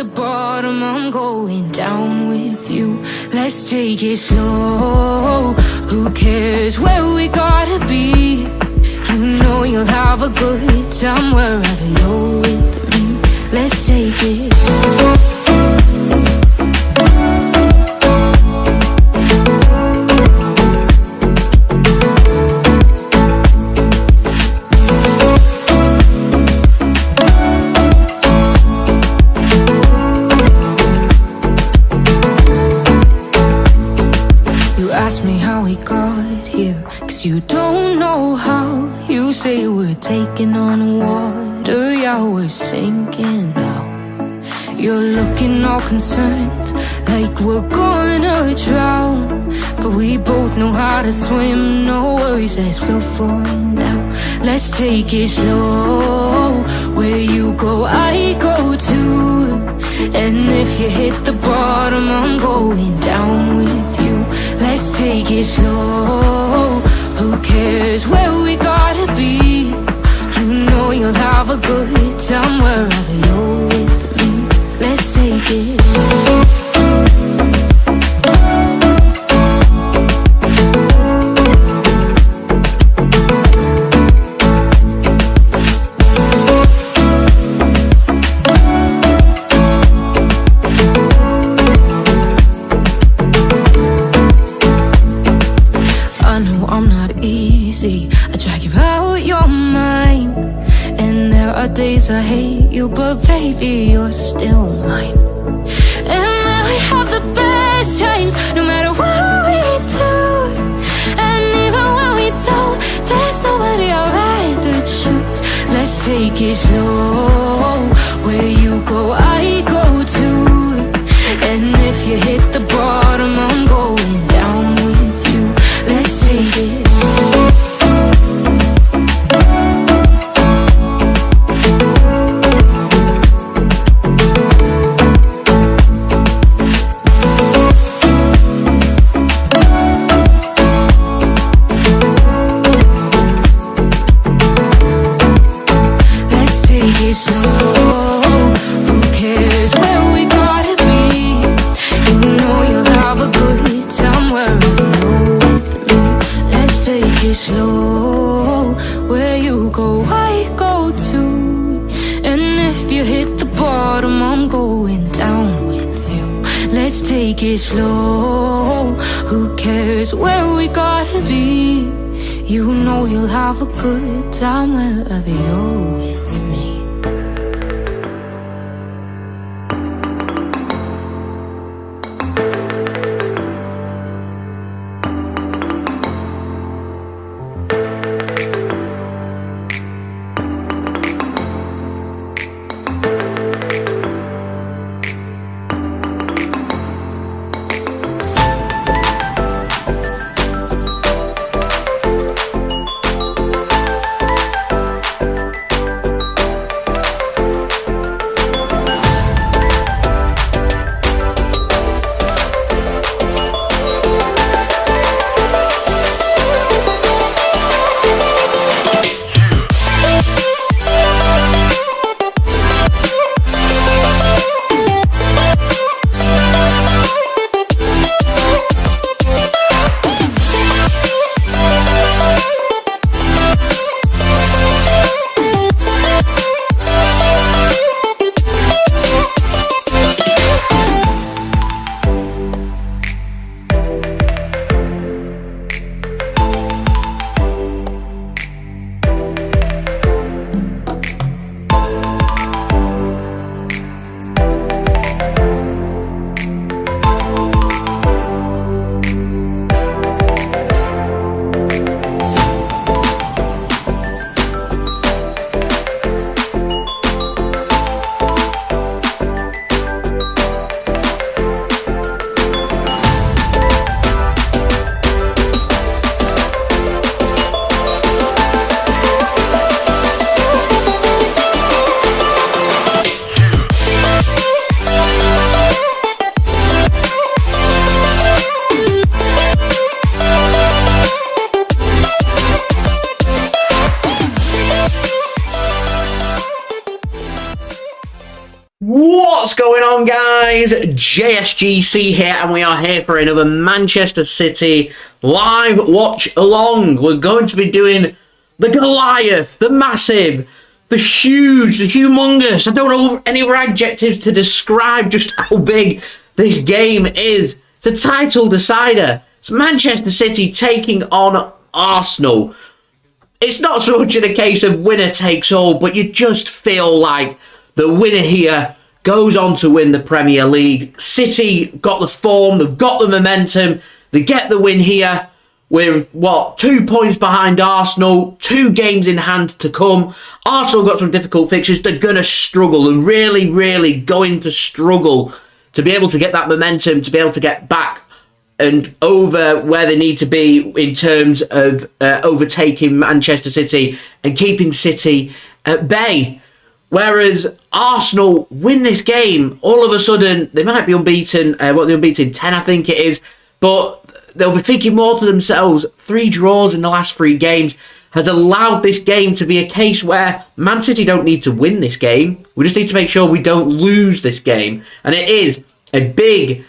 the bottom, I'm going down with you. Let's take it slow. Who cares where we gotta be? You know you'll have a good time wherever you're with me. Let's take it. You don't know how. You say we're taking on water, yeah, we're sinking now. You're looking all concerned, like we're gonna drown. But we both know how to swim, no worries, let's flow for now. Let's take it slow. Where you go, I go too. And if you hit the bottom, I'm going down with you. Let's take it slow. Who cares where we gotta be? You know you'll have a good time wherever you're with me. Let's take it. I drag you out your mind, and there are days I hate you, but baby, you're still mine. And then we have the best times, no matter what we do. And even when we don't, there's nobody I'd rather choose. Let's take it slow. Where you go, I go too. And if you hit the bottom, I'm going down with you. Let's take it. Slow, where you go, I go too. And if you hit the bottom, I'm going down with you. Let's take it slow. Who cares where we gotta be? You know you'll have a good time wherever you're with me. going on, guys? JSGC here, and we are here for another Manchester City live watch along. We're going to be doing the Goliath, the massive, the huge, the humongous. I don't know any other adjectives to describe just how big this game is. It's a title decider. It's Manchester City taking on Arsenal. It's not so much in a case of winner takes all, but you just feel like the winner here goes on to win the Premier League. City got the form, they've got the momentum, they get the win here. We're, 2 points behind Arsenal, 2 games in hand to come. Arsenal got some difficult fixtures. They're going to struggle. They're really going to struggle to be able to get that momentum, to be able to get back and over where they need to be in terms of overtaking Manchester City and keeping City at bay. Whereas Arsenal win this game, all of a sudden, they might be unbeaten. They're unbeaten 10, I think it is. But they'll be thinking more to themselves. 3 draws in the last 3 games has allowed this game to be a case where Man City don't need to win this game. We just need to make sure we don't lose this game. And it is a big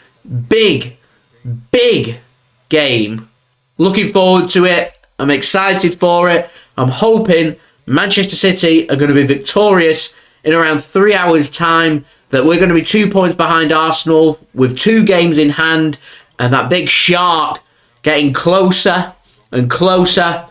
game. Looking forward to it. I'm excited for it. I'm hoping Manchester City are going to be victorious in around 3 hours' time, that we're going to be 2 points behind Arsenal with 2 games in hand, and that big shark getting closer and closer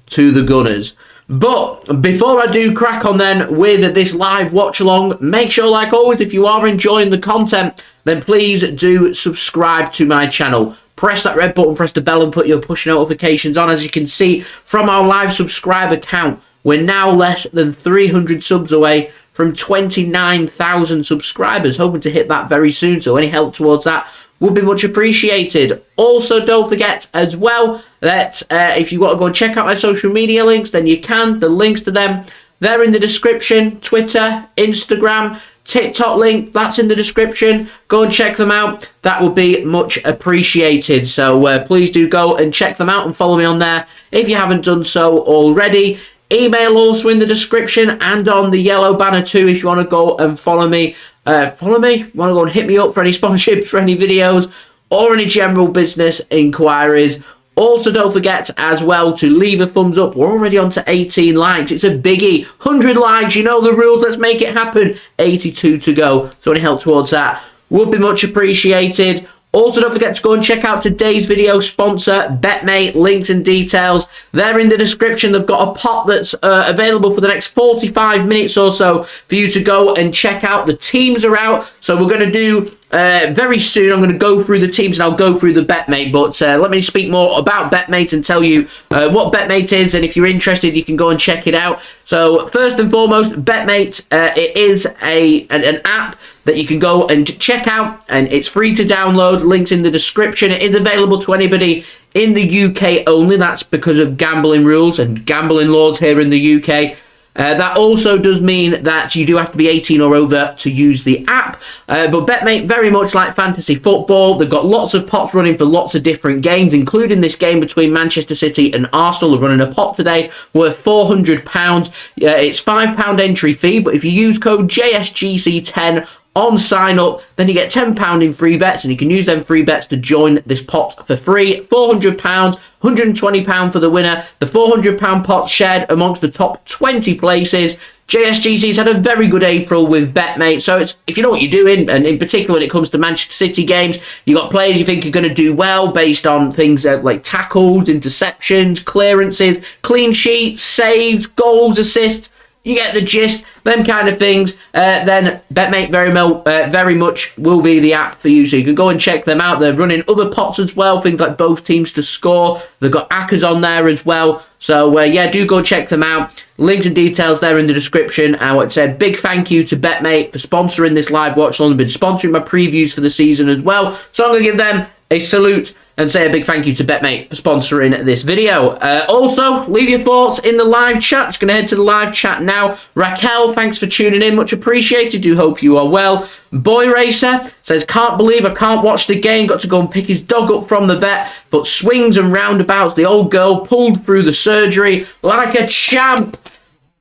to the Gunners. But before I do crack on then with this live watch along, make sure, like always, if you are enjoying the content, then please do subscribe to my channel. Press that red button, press the bell, and put your push notifications on. As you can see from our live subscriber count, we're now less than 300 subs away from 29,000 subscribers. Hoping to hit that very soon, so any help towards that would be much appreciated. Also, don't forget as well that if you want to go and check out my social media links, then you can. The links to them, they're in the description. Twitter, Instagram, TikTok link, that's in the description. Go and check them out. That would be much appreciated. So please do go and check them out and follow me on there if you haven't done so already. Email also in the description and on the yellow banner too if you want to go and follow me. You want to go and hit me up for any sponsorships, for any videos, or any general business inquiries. Also, don't forget as well to leave a thumbs up. We're already on to 18 likes. It's a biggie. 100 likes, you know the rules. Let's make it happen. 82 to go. So any help towards that would be much appreciated. Also, don't forget to go and check out today's video sponsor, BetMate. Links and details, they're in the description. They've got a pot that's available for the next 45 minutes or so for you to go and check out. The teams are out, so we're going to do very soon. I'm going to go through the teams and I'll go through the BetMate. But let me speak more about BetMate and tell you what BetMate is. And if you're interested, you can go and check it out. So first and foremost, BetMate, it is an app that you can go and check out, and it's free to download. Links in the description. It is available to anybody in the UK only. That's because of gambling rules and gambling laws here in the UK. That also does mean that you do have to be 18 or over to use the app. But BetMate, very much like fantasy football, they've got lots of pots running for lots of different games, including this game between Manchester City and Arsenal. They're running a pot today worth £400. It's £5 entry fee, but if you use code JSGC10 on sign up, then you get £10 in free bets, and you can use them free bets to join this pot for free. £400, £120 for the winner. The £400 pot shared amongst the top 20 places. JSGC's had a very good April with BetMate, so it's, if you know what you're doing, and in particular when it comes to Manchester City games, you got players you think are going to do well based on things like tackles, interceptions, clearances, clean sheets, saves, goals, assists. You get the gist, them kind of things. Then BetMate very much will be the app for you. So you can go and check them out. They're running other pots as well, things like both teams to score. They've got ACCAs on there as well. So yeah, do go check them out. Links and details there in the description. I want to say a big thank you to BetMate for sponsoring this live watch. They've been sponsoring my previews for the season as well. So I'm going to give them a salute and say a big thank you to BetMate for sponsoring this video. Also, leave your thoughts in the live chat. Just going to head to the live chat now. Raquel, thanks for tuning in. Much appreciated. Do hope you are well. Boy Racer says, can't believe I can't watch the game. Got to go and pick his dog up from the vet. But swings and roundabouts, the old girl pulled through the surgery like a champ.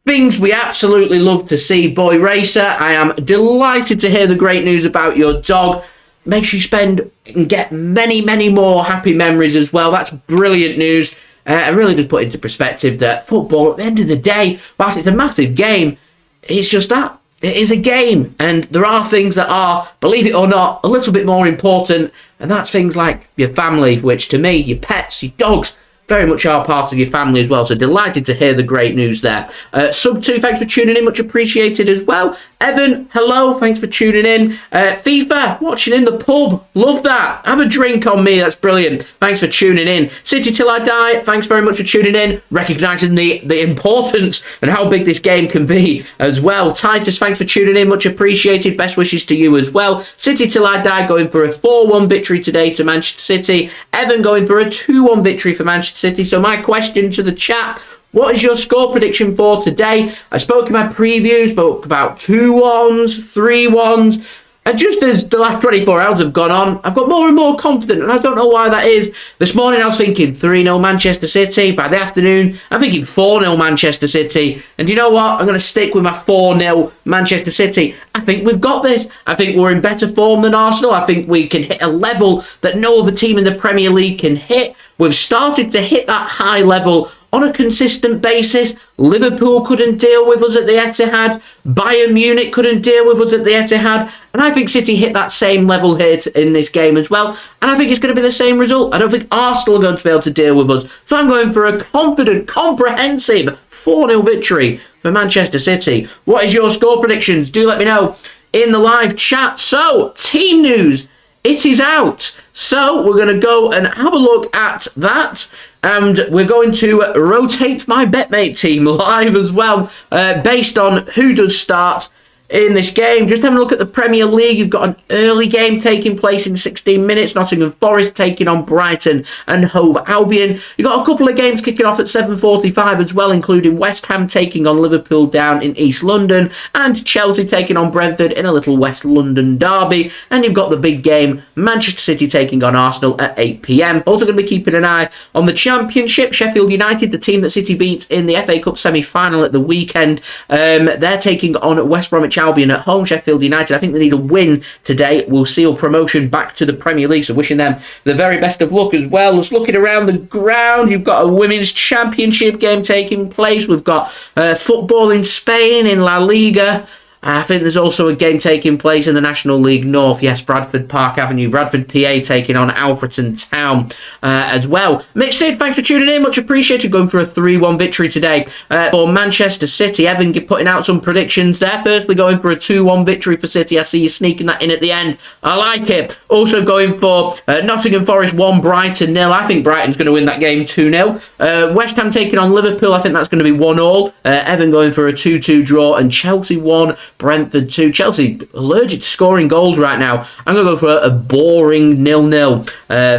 Things we absolutely love to see. Boy Racer, I am delighted to hear the great news about your dog. Make sure you spend and get many, many more happy memories as well. That's brilliant news. It really does put into perspective that football, at the end of the day, whilst it's a massive game, it's just that. It is a game, and there are things that are, believe it or not, a little bit more important, and that's things like your family, which to me, your pets, your dogs, very much are part of your family as well. So delighted to hear the great news there. Sub2, thanks for tuning in. Much appreciated as well. Evan, hello. Thanks for tuning in. FIFA, watching in the pub. Love that. Have a drink on me. That's brilliant. Thanks for tuning in. City Till I Die, thanks very much for tuning in. Recognising the importance and how big this game can be as well. Titus, thanks for tuning in. Much appreciated. Best wishes to you as well. City Till I Die going for a 4-1 victory today to Manchester City. Evan going for a 2-1 victory for Manchester City. So my question to the chat, what is your score prediction for today? I spoke in my preview, spoke about 2-1s, 3-1s, and just as the last 24 hours have gone on, I've got more and more confident, and I don't know why that is. This morning I was thinking 3-0 Manchester City. By the afternoon, I'm thinking 4-0 Manchester City. And you know what? I'm going to stick with my 4-0 Manchester City. I think we've got this. I think we're in better form than Arsenal. I think we can hit a level that no other team in the Premier League can hit. We've started to hit that high level on a consistent basis. Liverpool couldn't deal with us at the Etihad. Bayern Munich couldn't deal with us at the Etihad. And I think City hit that same level here in this game as well. And I think it's going to be the same result. I don't think Arsenal are going to be able to deal with us. So I'm going for a confident, comprehensive 4-0 victory for Manchester City. What is your score predictions? Do let me know in the live chat. So, team news. It is out. So we're going to go and have a look at that. And we're going to rotate my BetMate team live as well, based on who does start in this game. Just having a look at the Premier League. You've got an early game taking place in 16 minutes. Nottingham Forest taking on Brighton and Hove Albion. You've got a couple of games kicking off at 7:45 as well, including West Ham taking on Liverpool down in East London and Chelsea taking on Brentford in a little West London derby. And you've got the big game, Manchester City taking on Arsenal at 8 p.m. Also going to be keeping an eye on the Championship. Sheffield United, the team that City beat in the FA Cup semi-final at the weekend, they're taking on West Bromwich Albion at home. Sheffield United, I think they need a win today. Will seal promotion back to the Premier League, so wishing them the very best of luck as well. Just looking around the ground, you've got a Women's Championship game taking place. We've got football in Spain, in La Liga. I think there's also a game taking place in the National League North. Yes, Bradford Park Avenue. Bradford PA taking on Alfreton Town as well. Mixed Sid, thanks for tuning in. Much appreciated. Going for a 3-1 victory today for Manchester City. Evan putting out some predictions there. Firstly, going for a 2-1 victory for City. I see you sneaking that in at the end. I like it. Also going for Nottingham Forest 1, Brighton 0. I think Brighton's going to win that game 2-0. West Ham taking on Liverpool. I think that's going to be 1-1. Evan going for a 2-2 draw. And Chelsea 1, Brentford 2. Chelsea allergic to scoring goals right now. I'm going to go for a boring 0-0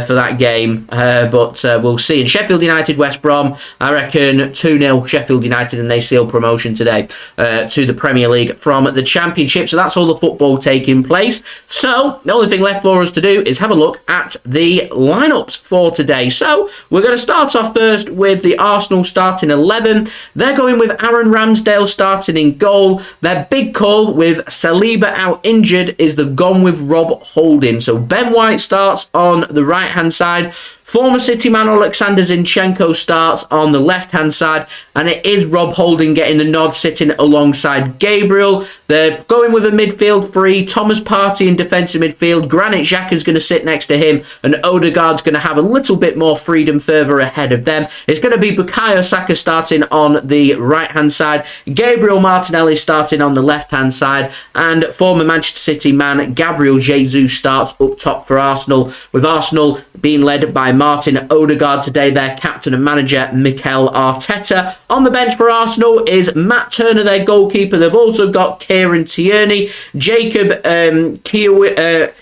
for that game, but we'll see. And Sheffield United, West Brom, I reckon 2-0 Sheffield United, and they seal promotion today to the Premier League from the Championship. So that's all the football taking place. So the only thing left for us to do is have a look at the lineups for today. So we're going to start off first with the Arsenal starting 11. They're going with Aaron Ramsdale starting in goal. Their big call with Saliba out injured is they've gone with Rob Holding. So Ben White starts on the right hand side. Former City man Oleksandr Zinchenko starts on the left-hand side, and it is Rob Holding getting the nod, sitting alongside Gabriel. They're going with a midfield three. Thomas Partey in defensive midfield. Granit Xhaka is going to sit next to him, and Odegaard's going to have a little bit more freedom further ahead of them. It's going to be Bukayo Saka starting on the right-hand side. Gabriel Martinelli starting on the left-hand side, and former Manchester City man Gabriel Jesus starts up top for Arsenal, with Arsenal being led by Martin Odegaard today, their captain and manager Mikel Arteta. On the bench for Arsenal is Matt Turner, their goalkeeper. They've also got Kieran Tierney, Jacob Kiwior,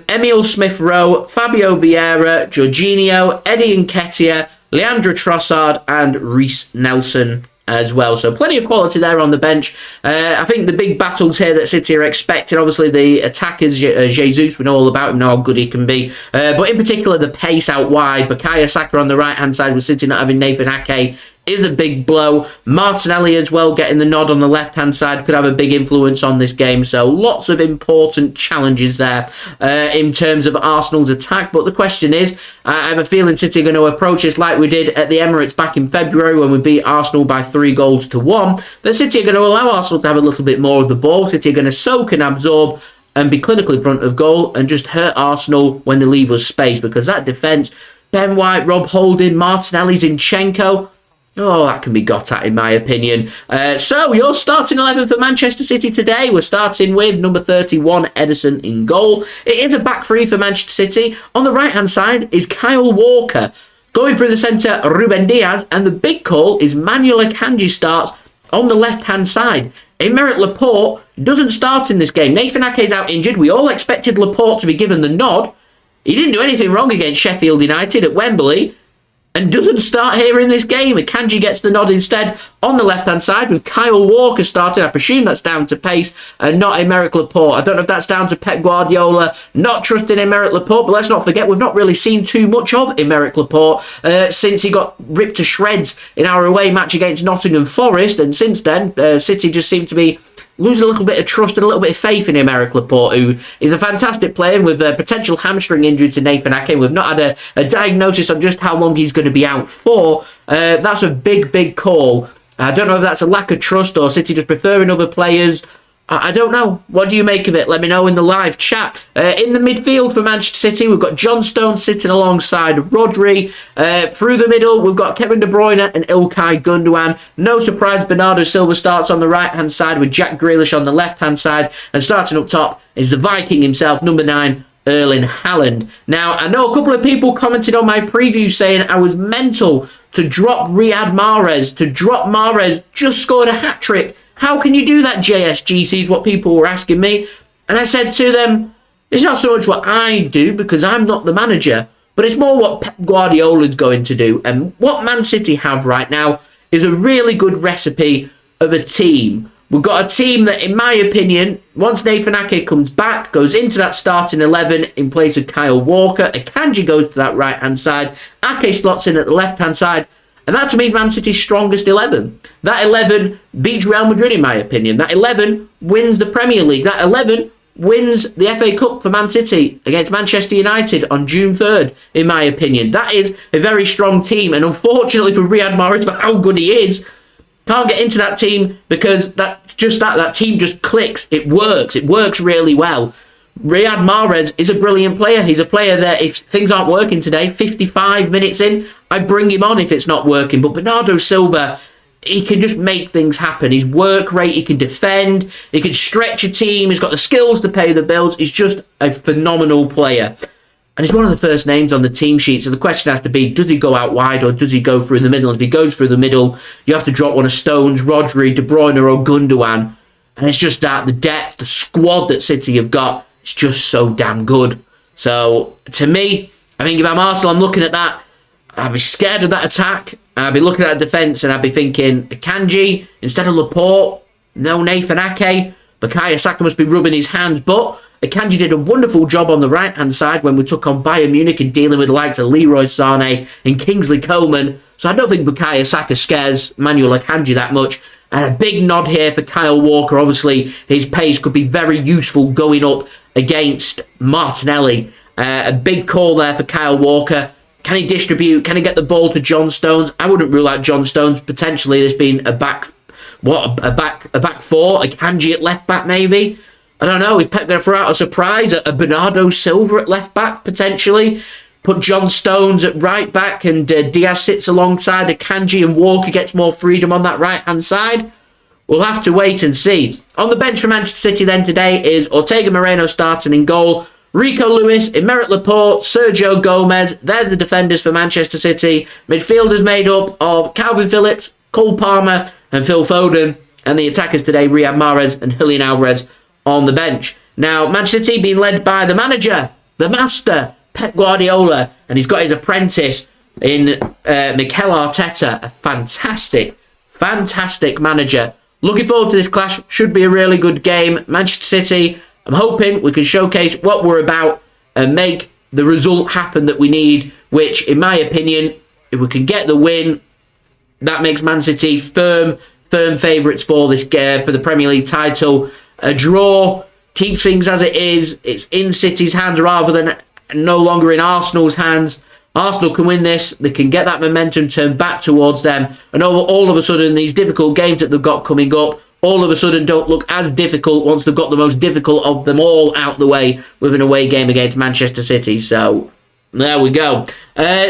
Emile Smith-Rowe, Fabio Vieira, Jorginho, Eddie Nketiah, Leandro Trossard and Reece Nelson as well. So plenty of quality there on the bench. I think the big battles here that City are expecting, obviously the attackers, Jesus, we know all about him, know how good he can be. But in particular, the pace out wide. Bukayo Saka on the right-hand side with City not having Nathan Ake is a big blow. Martinelli as well, getting the nod on the left-hand side, could have a big influence on this game. So lots of important challenges there in terms of Arsenal's attack. But the question is, I have a feeling City are going to approach this like we did at the Emirates back in February when we beat Arsenal by 3-1. But City are going to allow Arsenal to have a little bit more of the ball. City are going to soak and absorb and be clinical in front of goal and just hurt Arsenal when they leave us space, because that defence, Ben White, Rob Holding, Martinelli, Zinchenko, oh, that can be got at, in my opinion. So, your starting 11 for Manchester City today. We're starting with number 31, Ederson in goal. It is a back three for Manchester City. On the right-hand side is Kyle Walker. Going through the centre, Ruben Dias. And the big call is Manuel Akanji starts on the left-hand side. Aymeric Laporte doesn't start in this game. Nathan Ake's out injured. We all expected Laporte to be given the nod. He didn't do anything wrong against Sheffield United at Wembley and doesn't start here in this game. Akanji gets the nod instead on the left-hand side with Kyle Walker starting. I presume that's down to pace and not Aymeric Laporte. I don't know if that's down to Pep Guardiola not trusting Aymeric Laporte, but let's not forget we've not really seen too much of Aymeric Laporte since he got ripped to shreds in our away match against Nottingham Forest, and since then City just seem to be losing a little bit of trust and a little bit of faith in Aymeric Laporte, who is a fantastic player with a potential hamstring injury to Nathan Ake. We've not had a diagnosis on just how long he's going to be out for. That's a big call. I don't know if that's a lack of trust or City just preferring other players. I don't know. What do you make of it? Let me know in the live chat. In the midfield for Manchester City, we've got John Stones sitting alongside Rodri. Through the middle, we've got Kevin De Bruyne and Ilkay Gundogan. No surprise, Bernardo Silva starts on the right-hand side with Jack Grealish on the left-hand side. And starting up top is the Viking himself, number 9, Erling Haaland. Now, I know a couple of people commented on my preview saying I was mental to drop Riyad Mahrez. Mahrez just scored a hat-trick. How can you do that, JSGC, is what people were asking me. And I said to them, it's not so much what I do, because I'm not the manager, but it's more what Pep Guardiola is going to do. And what Man City have right now is a really good recipe of a team. We've got a team that, in my opinion, once Nathan Ake comes back, goes into that starting 11 in place of Kyle Walker. Akanji goes to that right-hand side. Ake slots in at the left-hand side. And that, to me, is Man City's strongest 11. That 11 beats Real Madrid, in my opinion. That 11 wins the Premier League. That 11 wins the FA Cup for Man City against Manchester United on June 3rd, in my opinion. That is a very strong team. And unfortunately for Riyad Mahrez, for how good he is, can't get into that team because that team just clicks. It works. It works really well. Riyad Mahrez is a brilliant player. He's a player that if things aren't working today, 55 minutes in, I bring him on if it's not working. But Bernardo Silva, he can just make things happen. His work rate, he can defend, he can stretch a team, he's got the skills to pay the bills. He's just a phenomenal player. And he's one of the first names on the team sheet. So the question has to be, does he go out wide or does he go through the middle? If he goes through the middle, you have to drop one of Stones, Rodri, De Bruyne or Gundogan. And it's just that, the depth, the squad that City have got, it's just so damn good. So, to me, I think if I'm Arsenal, I'm looking at that. I'd be scared of that attack. I'd be looking at the defence and I'd be thinking, Akanji instead of Laporte. No Nathan Ake. Bukayo Saka must be rubbing his hands. But Akanji did a wonderful job on the right-hand side when we took on Bayern Munich and dealing with the likes of Leroy Sané and Kingsley Coman. So I don't think Bukayo Saka scares Manuel Akanji that much. And a big nod here for Kyle Walker. Obviously, his pace could be very useful going up against Martinelli. A big call there for Kyle Walker. Can he distribute? Can he get the ball to John Stones? I wouldn't rule out John Stones. Potentially, there's been a back four. Akanji at left back, maybe. I don't know. Is Pep going to throw out a surprise? A Bernardo Silva at left back, potentially? Put John Stones at right back and Diaz sits alongside Akanji and Walker gets more freedom on that right-hand side? We'll have to wait and see. On the bench for Manchester City then today is Ortega-Moreno starting in goal. Rico Lewis, Aymeric Laporte, Sergio Gomez. They're the defenders for Manchester City. Midfielders made up of Kalvin Phillips, Cole Palmer and Phil Foden. And the attackers today, Riyad Mahrez and Julian Alvarez on the bench. Now, Manchester City being led by the manager, the master, Pep Guardiola. And he's got his apprentice in Mikel Arteta. A fantastic manager. Looking forward to this clash. Should be a really good game. Manchester City, I'm hoping we can showcase what we're about and make the result happen that we need, which, in my opinion, if we can get the win, That makes Man City firm favourites for this game, for the Premier League title. A draw keeps things as it is. It's in City's hands rather than no longer in Arsenal's hands. Arsenal can win this. They can get that momentum turned back towards them. And all of a sudden, these difficult games that they've got coming up, all of a sudden don't look as difficult once they've got the most difficult of them all out the way with an away game against Manchester City. So, there we go.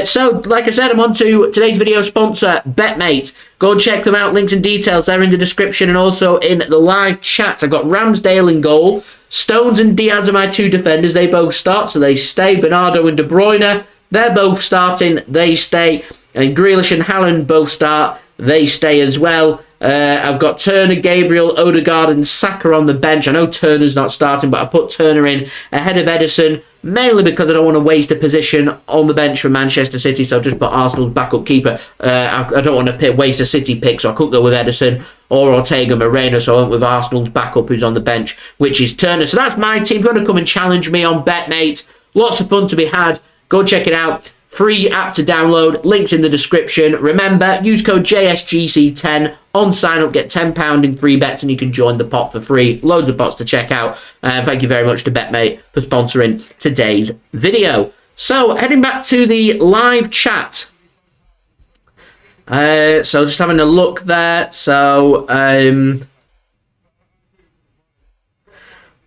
So, like I said, I'm on to today's video sponsor, BetMate. Go and check them out. Links and details there in the description and also in the live chat. I've got Ramsdale in goal. Stones and Diaz are my two defenders. They both start, so they stay. Bernardo and De Bruyne, they're both starting. They stay. And Grealish and Haaland both start. They stay as well. I've got Turner, Gabriel, Odegaard and Saka on the bench. I know Turner's not starting, but I put Turner in ahead of Ederson, mainly because I don't want to waste a position on the bench for Manchester City, so I've just put Arsenal's backup keeper. I don't want to waste a City pick, so I couldn't go with Ederson or Ortega-Moreno, so I went with Arsenal's backup who's on the bench, which is Turner. So that's my team. If you want to come and challenge me on BetMate, lots of fun to be had. Go check it out. Free app to download, links in the description. Remember, use code JSGC10 on sign up, get £10 in free bets, and you can join the pot for free. Loads of pots to check out. Thank you very much to BetMate for sponsoring today's video. So, heading back to the live chat. So, just having a look there. So,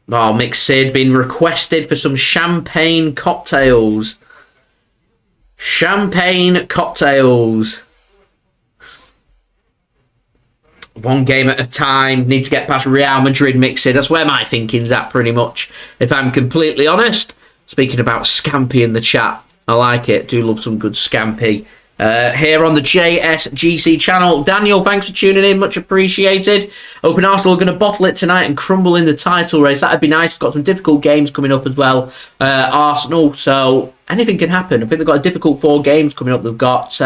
Mixed Sid been requested for some champagne cocktails. Champagne cocktails. One game at a time. Need to get past Real Madrid, Mixed. That's where my thinking's at, pretty much, if I'm completely honest. Speaking about scampi in the chat, I like it. Do love some good scampi. Here on the JSGC channel. Daniel, thanks for tuning in. Much appreciated. Hoping Arsenal are going to bottle it tonight and crumble in the title race. That'd be nice. Got some difficult games coming up as well. Arsenal, so anything can happen. I think they've got a difficult 4 games coming up. They've got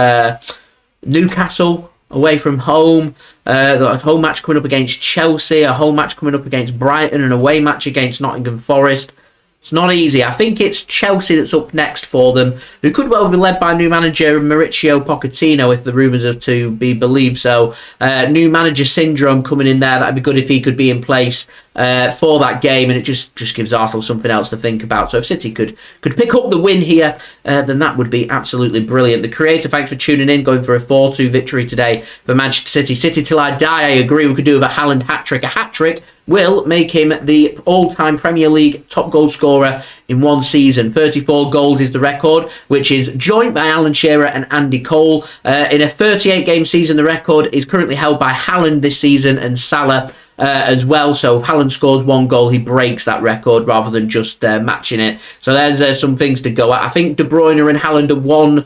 Newcastle away from home. They've got a home match coming up against Chelsea. A home match coming up against Brighton. An away match against Nottingham Forest. It's not easy. I think it's Chelsea that's up next for them, who could well be led by new manager Mauricio Pochettino, if the rumours are to be believed. So, new manager syndrome coming in there. That'd be good if he could be in place for that game, and it just gives Arsenal something else to think about. So if City could pick up the win here, then that would be absolutely brilliant. The Creator, thanks for tuning in, going for a 4-2 victory today for Manchester City. City till I die, I agree. We could do with a Haaland hat-trick. A hat-trick will make him the all-time Premier League top goal scorer in one season. 34 goals is the record, which is joint by Alan Shearer and Andy Cole. In a 38-game season, the record is currently held by Haaland this season and Salah as well. So if Haaland scores 1 goal, he breaks that record rather than just matching it. So there's some things to go at. I think De Bruyne and Haaland have one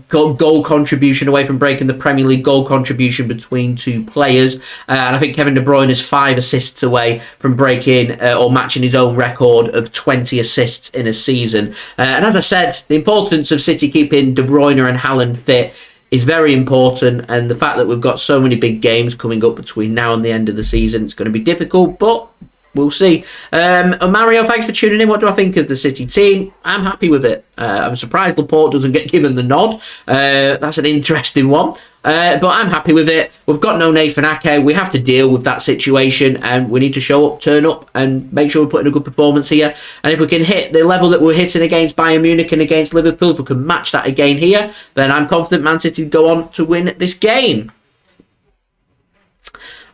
goal contribution away from breaking the Premier League goal contribution between 2 players. And I think Kevin De Bruyne is 5 assists away from breaking or matching his own record of 20 assists in a season. And as I said, the importance of City keeping De Bruyne and Haaland fit is very important, and the fact that we've got so many big games coming up between now and the end of the season, it's going to be difficult, but we'll see. Mario, thanks for tuning in. What do I think of the City team? I'm happy with it. I'm surprised Laporte doesn't get given the nod. That's an interesting one. But I'm happy with it. We've got no Nathan Ake. We have to deal with that situation, and we need to show up, turn up, and make sure we're putting a good performance here. And if we can hit the level that we're hitting against Bayern Munich and against Liverpool, if we can match that again here, then I'm confident Man City go on to win this game.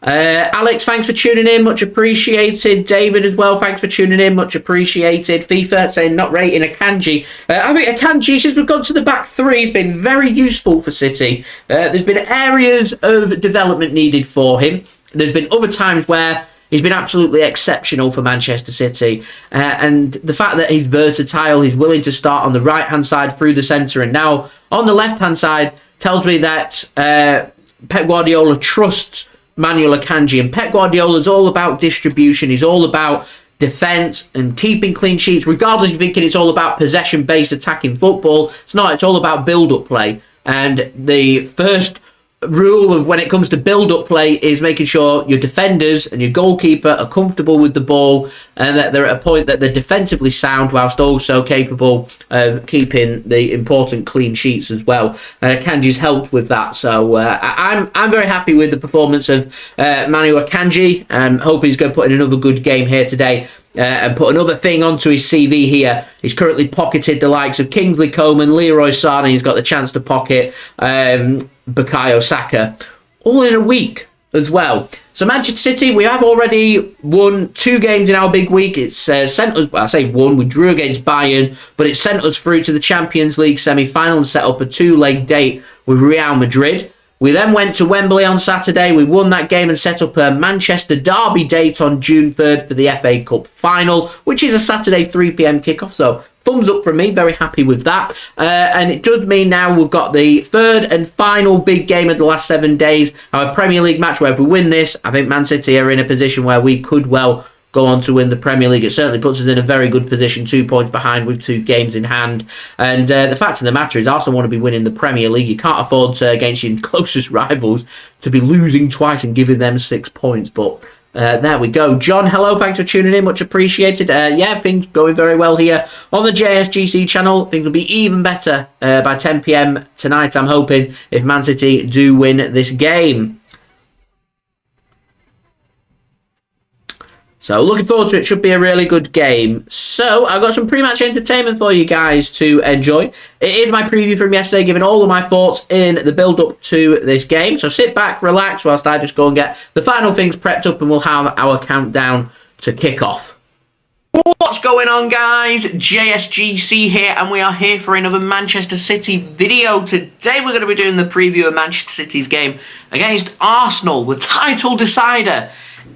Alex, thanks for tuning in, much appreciated. David as well, thanks for tuning in, much appreciated. FIFA saying not rating Akanji. I think Akanji, since we've gone to the back 3, has been very useful for City. There's been areas of development needed for him. There's been other times where he's been absolutely exceptional for Manchester City. And the fact that he's versatile, he's willing to start on the right-hand side through the centre and now on the left-hand side tells me that Pep Guardiola trusts Manuel Akanji, and Pep Guardiola is all about distribution. He's all about defence and keeping clean sheets, regardless of you thinking it's all about possession-based attacking football. It's not. It's all about build-up play. And the first rule of when it comes to build-up play is making sure your defenders and your goalkeeper are comfortable with the ball and that they're at a point that they're defensively sound whilst also capable of keeping the important clean sheets as well. Akanji's helped with that, so I'm very happy with the performance of Manuel Akanji. I hope he's going to put in another good game here today. And put another thing onto his CV here. He's currently pocketed the likes of Kingsley Coman, Leroy Sané. He's got the chance to pocket Bukayo Saka, all in a week as well. So Manchester City, we have already won 2 games in our big week. It's sent us, well, I say won, we drew against Bayern, but it sent us through to the Champions League semi-final and set up a 2-leg date with Real Madrid. We then went to Wembley on Saturday. We won that game and set up a Manchester derby date on June 3rd for the FA Cup final, which is a Saturday 3 p.m. kickoff. So thumbs up from me. Very happy with that. And it does mean now we've got the third and final big game of the last 7 days. Our Premier League match where if we win this, I think Man City are in a position where we could well go on to win the Premier League. It certainly puts us in a very good position, 2 points behind with 2 games in hand. And the fact of the matter is Arsenal want to be winning the Premier League. You can't afford to, against your closest rivals, to be losing twice and giving them 6 points. But there we go. John, hello, thanks for tuning in, much appreciated. Yeah, things going very well here on the JSGC channel. Things will be even better by 10 p.m. tonight, I'm hoping, if Man City do win this game. So looking forward to it. Should be a really good game. So I've got some pre-match entertainment for you guys to enjoy. It is my preview from yesterday, giving all of my thoughts in the build-up to this game. So sit back, relax, whilst I just go and get the final things prepped up and we'll have our countdown to kick off. What's going on, guys? JSGC here, and we are here for another Manchester City video. Today we're going to be doing the preview of Manchester City's game against Arsenal, the title decider.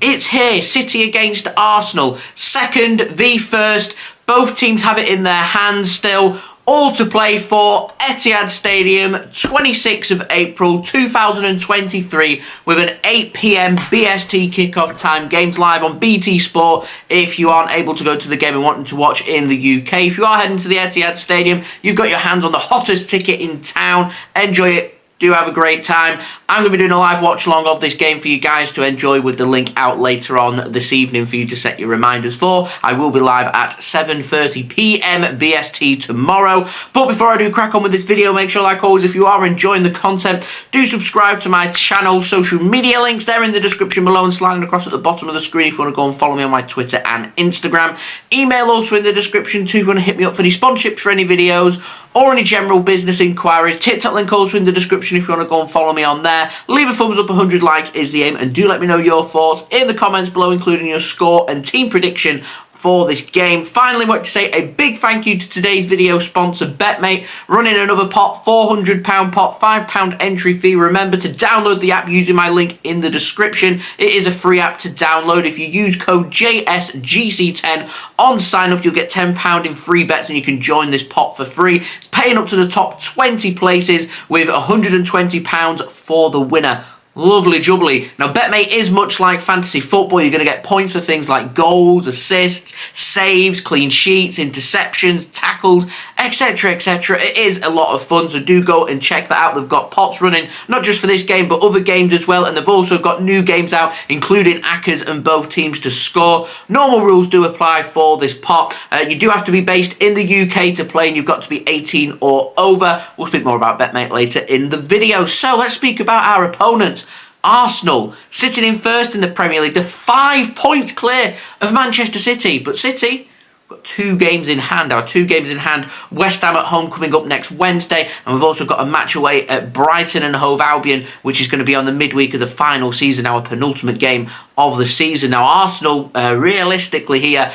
It's here, City against Arsenal, second v first. Both teams have it in their hands still. All to play for Etihad Stadium, 26th of April 2023, with an 8 p.m. BST kickoff time. Games live on BT Sport if you aren't able to go to the game and wanting to watch in the UK. If you are heading to the Etihad Stadium, you've got your hands on the hottest ticket in town. Enjoy it. Do have a great time. I'm going to be doing a live watch along of this game for you guys to enjoy, with the link out later on this evening for you to set your reminders for. I will be live at 7:30 p.m. BST tomorrow. But before I do crack on with this video, make sure, like always, if you are enjoying the content, do subscribe to my channel. Social media links there in the description below and sliding across at the bottom of the screen if you want to go and follow me on my Twitter and Instagram. Email also in the description too if you want to hit me up for any sponsorships for any videos or any general business inquiries. TikTok link also in the description if you want to go and follow me on there. Leave a thumbs up, 100 likes is the aim, and do let me know your thoughts in the comments below, including your score and team prediction for this game. Finally, I want to say a big thank you to today's video sponsor, BetMate, running another pot, £400 pot, £5 entry fee. Remember to download the app using my link in the description. It is a free app to download. If you use code JSGC10 on sign up, you'll get £10 in free bets and you can join this pot for free. It's paying up to the top 20 places with £120 for the winner. Lovely jubbly. Now, BetMate is much like fantasy football. You're going to get points for things like goals, assists, saves, clean sheets, interceptions, tackles, etc, etc. It is a lot of fun, so do go and check that out. They've got pots running, not just for this game, but other games as well, and they've also got new games out, including ACCAs and both teams to score. Normal rules do apply for this pot. You do have to be based in the UK to play, and you've got to be 18 or over. We'll speak more about BetMate later in the video. So let's speak about our opponents. Arsenal, sitting in first in the Premier League. They're 5 points clear of Manchester City. But City got 2 games in hand. Our 2 games in hand. West Ham at home coming up next Wednesday. And we've also got a match away at Brighton and Hove Albion, which is going to be on the midweek of the final season, our penultimate game of the season. Now, Arsenal, realistically here,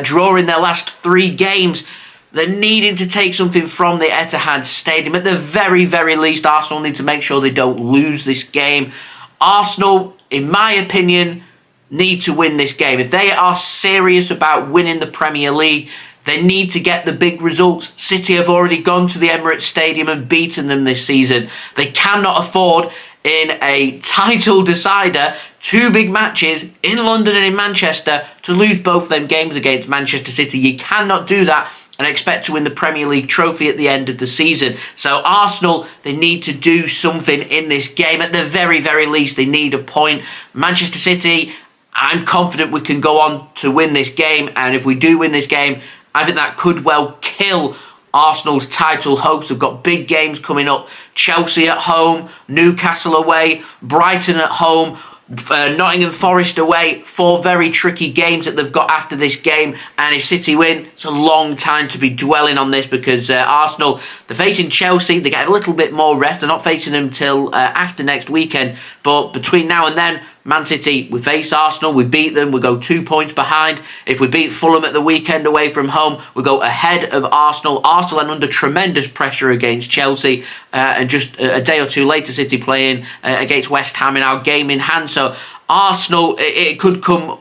drawing their last 3 games. They're needing to take something from the Etihad Stadium. At the very, very least, Arsenal need to make sure they don't lose this game. Arsenal, in my opinion, need to win this game. If they are serious about winning the Premier League, they need to get the big results. City have already gone to the Emirates Stadium and beaten them this season. They cannot afford, in a title decider, 2 big matches in London and in Manchester, to lose both them games against Manchester City. You cannot do that and expect to win the Premier League trophy at the end of the season. So Arsenal, they need to do something in this game. At the very, very least, they need a point. Manchester City, I'm confident we can go on to win this game. And if we do win this game, I think that could well kill Arsenal's title hopes. We've got big games coming up. Chelsea at home, Newcastle away, Brighton at home, Nottingham Forest away. 4 very tricky games that they've got after this game, and if City win, it's a long time to be dwelling on this, because Arsenal, they're facing Chelsea, they get a little bit more rest. They're not facing them till after next weekend, but between now and then, Man City, we face Arsenal, we beat them, we go 2 points behind. If we beat Fulham at the weekend away from home, we go ahead of Arsenal. Arsenal are under tremendous pressure against Chelsea, and just a day or two later, City playing against West Ham in our game in hand. So Arsenal, it could come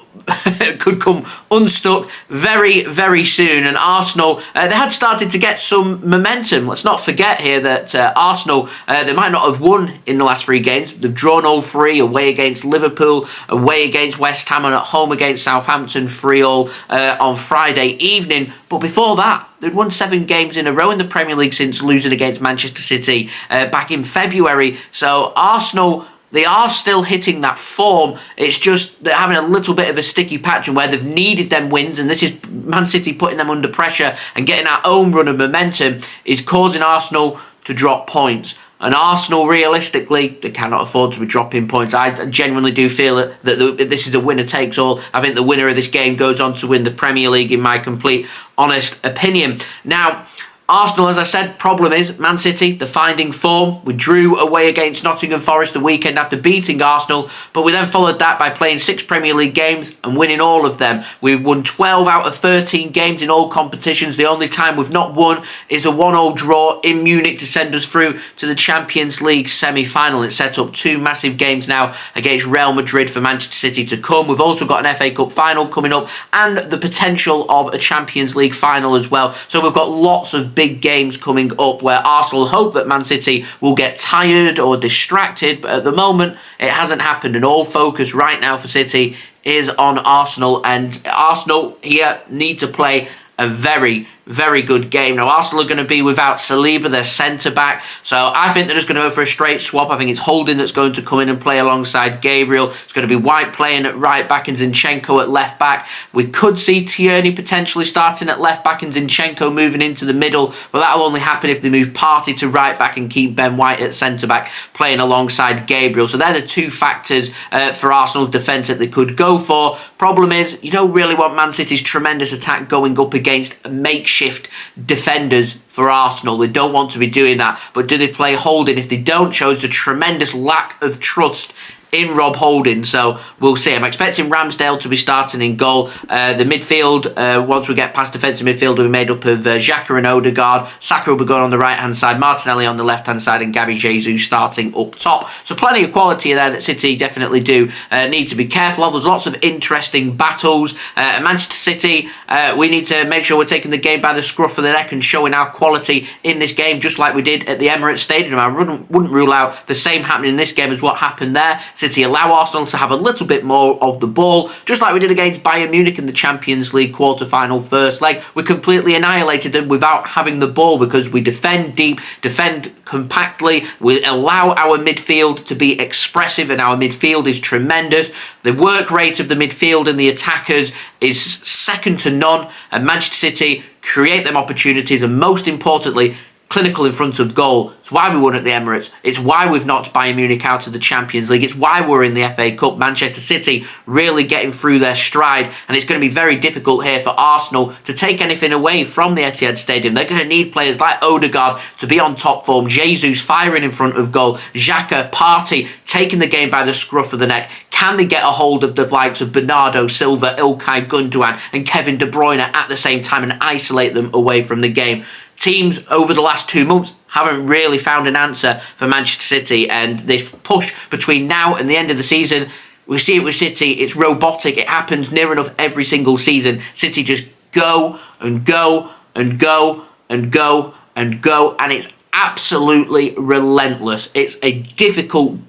unstuck very, very soon. And Arsenal, they had started to get some momentum. Let's not forget here that Arsenal, they might not have won in the last 3 games. They've drawn all 3, away against Liverpool, away against West Ham, and at home against Southampton, 3-3 on Friday evening. But before that, they'd won 7 games in a row in the Premier League since losing against Manchester City back in February. So Arsenal, they are still hitting that form. It's just they're having a little bit of a sticky patch, and where they've needed them wins, and this is Man City putting them under pressure and getting our own run of momentum, is causing Arsenal to drop points. And Arsenal, realistically, they cannot afford to be dropping points. I genuinely do feel that this is a winner-takes-all. I think the winner of this game goes on to win the Premier League, in my complete, honest opinion. Now, Arsenal, as I said, problem is Man City, they're finding form. We drew away against Nottingham Forest the weekend after beating Arsenal, but we then followed that by playing 6 Premier League games and winning all of them. We've won 12 out of 13 games in all competitions. The only time we've not won is a 1-1 draw in Munich to send us through to the Champions League semi-final. It sets up 2 massive games now against Real Madrid for Manchester City to come. We've also got an FA Cup final coming up and the potential of a Champions League final as well. So we've got lots of big games coming up where Arsenal hope that Man City will get tired or distracted, but at the moment it hasn't happened, and all focus right now for City is on Arsenal, and Arsenal here need to play a very, very good game. Now, Arsenal are going to be without Saliba, their centre-back, so I think they're just going to go for a straight swap. I think it's Holding that's going to come in and play alongside Gabriel. It's going to be White playing at right-back and Zinchenko at left-back. We could see Tierney potentially starting at left-back and Zinchenko moving into the middle, but that'll only happen if they move Partey to right-back and keep Ben White at centre-back playing alongside Gabriel. So they're the 2 factors for Arsenal's defence that they could go for. Problem is, you don't really want Man City's tremendous attack going up against makeshift defenders for Arsenal. They don't want to be doing that, but do they play Holding? If they don't, shows a tremendous lack of trust in Rob Holding, so we'll see. I'm expecting Ramsdale to be starting in goal. The midfield, once we get past defensive midfield, will be made up of Xhaka and Odegaard. Saka will be going on the right-hand side, Martinelli on the left-hand side, and Gabriel Jesus starting up top. So plenty of quality there that City definitely do need to be careful of. There's lots of interesting battles. Manchester City, we need to make sure we're taking the game by the scruff of the neck and showing our quality in this game, just like we did at the Emirates Stadium. I wouldn't rule out the same happening in this game as what happened there. City allow Arsenal to have a little bit more of the ball, just like we did against Bayern Munich in the Champions League quarter-final first leg. We completely annihilated them without having the ball because we defend deep, defend compactly, we allow our midfield to be expressive, and our midfield is tremendous. The work rate of the midfield and the attackers is second to none, and Manchester City create them opportunities, and most importantly, clinical in front of goal. It's why we won at the Emirates. It's why we've knocked Bayern Munich out of the Champions League. It's why we're in the FA Cup. Manchester City really getting through their stride, and it's going to be very difficult here for Arsenal to take anything away from the Etihad Stadium. They're going to need players like Odegaard to be on top form, Jesus firing in front of goal, Xhaka, Partey taking the game by the scruff of the neck. Can they get a hold of the likes of Bernardo Silva, Ilkay Gundogan and Kevin De Bruyne at the same time and isolate them away from the game? Teams over the last 2 months haven't really found an answer for Manchester City, and this push between now and the end of the season, we see it with City, it's robotic. It happens near enough every single season. City just go and go and go and go and go, and it's absolutely relentless. It's a difficult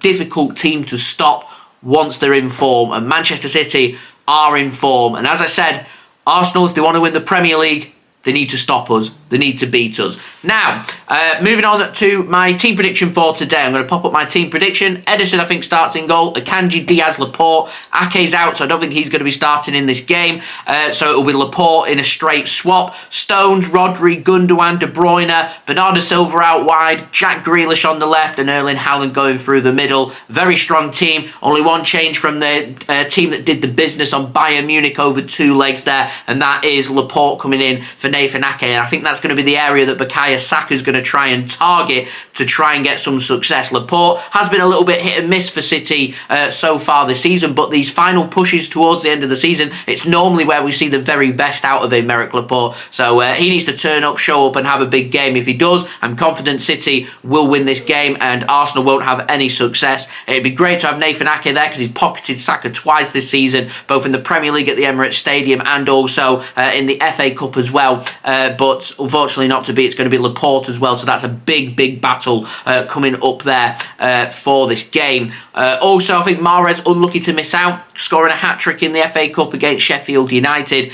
team to stop once they're in form, and Manchester City are in form. And as I said, Arsenal, if they want to win the Premier League, They need to stop us. They need to beat us. Now, moving on to my team prediction for today. I'm going to pop up my team prediction. Ederson, I think, starts in goal. Akanji, Dias, Laporte. Ake's out, so I don't think he's going to be starting in this game. So it will be Laporte in a straight swap. Stones, Rodri, Gundogan, De Bruyne, Bernardo Silva out wide, Jack Grealish on the left, and Erling Haaland going through the middle. Very strong team. Only one change from the team that did the business on Bayern Munich over 2 legs there, and that is Laporte coming in for Nathan Ake. And I think that's going to be the area that Bukayo Saka is going to try and target to try and get some success. Laporte has been a little bit hit and miss for City so far this season, but these final pushes towards the end of the season, it's normally where we see the very best out of Aymeric Laporte. So he needs to turn up, show up and have a big game. If he does, I'm confident City will win this game and Arsenal won't have any success. It'd be great to have Nathan Ake there because he's pocketed Saka twice this season, both in the Premier League at the Emirates Stadium and also in the FA Cup as well. But unfortunately not to be, it's going to be Laporte as well. So that's a big battle coming up there for this game. Also, I think Mahrez unlucky to miss out, scoring a hat-trick in the FA Cup against Sheffield United.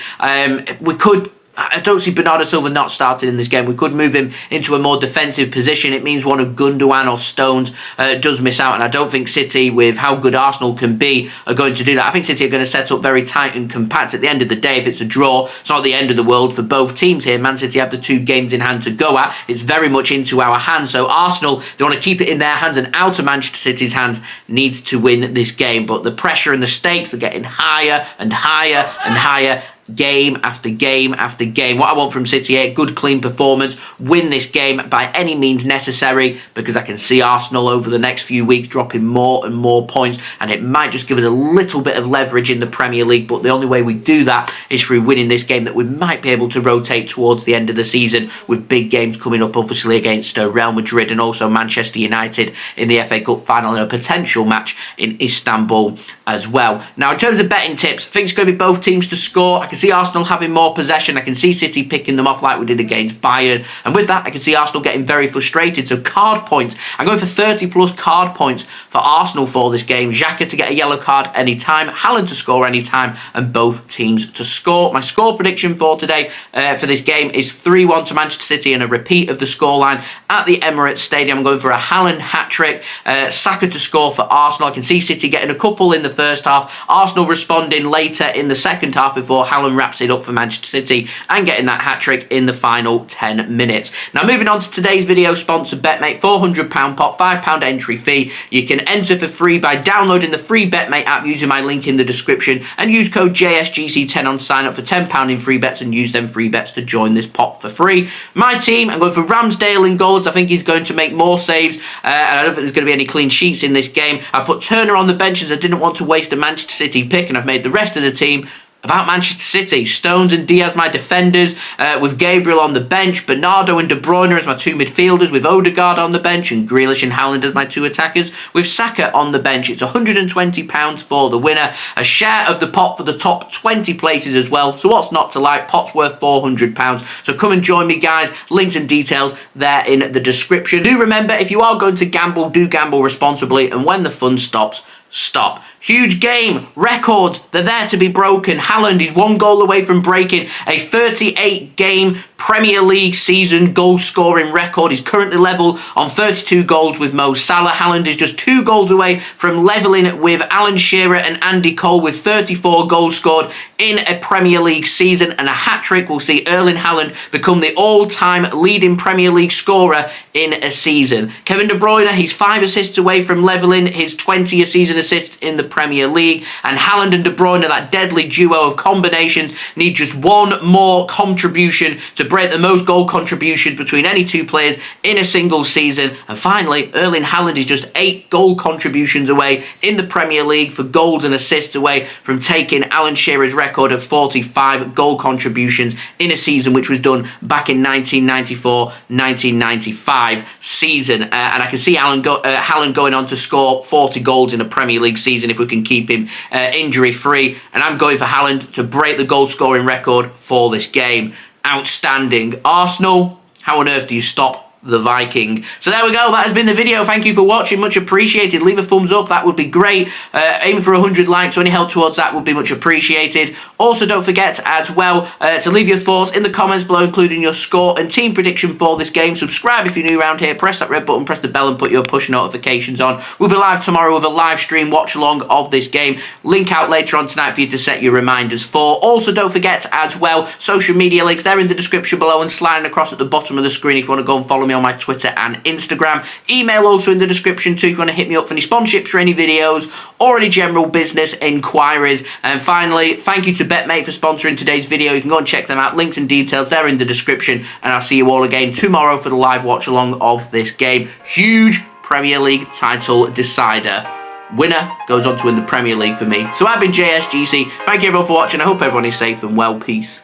I don't see Bernardo Silva not starting in this game. We could move him into a more defensive position. It means one of Gundogan or Stones does miss out. And I don't think City, with how good Arsenal can be, are going to do that. I think City are going to set up very tight and compact. At the end of the day, if it's a draw, it's not the end of the world for both teams here. Man City have the 2 games in hand to go at. It's very much into our hands. So Arsenal, they want to keep it in their hands and out of Manchester City's hands, need to win this game. But the pressure and the stakes are getting higher and higher and higher. Game after game after game. What I want from City here, good clean performance, win this game by any means necessary, because I can see Arsenal over the next few weeks dropping more and more points, and it might just give us a little bit of leverage in the Premier League. But the only way we do that is through winning this game that we might be able to rotate towards the end of the season, with big games coming up obviously against Real Madrid and also Manchester United in the FA Cup final and a potential match in Istanbul as well. Now, in terms of betting tips, I think it's going to be both teams to score. I can see Arsenal having more possession. I can see City picking them off like we did against Bayern. And with that, I can see Arsenal getting very frustrated. So card points. I'm going for 30 plus card points for Arsenal for this game. Xhaka to get a yellow card anytime. Haaland to score anytime. And both teams to score. My score prediction for today for this game is 3-1 to Manchester City and a repeat of the scoreline at the Emirates Stadium. I'm going for a Haaland hat-trick. Saka to score for Arsenal. I can see City getting a couple in the first half. Arsenal responding later in the second half before Haaland wraps it up for Manchester City and getting that hat-trick in the final 10 minutes. Now, moving on to today's video, sponsored BetMate, £400 pop, £5 entry fee. You can enter for free by downloading the free BetMate app using my link in the description and use code JSGC10 on sign up for £10 in free bets and use them free bets to join this pop for free. My team, I'm going for Ramsdale in goals. I think he's going to make more saves and I don't think there's going to be any clean sheets in this game. I put Turner on the bench as I didn't want to waste a Manchester City pick, and I've made the rest of the team about Manchester City. Stones and Dias my defenders, with Gabriel on the bench, Bernardo and De Bruyne as my 2 midfielders, with Odegaard on the bench and Grealish and Haaland as my 2 attackers, with Saka on the bench. It's £120 for the winner, a share of the pot for the top 20 places as well. So what's not to like? Pot's worth £400. So come and join me, guys. Links and details there in the description. Do remember, if you are going to gamble, do gamble responsibly, and when the fun stops, stop. Huge game. Records, they're there to be broken. Haaland is 1 goal away from breaking a 38-game Premier League season goal-scoring record. He's currently level on 32 goals with Mo Salah. Haaland is just 2 goals away from levelling with Alan Shearer and Andy Cole with 34 goals scored in a Premier League season, and a hat-trick will see Erling Haaland become the all-time leading Premier League scorer in a season. Kevin De Bruyne, he's 5 assists away from levelling his 20th season assists in the Premier League, and Haaland and De Bruyne, that deadly duo of combinations, need just 1 more contribution to break the most goal contributions between any 2 players in a single season. And finally, Erling Haaland is just 8 goal contributions away in the Premier League for goals and assists away from taking Alan Shearer's record of 45 goal contributions in a season, which was done back in 1994-1995 season. And I can see Haaland going on to score 40 goals in a Premier League season if we can keep him injury-free. And I'm going for Haaland to break the goal-scoring record for this game. Outstanding. Arsenal, how on earth do you stop the Viking. So there we go. That has been the video. Thank you for watching. Much appreciated. Leave a thumbs up. That would be great. Aiming for 100 likes. So any help towards that would be much appreciated. Also, don't forget as well to leave your thoughts in the comments below, including your score and team prediction for this game. Subscribe if you're new around here. Press that red button. Press the bell and put your push notifications on. We'll be live tomorrow with a live stream watch along of this game. Link out later on tonight for you to set your reminders for. Also, don't forget as well, social media links. They're in the description below and sliding across at the bottom of the screen if you want to go and follow me on my Twitter and Instagram. Email also in the description too if you want to hit me up for any sponsorships for any videos or any general business inquiries. And finally, thank you to BetMate for sponsoring today's video. You can go and check them out. Links and details, they're in the description. And I'll see you all again tomorrow for the live watch along of this game. Huge Premier League title decider. Winner goes on to win the Premier League for me. So I've been JSGC. Thank you everyone for watching. I hope everyone is safe and well. Peace.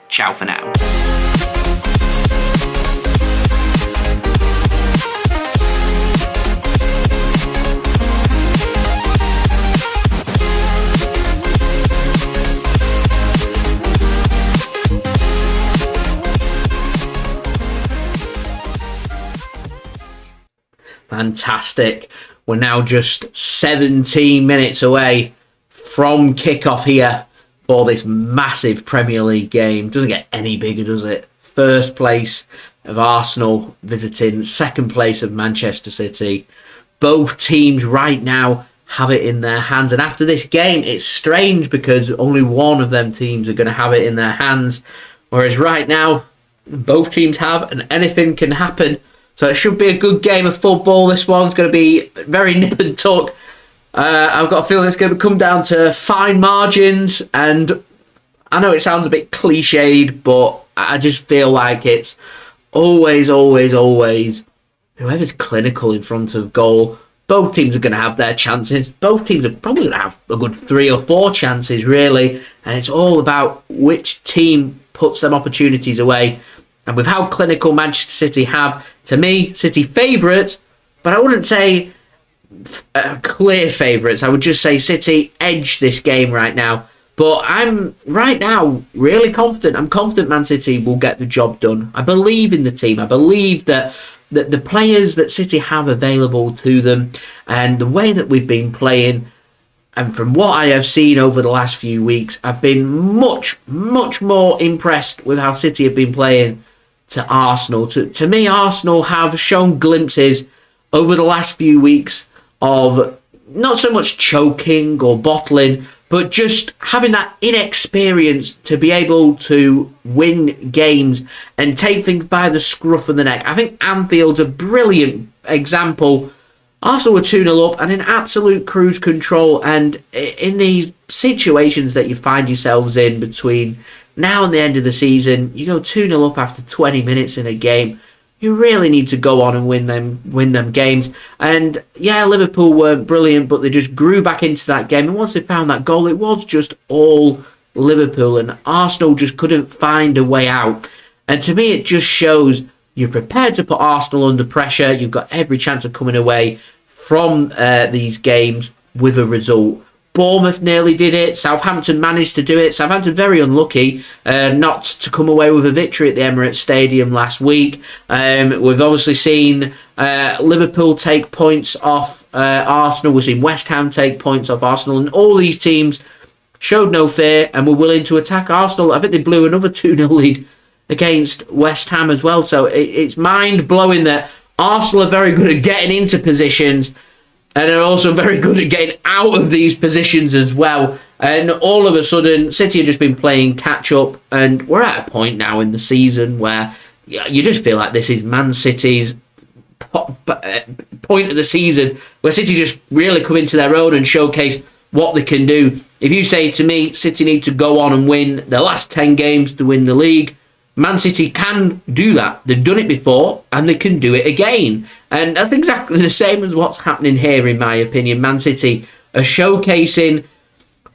Ciao for now. Fantastic. We're now just 17 minutes away from kickoff here for this massive Premier League game. Doesn't get any bigger, does it? First place of Arsenal visiting second place of Manchester City. Both teams right now have it in their hands. And after this game, it's strange because only one of them teams are going to have it in their hands. Whereas right now, both teams have, and anything can happen. So it should be a good game of football. This one's going to be very nip and tuck. I've got a feeling it's going to come down to fine margins. And I know it sounds a bit cliched, but I just feel like it's always whoever's clinical in front of goal. Both teams are going to have their chances. Both teams are probably going to have a good 3 or 4 chances, really. And it's all about which team puts them opportunities away. And with how clinical Manchester City have, to me, City favourites, but I wouldn't say clear favourites. I would just say City edge this game right now. But I'm right now really confident. I'm confident Man City will get the job done. I believe in the team. I believe that the players that City have available to them and the way that we've been playing, and from what I have seen over the last few weeks, I've been much more impressed with how City have been playing to Arsenal. To me, Arsenal have shown glimpses over the last few weeks of not so much choking or bottling, but just having that inexperience to be able to win games and take things by the scruff of the neck. I think Anfield's a brilliant example. Arsenal were 2-0 up and in absolute cruise control, and in these situations that you find yourselves in between now and the end of the season, you go 2-0 up after 20 minutes in a game. You really need to go on and win them games. And yeah, Liverpool weren't brilliant, but they just grew back into that game. And once they found that goal, it was just all Liverpool, and Arsenal just couldn't find a way out. And to me, it just shows you're prepared to put Arsenal under pressure. You've got every chance of coming away from these games with a result. Bournemouth nearly did it. Southampton managed to do it. Southampton very unlucky not to come away with a victory at the Emirates Stadium last week. We've obviously seen Liverpool take points off Arsenal. We've seen West Ham take points off Arsenal. And all these teams showed no fear and were willing to attack Arsenal. I think they blew another 2-0 lead against West Ham as well. So it's mind-blowing that Arsenal are very good at getting into positions, and they're also very good at getting out of these positions as well. And all of a sudden, City have just been playing catch-up. And we're at a point now in the season where you just feel like this is Man City's point of the season, where City just really come into their own and showcase what they can do. If you say to me, City need to go on and win the last 10 games to win the league, Man City can do that. They've done it before, and they can do it again. And that's exactly the same as what's happening here, in my opinion. Man City are showcasing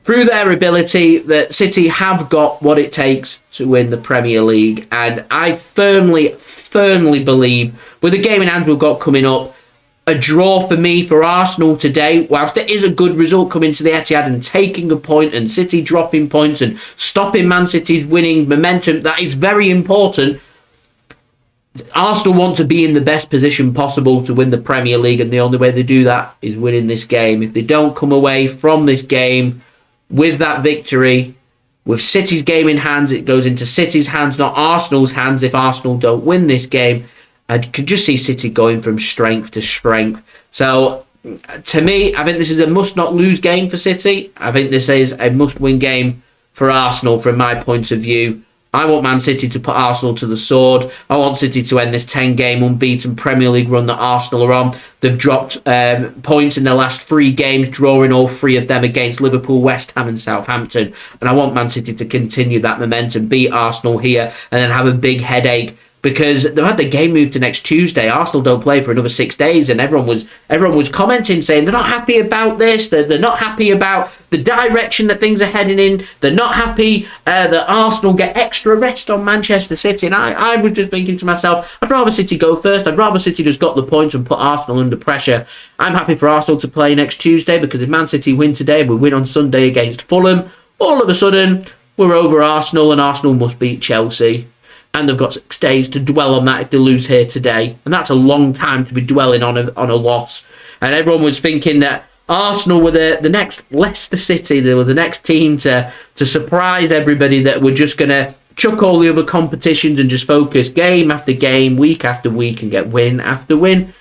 through their ability that City have got what it takes to win the Premier League. And I firmly believe, with the game in hand we've got coming up, a draw for me for Arsenal today, whilst there is a good result coming to the Etihad and taking a point and City dropping points and stopping Man City's winning momentum, that is very important. Arsenal want to be in the best position possible to win the Premier League, and the only way they do that is winning this game. If they don't come away from this game with that victory, with City's game in hands, it goes into City's hands, not Arsenal's hands. If Arsenal don't win this game, I could just see City going from strength to strength. So, to me, I think this is a must-not-lose game for City. I think this is a must-win game for Arsenal from my point of view. I want Man City to put Arsenal to the sword. I want City to end this 10-game unbeaten Premier League run that Arsenal are on. They've dropped points in their last 3 games, drawing all 3 of them against Liverpool, West Ham and Southampton. And I want Man City to continue that momentum, beat Arsenal here, and then have a big headache, because they've had the game moved to next Tuesday. Arsenal don't play for another 6 days, and everyone was commenting, saying they're not happy about this, they're not happy about the direction that things are heading in, they're not happy that Arsenal get extra rest on Manchester City. And I was just thinking to myself, I'd rather City go first. I'd rather City just got the points and put Arsenal under pressure. I'm happy for Arsenal to play next Tuesday, because if Man City win today and we win on Sunday against Fulham, all of a sudden we're over Arsenal, and Arsenal must beat Chelsea. And they've got 6 days to dwell on that if they lose here today. And that's a long time to be dwelling on a loss. And everyone was thinking that Arsenal were the next Leicester City. They were the next team to surprise everybody, that were just going to chuck all the other competitions and just focus game after game, week after week, and get win after win.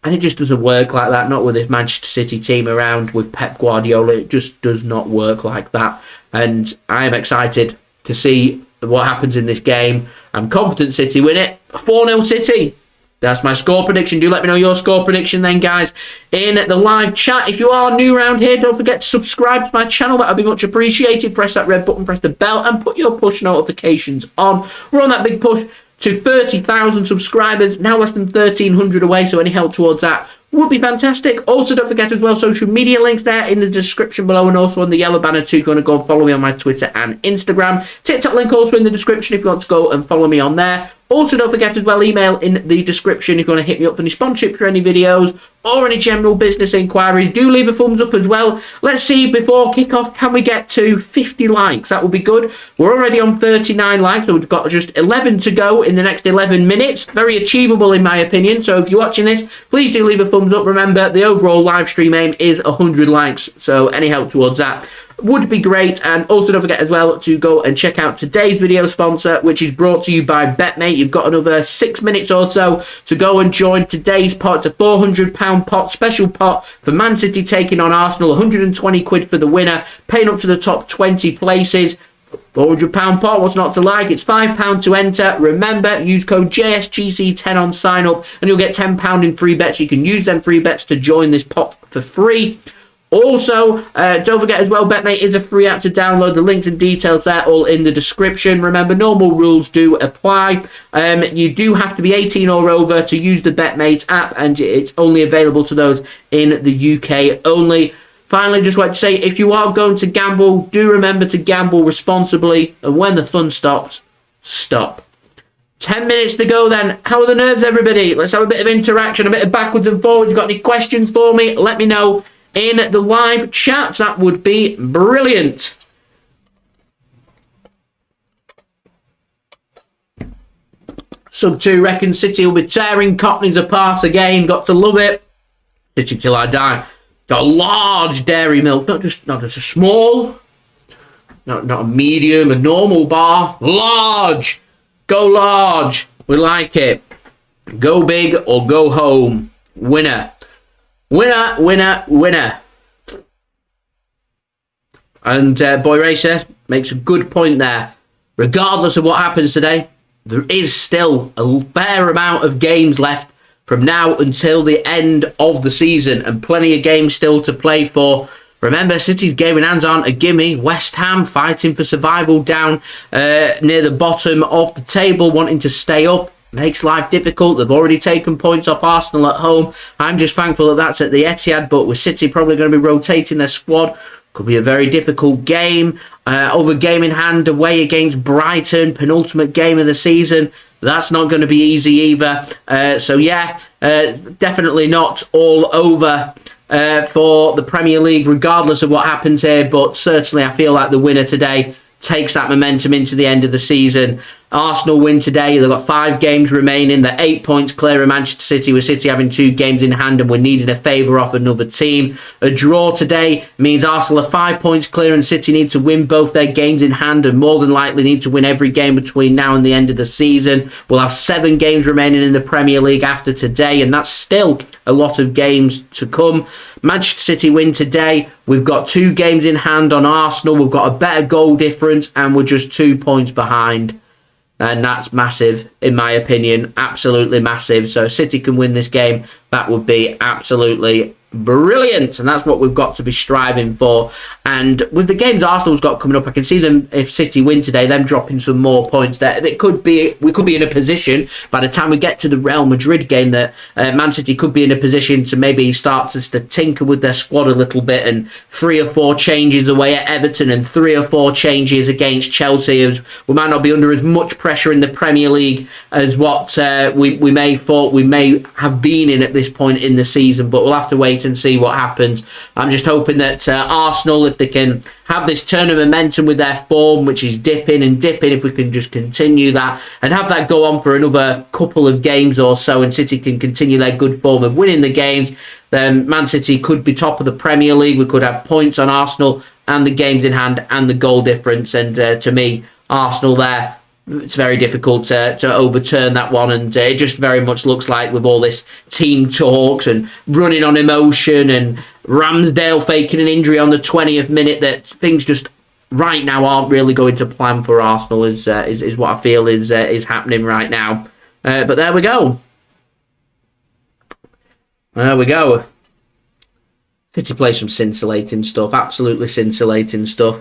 And it just doesn't work like that. Not with this Manchester City team around with Pep Guardiola. It just does not work like that. And I am excited to see what happens in this game. I'm confident City win it. 4-0 City. That's my score prediction. Do let me know your score prediction then, guys, in the live chat. If you are new around here, don't forget to subscribe to my channel. That would be much appreciated. Press that red button, press the bell, and put your push notifications on. We're on that big push to 30,000 subscribers. Now less than 1,300 away, so any help towards that would be fantastic. Also, don't forget as well, social media links there in the description below, and also on the yellow banner too if you want to go and follow me on my Twitter and Instagram. TikTok link also in the description if you want to go and follow me on there. Also, don't forget as well, email in the description if you want to hit me up for any sponsorship for any videos or any general business inquiries. Do leave a thumbs up as well. Let's see, before kickoff, can we get to 50 likes? That would be good. We're already on 39 likes, so we've got just 11 to go in the next 11 minutes. Very achievable in my opinion. So if you're watching this, please do leave a thumbs up. Remember, the overall live stream aim is 100 likes, so any help towards that would be great. And also don't forget as well to go and check out today's video sponsor, which is brought to you by BetMate. You've got another 6 minutes or so to go and join today's pot. It's a £400 pot, special pot for Man City taking on Arsenal. 120 quid for the winner, paying up to the top 20 places. £400 pot, what's not to like? It's £5 to enter. Remember, use code JSGC10 on sign up and you'll get £10 in free bets. You can use them free bets to join this pot for free. Also, don't forget as well, BetMate is a free app to download. The links and details there all in the description. Remember, normal rules do apply. You do have to be 18 or over to use the BetMate app, and it's only available to those in the UK only. Finally, just like to say, if you are going to gamble, do remember to gamble responsibly, and when the fun stops, stop. 10 minutes to go then. How are the nerves, everybody? Let's have a bit of interaction, a bit of backwards and forwards. You got any questions for me? Let me know in the live chat. That would be brilliant. Sub 2 reckons City will be tearing Cockneys apart again. Got to love it. City till I die. Got a large dairy milk, not just a small, not a medium, a normal bar. Large. Go large. We like it. Go big or go home. Winner. Winner, winner, winner. And Boy Racer makes a good point there. Regardless of what happens today, there is still a fair amount of games left from now until the end of the season, and plenty of games still to play for. Remember, City's game in hands aren't a gimme. West Ham fighting for survival down near the bottom of the table, wanting to stay up. Makes life difficult. They've already taken points off Arsenal at home. I'm just thankful that that's at the Etihad, but with City probably going to be rotating their squad, could be a very difficult game. Other game in hand away against Brighton, penultimate game of the season. That's not going to be easy either. So yeah, definitely not all over for the Premier League, regardless of what happens here. But certainly I feel like the winner today takes that momentum into the end of the season. Arsenal win today. They've got 5 games remaining. They're 8 points clear of Manchester City, with City having 2 games in hand, and we're needing a favour off another team. A draw today means Arsenal are 5 points clear, and City need to win both their games in hand, and more than likely need to win every game between now and the end of the season. We'll have 7 games remaining in the Premier League after today, and that's still a lot of games to come. Manchester City win today. We've got 2 games in hand on Arsenal. We've got a better goal difference, and we're just 2 points behind. And that's massive, in my opinion. Absolutely massive. So if City can win this game, that would be absolutely brilliant, and that's what we've got to be striving for. And with the games Arsenal's got coming up, I can see them, if City win today, them dropping some more points there. We could be in a position by the time we get to the Real Madrid game that Man City could be in a position to maybe start to tinker with their squad a little bit, and 3 or 4 changes away at Everton and 3 or 4 changes against Chelsea, as we might not be under as much pressure in the Premier League as what we may have been in at this point in the season. But we'll have to wait and see what happens. I'm just hoping that Arsenal, if they can have this turn of momentum with their form, which is dipping, if we can just continue that and have that go on for another couple of games or so, and City can continue their good form of winning the games, then Man City could be top of the Premier League. We could have points on Arsenal and the games in hand and the goal difference, and to me, Arsenal there, it's very difficult to overturn that one, and it just very much looks like, with all this team talks and running on emotion and Ramsdale faking an injury on the 20th minute, that things just right now aren't really going to plan for Arsenal, is what I feel is happening right now. But there we go. There we go. City play some scintillating stuff, absolutely scintillating stuff.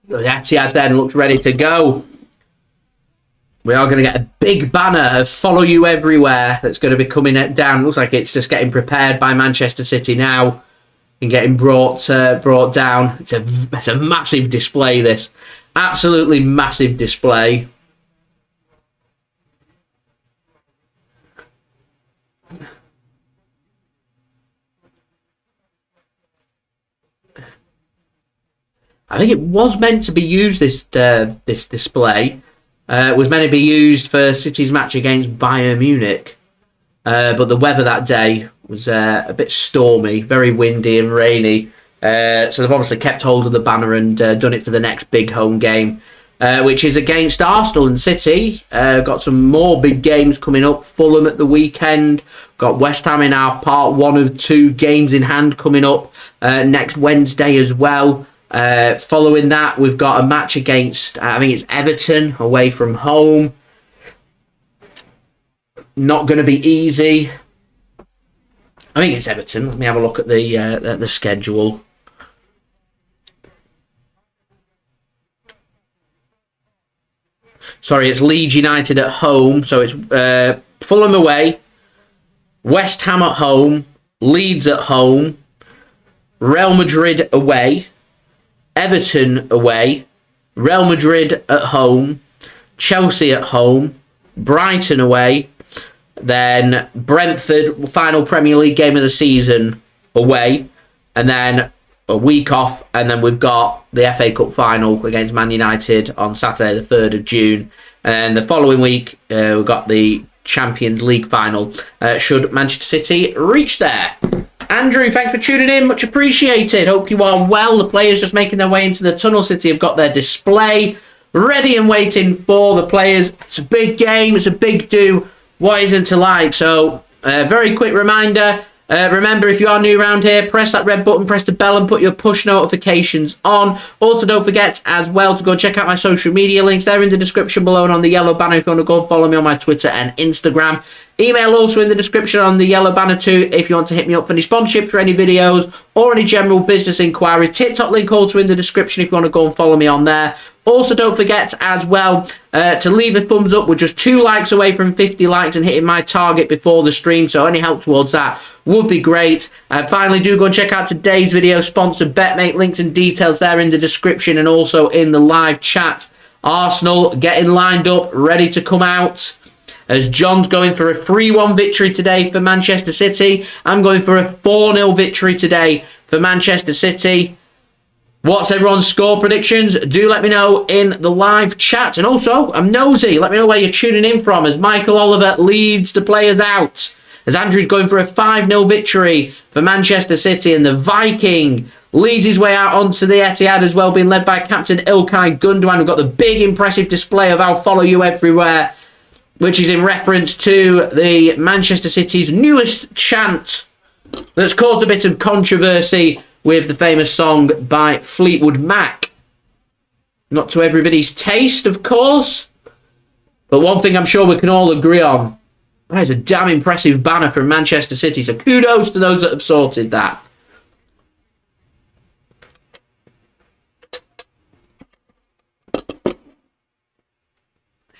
The Etihad then looks ready to go. We are going to get a big banner of "Follow You Everywhere" that's going to be coming down. Looks like it's just getting prepared by Manchester City now and getting brought down. It's a massive display, this. Absolutely massive display. I think it was meant to be used, this display. Was meant to be used for City's match against Bayern Munich. But the weather that day was a bit stormy, very windy and rainy. So they've obviously kept hold of the banner and done it for the next big home game, which is against Arsenal and City. Got some more big games coming up. Fulham at the weekend. Got West Ham in our part 1 of 2 games in hand coming up next Wednesday as well. Following that, we've got a match against, I think it's Everton, away from home. Not going to be easy. I think it's Everton. Let me have a look at the schedule. Sorry, it's Leeds United at home. So it's Fulham away, West Ham at home, Leeds at home, Real Madrid away, Everton away, Real Madrid at home, Chelsea at home, Brighton away, then Brentford, final Premier League game of the season, away, and then a week off, and then we've got the FA Cup final against Man United on Saturday the 3rd of June, and the following week we've got the Champions League final, should Manchester City reach there. Andrew, thanks for tuning in. Much appreciated. Hope you are well. The players just making their way into the tunnel. City have got their display ready and waiting for the players. It's a big game. It's a big do. What isn't to like? So, very quick reminder. Remember, if you are new around here, press that red button, press the bell and put your push notifications on. Also, don't forget as well to go check out my social media links. They're in the description below and on the yellow banner if you want to go and follow me on my Twitter and Instagram. Email also in the description on the yellow banner too if you want to hit me up for any sponsorship for any videos or any general business inquiries. TikTok link also in the description if you want to go and follow me on there. Also, don't forget as well to leave a thumbs up. We're just 2 likes away from 50 likes and hitting my target before the stream, so any help towards that would be great. Finally, do go and check out today's video sponsored BetMate. Links and details there in the description and also in the live chat. Arsenal getting lined up, ready to come out. as John's going for a 3-1 victory today for Manchester City. I'm going for a 4-0 victory today for Manchester City. What's everyone's score predictions? Do let me know in the live chat. And also, I'm nosy. Let me know where you're tuning in from as Michael Oliver leads the players out. As Andrew's going for a 5-0 victory for Manchester City. And the Viking leads his way out onto the Etihad as well, being led by Captain Ilkay Gundogan. We've got the big impressive display of "I'll follow you everywhere," which is in reference to the Manchester City's newest chant that's caused a bit of controversy with the famous song by Fleetwood Mac. Not to everybody's taste, of course, but one thing I'm sure we can all agree on: that is a damn impressive banner from Manchester City, so kudos to those that have sorted that.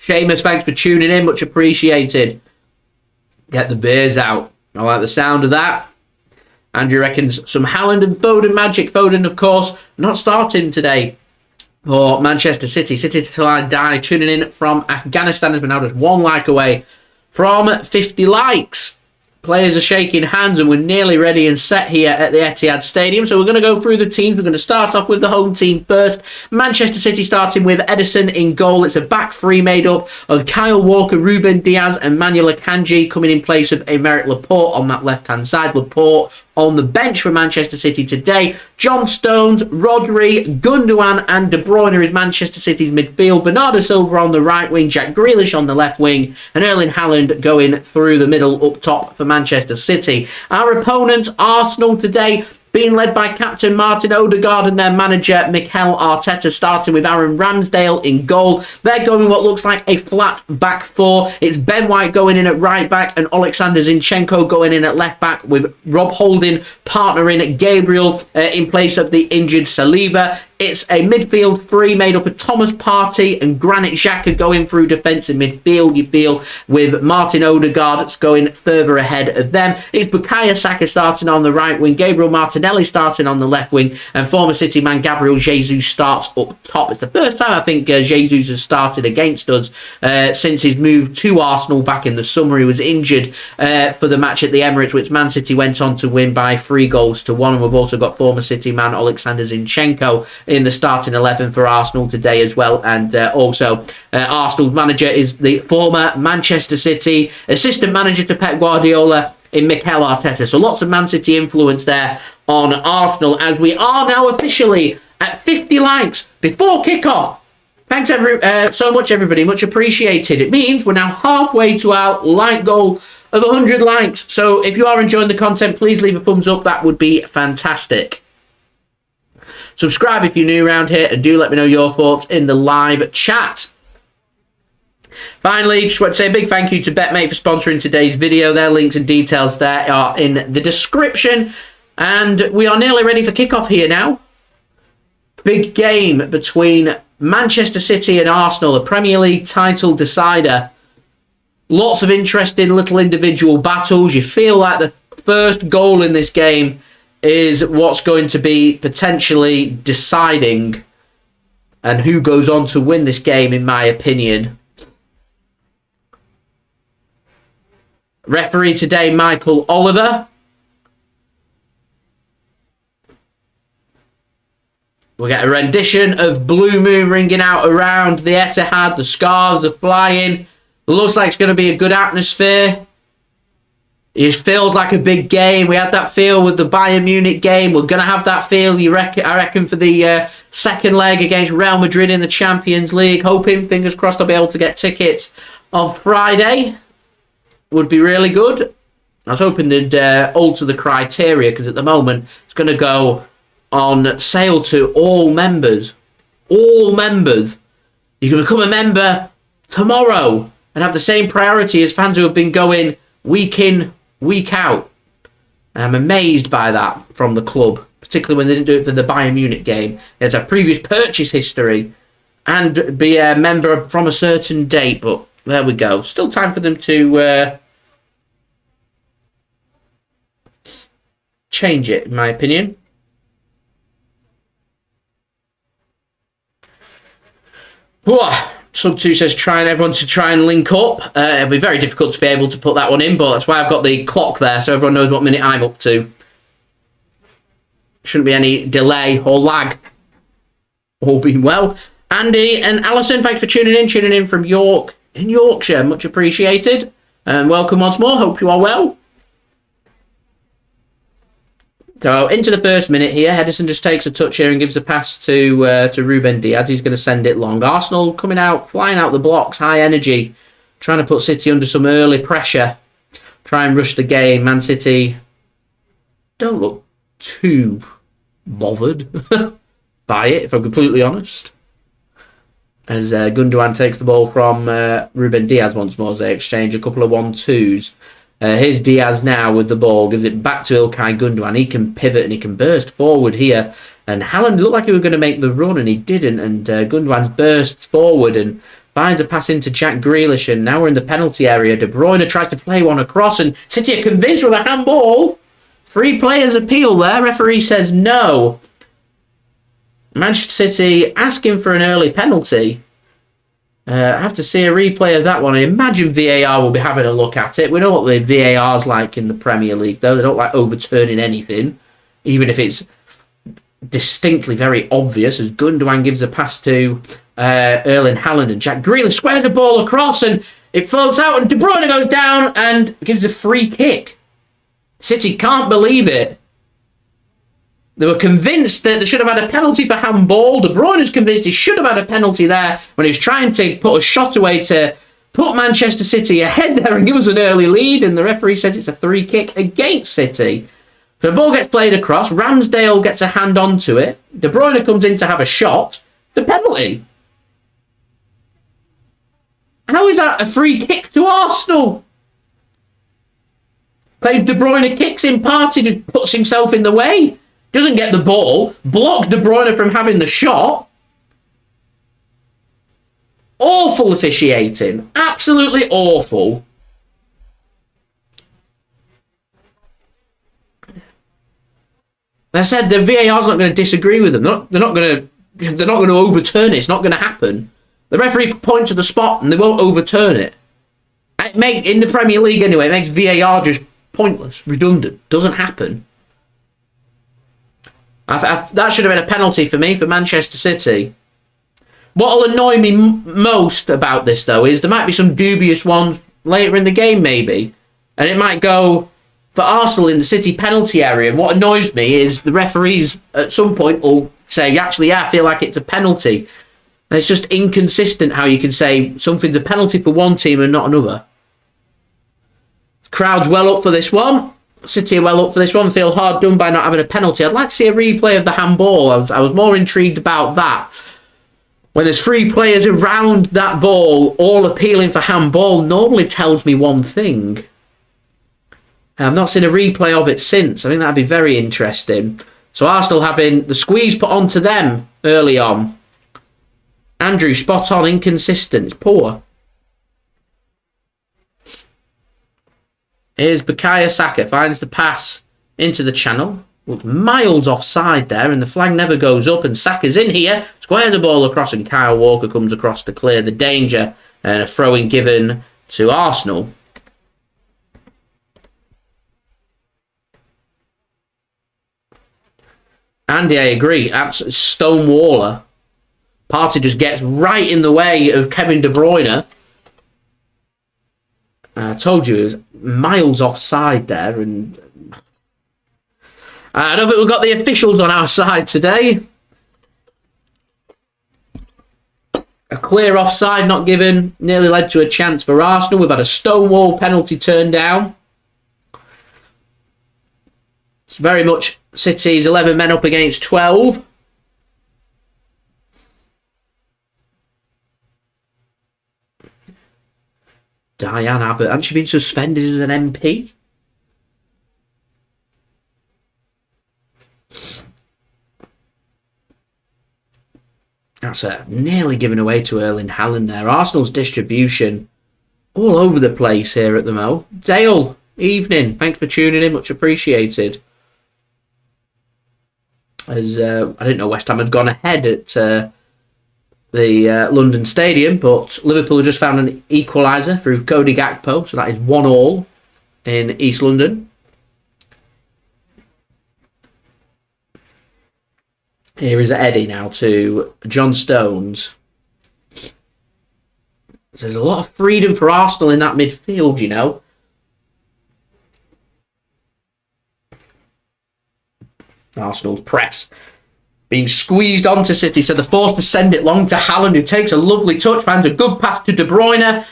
Seamus, thanks for tuning in, much appreciated. Get the beers out. I like the sound of that. Andrew reckons some Haaland and Foden magic. Foden, of course, not starting today for Manchester City. City till I die. Tuning in from Afghanistan has been now just 1 like away from 50 likes. Players are shaking hands and we're nearly ready and set here at the Etihad Stadium. So we're going to go through the teams. We're going to start off with the home team first. Manchester City starting with Ederson in goal. It's a back three made up of Kyle Walker, Ruben Dias and Manuel Akanji coming in place of Aymeric Laporte on that left-hand side. Laporte on the bench for Manchester City today. John Stones, Rodri, Gundogan and De Bruyne is Manchester City's midfield. Bernardo Silva on the right wing, Jack Grealish on the left wing and Erling Haaland going through the middle up top for Manchester City. Our opponents, Arsenal today, being led by Captain Martin Odegaard and their manager Mikel Arteta, starting with Aaron Ramsdale in goal. They're going what looks like a flat back four. It's Ben White going in at right back and Oleksandr Zinchenko going in at left back, with Rob Holding partnering Gabriel in place of the injured Saliba. It's a midfield three made up of Thomas Partey and Granit Xhaka going through defensive midfield, you feel, with Martin Odegaard that's going further ahead of them. It's Bukayo Saka starting on the right wing, Gabriel Martinelli starting on the left wing, and former City man Gabriel Jesus starts up top. It's the first time I think Jesus has started against us since his move to Arsenal back in the summer. He was injured for the match at the Emirates, which Man City went on to win by 3-1. And we've also got former City man Oleksandr Zinchenko in the starting 11 for Arsenal today as well. And also Arsenal's manager is the former Manchester City assistant manager to Pep Guardiola in Mikel Arteta. So lots of Man City influence there on Arsenal, as we are now officially at 50 likes before kickoff. Thanks so much, everybody. Much appreciated. It means we're now halfway to our like goal of 100 likes. So if you are enjoying the content, please leave a thumbs up. That would be fantastic. Subscribe if you're new around here, and do let me know your thoughts in the live chat. Finally, just want to say a big thank you to BetMate for sponsoring today's video. Their links and details there are in the description. And we are nearly ready for kickoff here now. Big game between Manchester City and Arsenal, a Premier League title decider. Lots of interesting little individual battles. You feel like the first goal in this game is what's going to be potentially deciding and who goes on to win this game, in my opinion. Referee today, Michael Oliver. We'll get a rendition of Blue Moon ringing out around the Etihad. The scarves are flying. Looks like it's going to be a good atmosphere. It feels like a big game. We had that feel with the Bayern Munich game. We're going to have that feel, I reckon, for the second leg against Real Madrid in the Champions League. Hoping, fingers crossed, I'll be able to get tickets on Friday. Would be really good. I was hoping they'd alter the criteria, because at the moment it's going to go on sale to all members. All members. You can become a member tomorrow and have the same priority as fans who have been going week in, week out. I'm amazed by that from the club, particularly when they didn't do it for the Bayern Munich game. There's a previous purchase history and be a member from a certain date, but there we go. Still time for them to change it, in my opinion. Sub 2 says trying everyone to try and link up. It'll be very difficult to be able to put that one in, but that's why I've got the clock there so everyone knows what minute I'm up to. Shouldn't be any delay or lag. All being well. Andy and Alison, thanks for tuning in from York in Yorkshire. Much appreciated. And welcome once more. Hope you are well. So into the first minute here, Ederson just takes a touch here and gives a pass to Ruben Dias. He's going to send it long. Arsenal coming out, flying out the blocks, high energy, trying to put City under some early pressure. Try and rush the game. Man City don't look too bothered by it, if I'm completely honest. As Gundogan takes the ball from Ruben Dias once more as they exchange a couple of 1-2s. Here's Diaz now with the ball, gives it back to Ilkay Gundogan. He can pivot and he can burst forward here. And Haaland looked like he was going to make the run and he didn't. And Gundogan's bursts forward and finds a pass into Jack Grealish. And now we're in the penalty area. De Bruyne tries to play one across and City are convinced with a handball. 3 players appeal there. Referee says no. Manchester City asking for an early penalty. I have to see a replay of that one. I imagine VAR will be having a look at it. We know what the VAR's like in the Premier League, though. They don't like overturning anything, even if it's distinctly very obvious, as Gundogan gives a pass to Erling Haaland and Jack Grealish squares the ball across and it floats out and De Bruyne goes down and gives a free kick. City can't believe it. They were convinced that they should have had a penalty for handball. De Bruyne is convinced he should have had a penalty there when he was trying to put a shot away to put Manchester City ahead there and give us an early lead. And the referee says it's a free kick against City. The ball gets played across. Ramsdale gets a hand onto it. De Bruyne comes in to have a shot. It's a penalty. How is that a free kick to Arsenal? Plays De Bruyne, kicks in, Partey just puts himself in the way. Doesn't get the ball, blocks De Bruyne from having the shot. Awful officiating. Absolutely awful. I said the VAR's not going to disagree with them. They're not going to overturn it. It's not going to happen. The referee points to the spot and they won't overturn it. In the Premier League anyway, it makes VAR just pointless, redundant. Doesn't happen. That should have been a penalty for me, for Manchester City. What will annoy me most about this, though, is there might be some dubious ones later in the game, maybe. And it might go for Arsenal in the City penalty area. And what annoys me is the referees at some point will say, actually, yeah, I feel like it's a penalty. And it's just inconsistent how you can say something's a penalty for one team and not another. The crowd's well up for this one. City are well up for this one. Feel hard done by not having a penalty. I'd like to see a replay of the handball. I was more intrigued about that. When there's 3 players around that ball all appealing for handball, normally tells me one thing. I've not seen a replay of it since. I think that'd be very interesting. So Arsenal having the squeeze put onto them early on. Andrew, spot on, inconsistent. It's poor. Here's Bukayo Saka, finds the pass into the channel. Looked miles offside there, and the flag never goes up, and Saka's in here, squares the ball across, and Kyle Walker comes across to clear the danger, and a throw-in given to Arsenal. Andy, I agree, absolutely stonewaller. Partey just gets right in the way of Kevin De Bruyne. I told you it was miles offside there, and I don't think we've got the officials on our side today. A clear offside not given, nearly led to a chance for Arsenal. We've had a stonewall penalty turned down. It's very much City's 11 men up against 12. Diane Abbott, hasn't she been suspended as an MP? That's nearly given away to Erling Haaland there. Arsenal's distribution all over the place here at the Mo. Dale, evening. Thanks for tuning in. Much appreciated. As I didn't know West Ham had gone ahead at the London Stadium, but Liverpool have just found an equaliser through Cody Gakpo, so that is 1-1 in East London. Here is Eddie now to John Stones. So there's a lot of freedom for Arsenal in that midfield, you know. Arsenal's press being squeezed onto City, so they're forced to send it long to Haaland, who takes a lovely touch, finds a good pass to De Bruyne.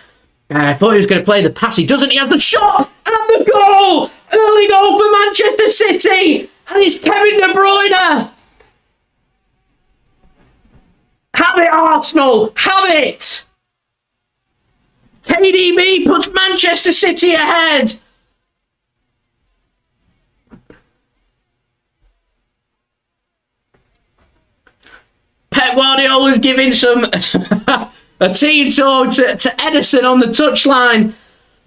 I thought he was going to play the pass. He doesn't. He has the shot and the goal. Early goal for Manchester City, and it's Kevin De Bruyne. Have it, Arsenal. Have it. KDB puts Manchester City ahead. Pep Guardiola is giving some a team talk to Ederson on the touchline.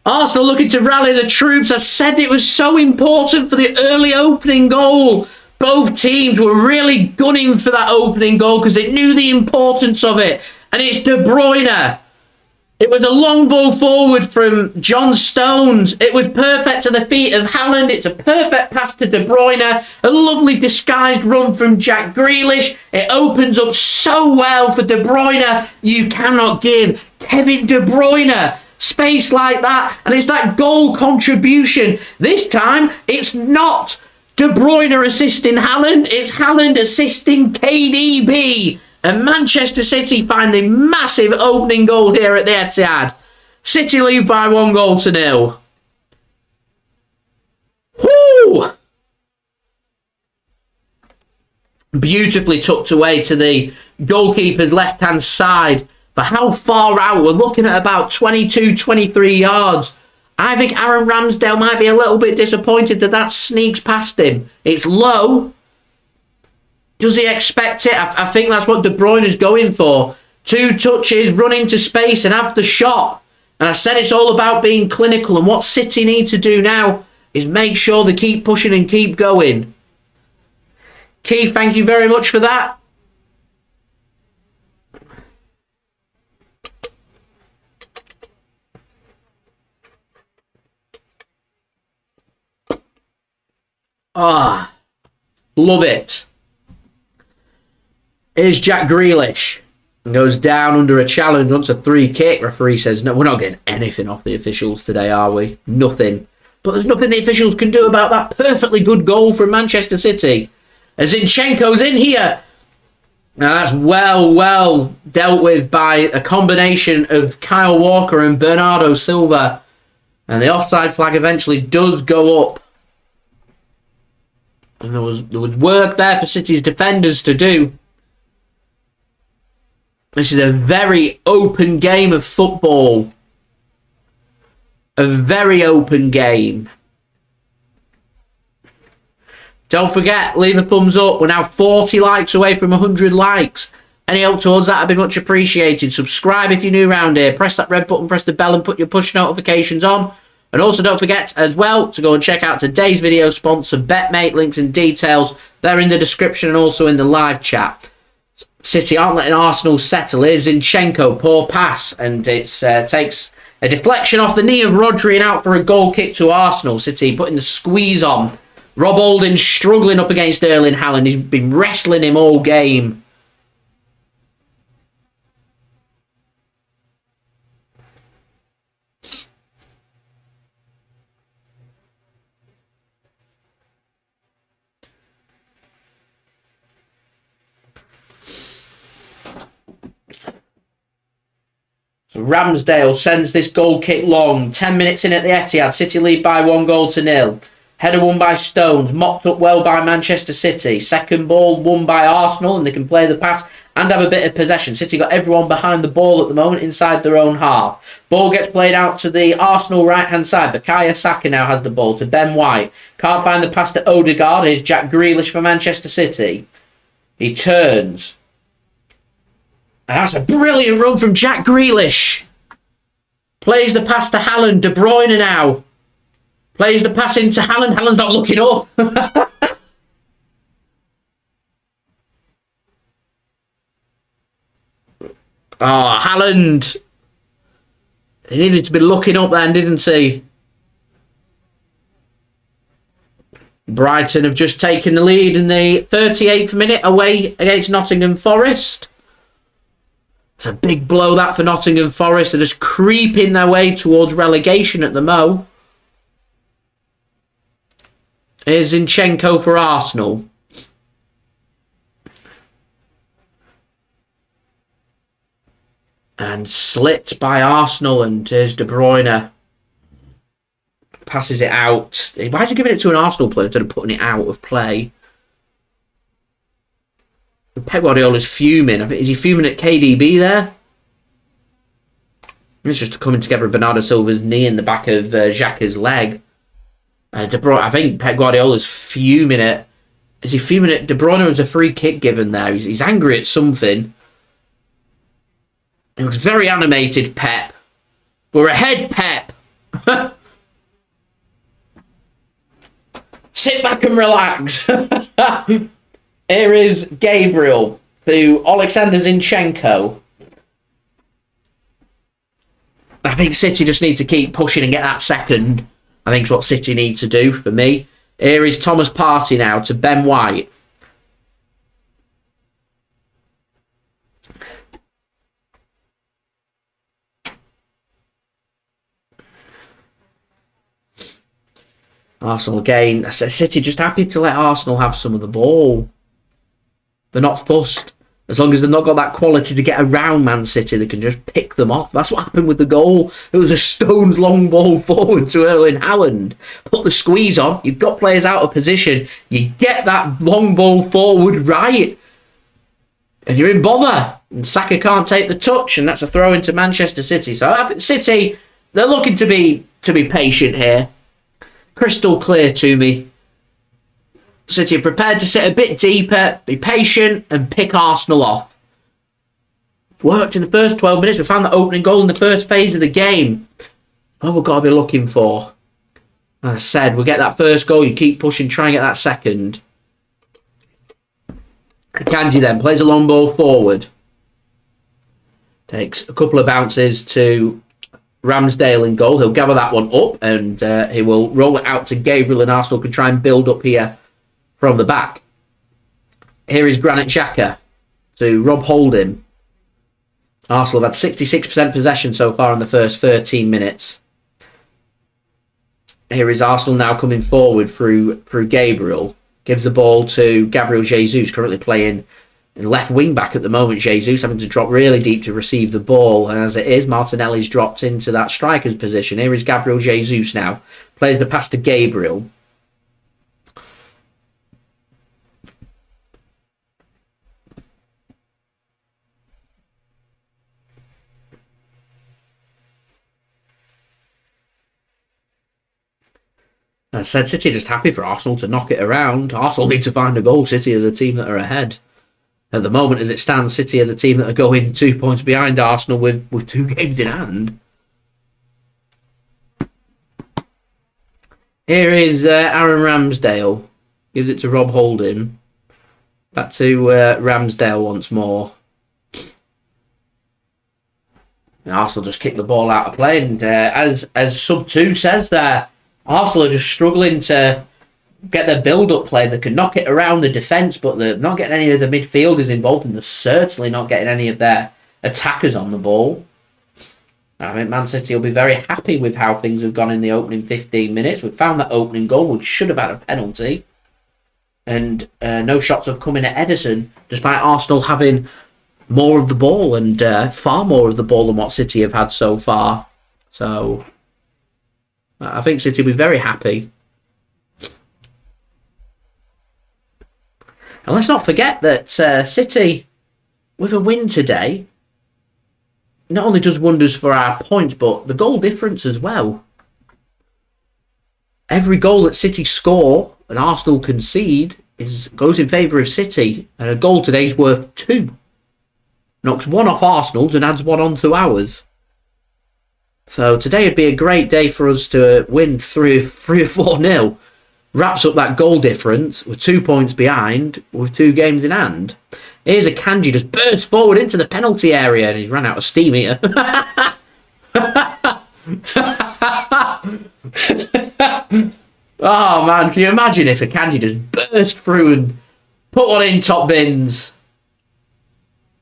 Arsenal looking to rally the troops. I said it was so important for the early opening goal. Both teams were really gunning for that opening goal because they knew the importance of it. And it's De Bruyne. It was a long ball forward from John Stones. It was perfect to the feet of Haaland. It's a perfect pass to De Bruyne. A lovely disguised run from Jack Grealish. It opens up so well for De Bruyne. You cannot give Kevin De Bruyne space like that. And it's that goal contribution. This time, it's not De Bruyne assisting Haaland. It's Haaland assisting KDB. And Manchester City find the massive opening goal here at the Etihad. City lead by 1-0. Whoo! Beautifully tucked away to the goalkeeper's left-hand side. But how far out? We're looking at about 22, 23 yards. I think Aaron Ramsdale might be a little bit disappointed that sneaks past him. It's low. Does he expect it? I think that's what De Bruyne is going for. 2 touches, run into space and have the shot. And I said it's all about being clinical. And what City need to do now is make sure they keep pushing and keep going. Keith, thank you very much for that. Love it. Here's Jack Grealish. Goes down under a challenge, wants a free kick. Referee says, no, we're not getting anything off the officials today, are we? Nothing. But there's nothing the officials can do about that perfectly good goal from Manchester City. As Zinchenko's in here. Now that's well dealt with by a combination of Kyle Walker and Bernardo Silva. And the offside flag eventually does go up. And there was work there for City's defenders to do. This is a very open game of football. A very open game. Don't forget, leave a thumbs up. We're now 40 likes away from 100 likes. Any help towards that would be much appreciated. Subscribe if you're new around here. Press that red button, press the bell and put your push notifications on. And also don't forget as well to go and check out today's video sponsor, BetMate. Links and details. They're in the description and also in the live chat. City aren't letting Arsenal settle. Here's Zinchenko, poor pass. And it takes a deflection off the knee of Rodri and out for a goal kick to Arsenal. City putting the squeeze on. Rob Holding struggling up against Erling Haaland. He's been wrestling him all game. So Ramsdale sends this goal kick long. 10 minutes in at the Etihad. City lead by 1-0. Header won by Stones. Mopped up well by Manchester City. Second ball won by Arsenal, and they can play the pass and have a bit of possession. City got everyone behind the ball at the moment inside their own half. Ball gets played out to the Arsenal right-hand side. Bukayo Saka now has the ball to Ben White. Can't find the pass to Odegaard. Here's Jack Grealish for Manchester City. He turns. And that's a brilliant run from Jack Grealish. Plays the pass to Haaland. De Bruyne now. Plays the pass into Haaland. Haaland's not looking up. Oh, Haaland. He needed to be looking up then, didn't he? Brighton have just taken the lead in the 38th minute away against Nottingham Forest. It's a big blow that for Nottingham Forest. They're just creeping their way towards relegation at the mo. Here's Zinchenko for Arsenal. And slipped by Arsenal, and here's De Bruyne. Passes it out. Why is he giving it to an Arsenal player instead of putting it out of play? Pep Guardiola's fuming. Is he fuming at KDB there? It's just coming together with Bernardo Silva's knee in the back of Xhaka's leg. De Bruyne, I think Pep Guardiola's fuming at... Is he fuming at De Bruyne? Was a free kick given there? He's angry at something. It looks very animated, Pep. We're ahead, Pep. Sit back and relax. Here is Gabriel to Oleksandr Zinchenko. I think City just need to keep pushing and get that second. I think it's what City need to do for me. Here is Thomas Partey now to Ben White. Arsenal again. City just happy to let Arsenal have some of the ball. They're not fussed. As long as they've not got that quality to get around Man City, they can just pick them off. That's what happened with the goal. It was a stone's long ball forward to Erling Haaland. Put the squeeze on. You've got players out of position. You get that long ball forward right. And you're in bother. And Saka can't take the touch. And that's a throw into Manchester City. So I think City, they're looking to be patient here. Crystal clear to me. City are prepared to sit a bit deeper, be patient, and pick Arsenal off. It's worked in the first 12 minutes. We found that opening goal in the first phase of the game. What we've got to be looking for. As I said, we'll get that first goal. You keep pushing, try and get that second. Akanji then plays a long ball forward. Takes a couple of bounces to Ramsdale in goal. He'll gather that one up and he will roll it out to Gabriel, and Arsenal can try and build up here from the back. Here is Granit Xhaka to Rob Holding. Arsenal have had 66% possession so far in the first 13 minutes. Here is Arsenal now coming forward through Gabriel. Gives the ball to Gabriel Jesus, currently playing in left wing back at the moment. Jesus having to drop really deep to receive the ball. And as it is, Martinelli's dropped into that striker's position. Here is Gabriel Jesus now. Plays the pass to Gabriel. I said City are just happy for Arsenal to knock it around. Arsenal need to find a goal. City are the team that are ahead. At the moment, as it stands, City are the team that are going 2 points behind Arsenal with 2 games in hand. Here is Aaron Ramsdale. Gives it to Rob Holding. Back to Ramsdale once more. And Arsenal just kick the ball out of play. And as Sub 2 says there, Arsenal are just struggling to get their build-up play. They can knock it around the defence, but they're not getting any of the midfielders involved, and they're certainly not getting any of their attackers on the ball. I think Man City will be very happy with how things have gone in the opening 15 minutes. We've found that opening goal, which should have had a penalty. And no shots have come in at Ederson, despite Arsenal having more of the ball and far more of the ball than what City have had so far. So I think City will be very happy. And let's not forget that City, with a win today, not only does wonders for our points, but the goal difference as well. Every goal that City score and Arsenal concede goes in favour of City. And a goal today is worth 2. Knocks 1 off Arsenal's and adds 1 onto ours. So today would be a great day for us to win 3 or 4-0. Wraps up that goal difference. We're 2 points behind with 2 games in hand. Here's Akanji just burst forward into the penalty area and he's run out of steam here. Oh man, can you imagine if Akanji just burst through and put one in top bins?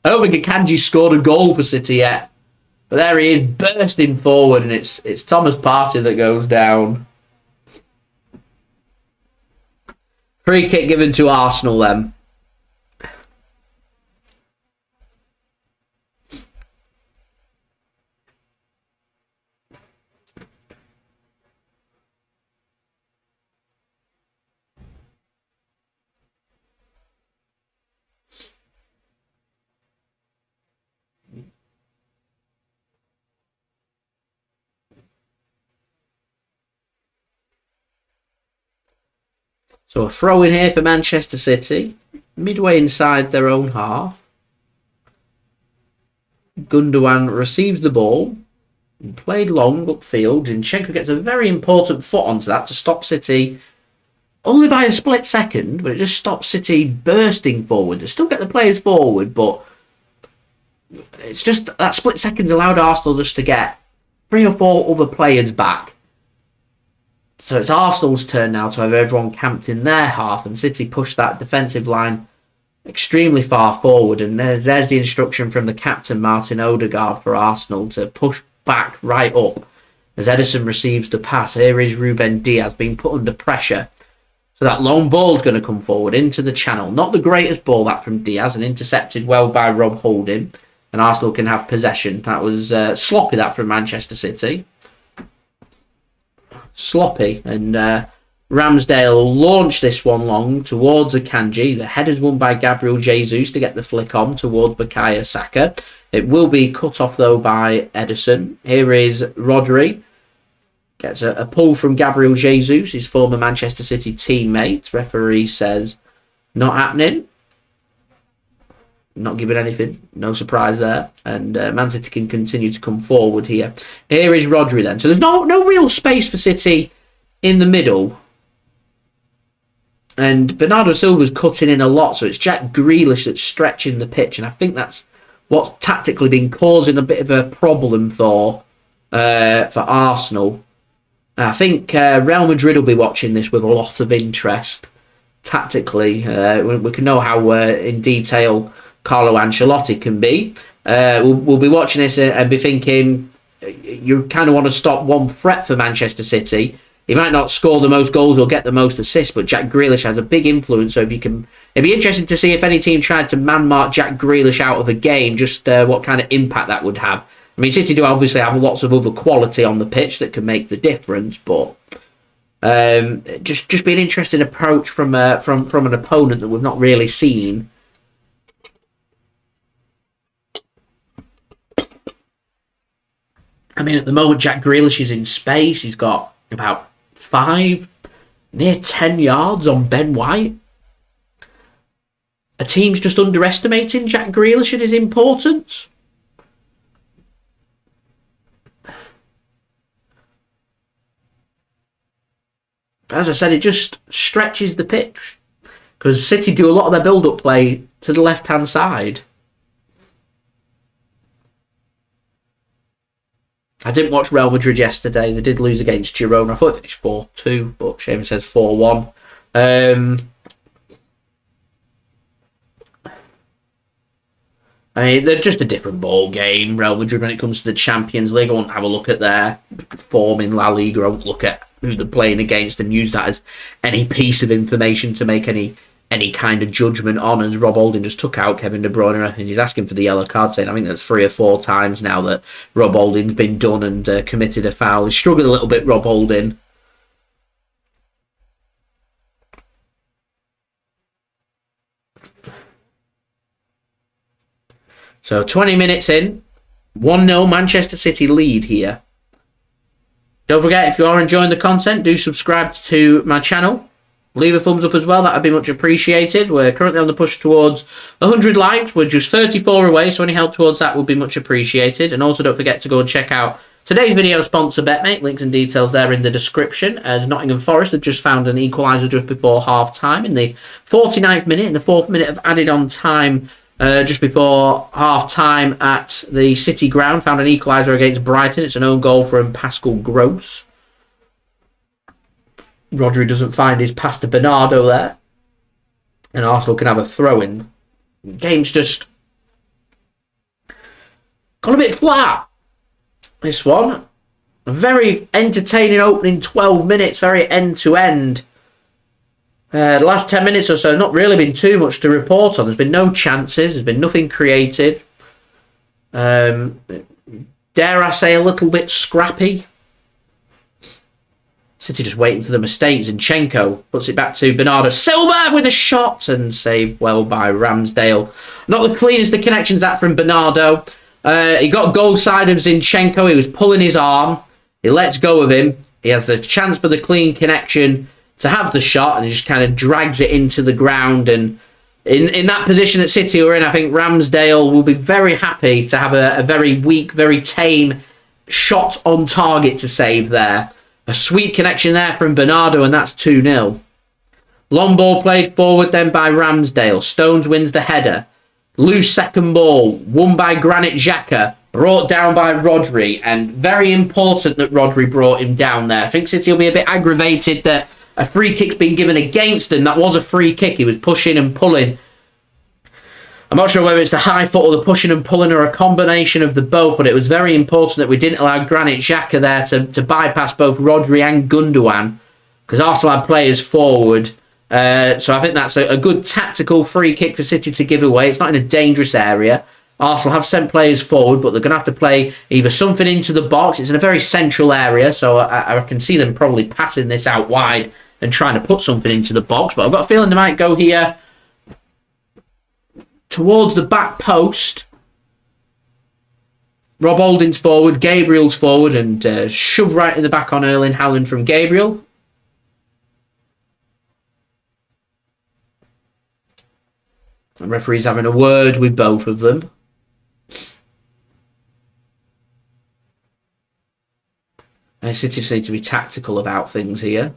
I don't think Akanji scored a goal for City yet. But there he is, bursting forward, and it's Thomas Partey that goes down. Free kick given to Arsenal then. So a throw in here for Manchester City, midway inside their own half. Gundogan receives the ball, played long upfield. Zinchenko gets a very important foot onto that to stop City, only by a split second, but it just stops City bursting forward. They still get the players forward, but it's just that split second's allowed Arsenal just to get 3 or 4 other players back. So it's Arsenal's turn now to have everyone camped in their half, and City push that defensive line extremely far forward. And there's the instruction from the captain, Martin Odegaard, for Arsenal to push back right up as Ederson receives the pass. Here is Ruben Dias being put under pressure. So that long ball's going to come forward into the channel. Not the greatest ball, that from Dias, and intercepted well by Rob Holding. And Arsenal can have possession. That was sloppy, that from Manchester City. Sloppy, and Ramsdale launched this one long towards Akanji. The header's won by Gabriel Jesus to get the flick on towards Bukayo Saka. It will be cut off though by Ederson. Here is Rodri. Gets a pull from Gabriel Jesus, his former Manchester City teammate. Referee says not happening. Not giving anything. No surprise there. And Man City can continue to come forward here. Here is Rodri then. So there's no real space for City in the middle. And Bernardo Silva's cutting in a lot. So it's Jack Grealish that's stretching the pitch. And I think that's what's tactically been causing a bit of a problem for Arsenal. I think Real Madrid will be watching this with a lot of interest. Tactically. We can know how in detail Carlo Ancelotti can be. We'll be watching this and be thinking, you kind of want to stop one threat for Manchester City. He might not score the most goals or get the most assists, but Jack Grealish has a big influence. So if you can, it'd be interesting to see if any team tried to man-mark Jack Grealish out of a game, just what kind of impact that would have. I mean, City do obviously have lots of other quality on the pitch that can make the difference, but just be an interesting approach from an opponent that we've not really seen. I mean, at the moment, Jack Grealish is in space. He's got about 5, near 10 yards on Ben White. A team's just underestimating Jack Grealish and his importance. As I said, it just stretches the pitch. Because City do a lot of their build-up play to the left-hand side. I didn't watch Real Madrid yesterday. They did lose against Girona. I thought it finished 4-2, but Shane says 4-1. I mean, they're just a different ball game. Real Madrid, when it comes to the Champions League, I won't have a look at their form in La Liga. I won't look at who they're playing against and use that as any piece of information to make any kind of judgment on. As Rob Holding just took out Kevin De Bruyne and he's asking for the yellow card, saying I think that's 3 or 4 times now that Rob Holding's been done and committed a foul. He's struggled a little bit, Rob Holding. So 20 minutes in, 1-0 Manchester City lead here. Don't forget, if you are enjoying the content, do subscribe to my channel. Leave a thumbs up as well, that would be much appreciated. We're currently on the push towards 100 likes. We're just 34 away, so any help towards that would be much appreciated. And also don't forget to go and check out today's video sponsor, BetMate. Links and details there in the description. As Nottingham Forest have just found an equaliser just before half-time in the 49th minute. In the 4th minute of added-on time, just before half-time at the City ground. Found an equaliser against Brighton. It's an own goal from Pascal Gross. Rodri doesn't find his pass to Bernardo there. And Arsenal can have a throw-in. The game's just got a bit flat, this one. A very entertaining opening 12 minutes, very end-to-end. The last 10 minutes or so, not really been too much to report on. There's been no chances. There's been nothing created. Dare I say a little bit scrappy. City just waiting for the mistake. Zinchenko puts it back to Bernardo Silva with a shot and saved well by Ramsdale. Not the cleanest of connections that from Bernardo. He got goal side of Zinchenko. He was pulling his arm. He lets go of him. He has the chance for the clean connection to have the shot, and he just kind of drags it into the ground. And in that position that City are in, I think Ramsdale will be very happy to have a very weak, very tame shot on target to save there. A sweet connection there from Bernardo, and that's 2-0. Long ball played forward then by Ramsdale. Stones wins the header. Loose second ball, won by Granit Xhaka, brought down by Rodri, and very important that Rodri brought him down there. I think City will be a bit aggravated that a free kick's been given against him. That was a free kick. He was pushing and pulling. I'm not sure whether it's the high foot or the pushing and pulling or a combination of the both, but it was very important that we didn't allow Granit Xhaka there to bypass both Rodri and Gundogan, because Arsenal had players forward. So I think that's a good tactical free kick for City to give away. It's not in a dangerous area. Arsenal have sent players forward, but they're going to have to play either something into the box. It's in a very central area, so I can see them probably passing this out wide and trying to put something into the box. But I've got a feeling they might go here towards the back post. Rob Holding's forward, Gabriel's forward, and shove right in the back on Erling Haaland from Gabriel. The referee's having a word with both of them. And City just need to be tactical about things here.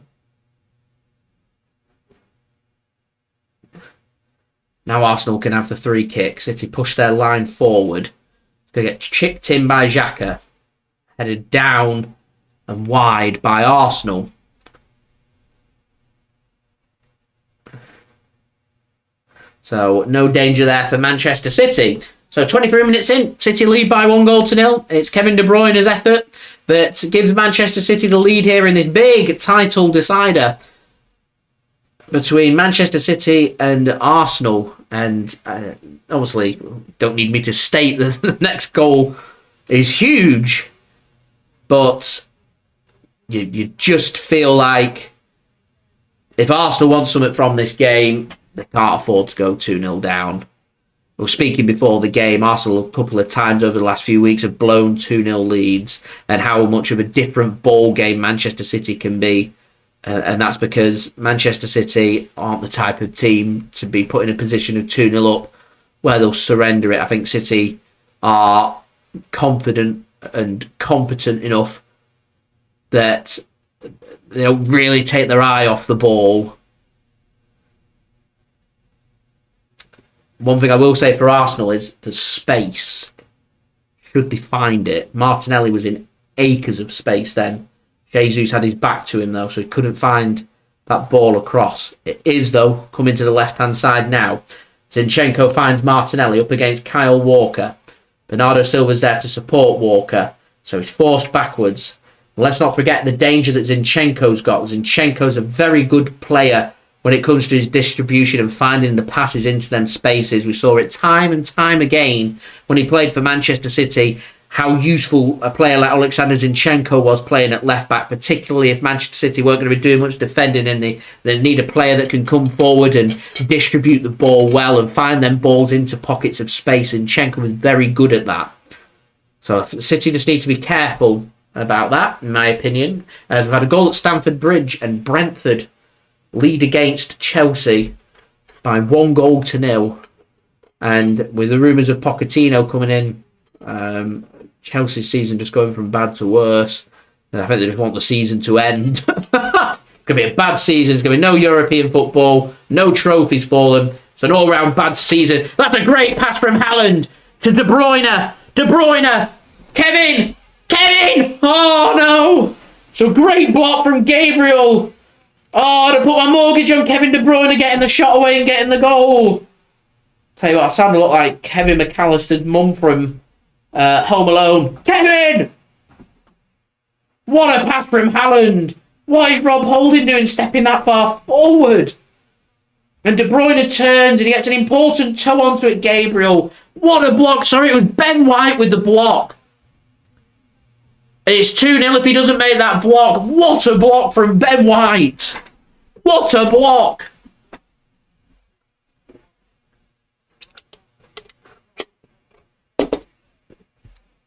Now Arsenal can have the free kick. City push their line forward. It's going to get chipped in by Xhaka. Headed down and wide by Arsenal. So no danger there for Manchester City. So 23 minutes in, City lead by 1-0. It's Kevin De Bruyne's effort that gives Manchester City the lead here in this big title decider between Manchester City and Arsenal. And obviously, don't need me to state that the next goal is huge. But you just feel like if Arsenal want something from this game, they can't afford to go 2-0 down. We were speaking before the game, Arsenal a couple of times over the last few weeks have blown 2-0 leads, and how much of a different ball game Manchester City can be. And that's because Manchester City aren't the type of team to be put in a position of 2-0 up where they'll surrender it. I think City are confident and competent enough that they don't really take their eye off the ball. One thing I will say for Arsenal is the space. Should they find it? Martinelli was in acres of space then. Jesus had his back to him though, so he couldn't find that ball across. It is though, coming to the left-hand side now. Zinchenko finds Martinelli up against Kyle Walker. Bernardo Silva's there to support Walker, so he's forced backwards. Let's not forget the danger that Zinchenko's got. Zinchenko's a very good player when it comes to his distribution and finding the passes into them spaces. We saw it time and time again when he played for Manchester City, how useful a player like Oleksandr Zinchenko was playing at left-back, particularly if Manchester City weren't going to be doing much defending and they need a player that can come forward and distribute the ball well and find them balls into pockets of space. Zinchenko was very good at that. So City just need to be careful about that, in my opinion. We've had a goal at Stamford Bridge, and Brentford lead against Chelsea by 1-0. And with the rumours of Pochettino coming in, Chelsea's season just going from bad to worse. And I think they just want the season to end. It's going to be a bad season. It's going to be no European football, no trophies for them. It's an all-round bad season. That's a great pass from Haaland to De Bruyne. De Bruyne. Kevin. Kevin. Oh, no. It's a great block from Gabriel. Oh, to put my mortgage on Kevin De Bruyne getting the shot away and getting the goal. Tell you what, I sound a lot like Kevin McAllister's mum from Home Alone. Kevin! What a pass from Haaland. What is Rob Holding doing stepping that far forward? And De Bruyne turns and he gets an important toe onto it, Gabriel. What a block. Sorry, it was Ben White with the block. It's 2-0 if he doesn't make that block. What a block from Ben White. What a block.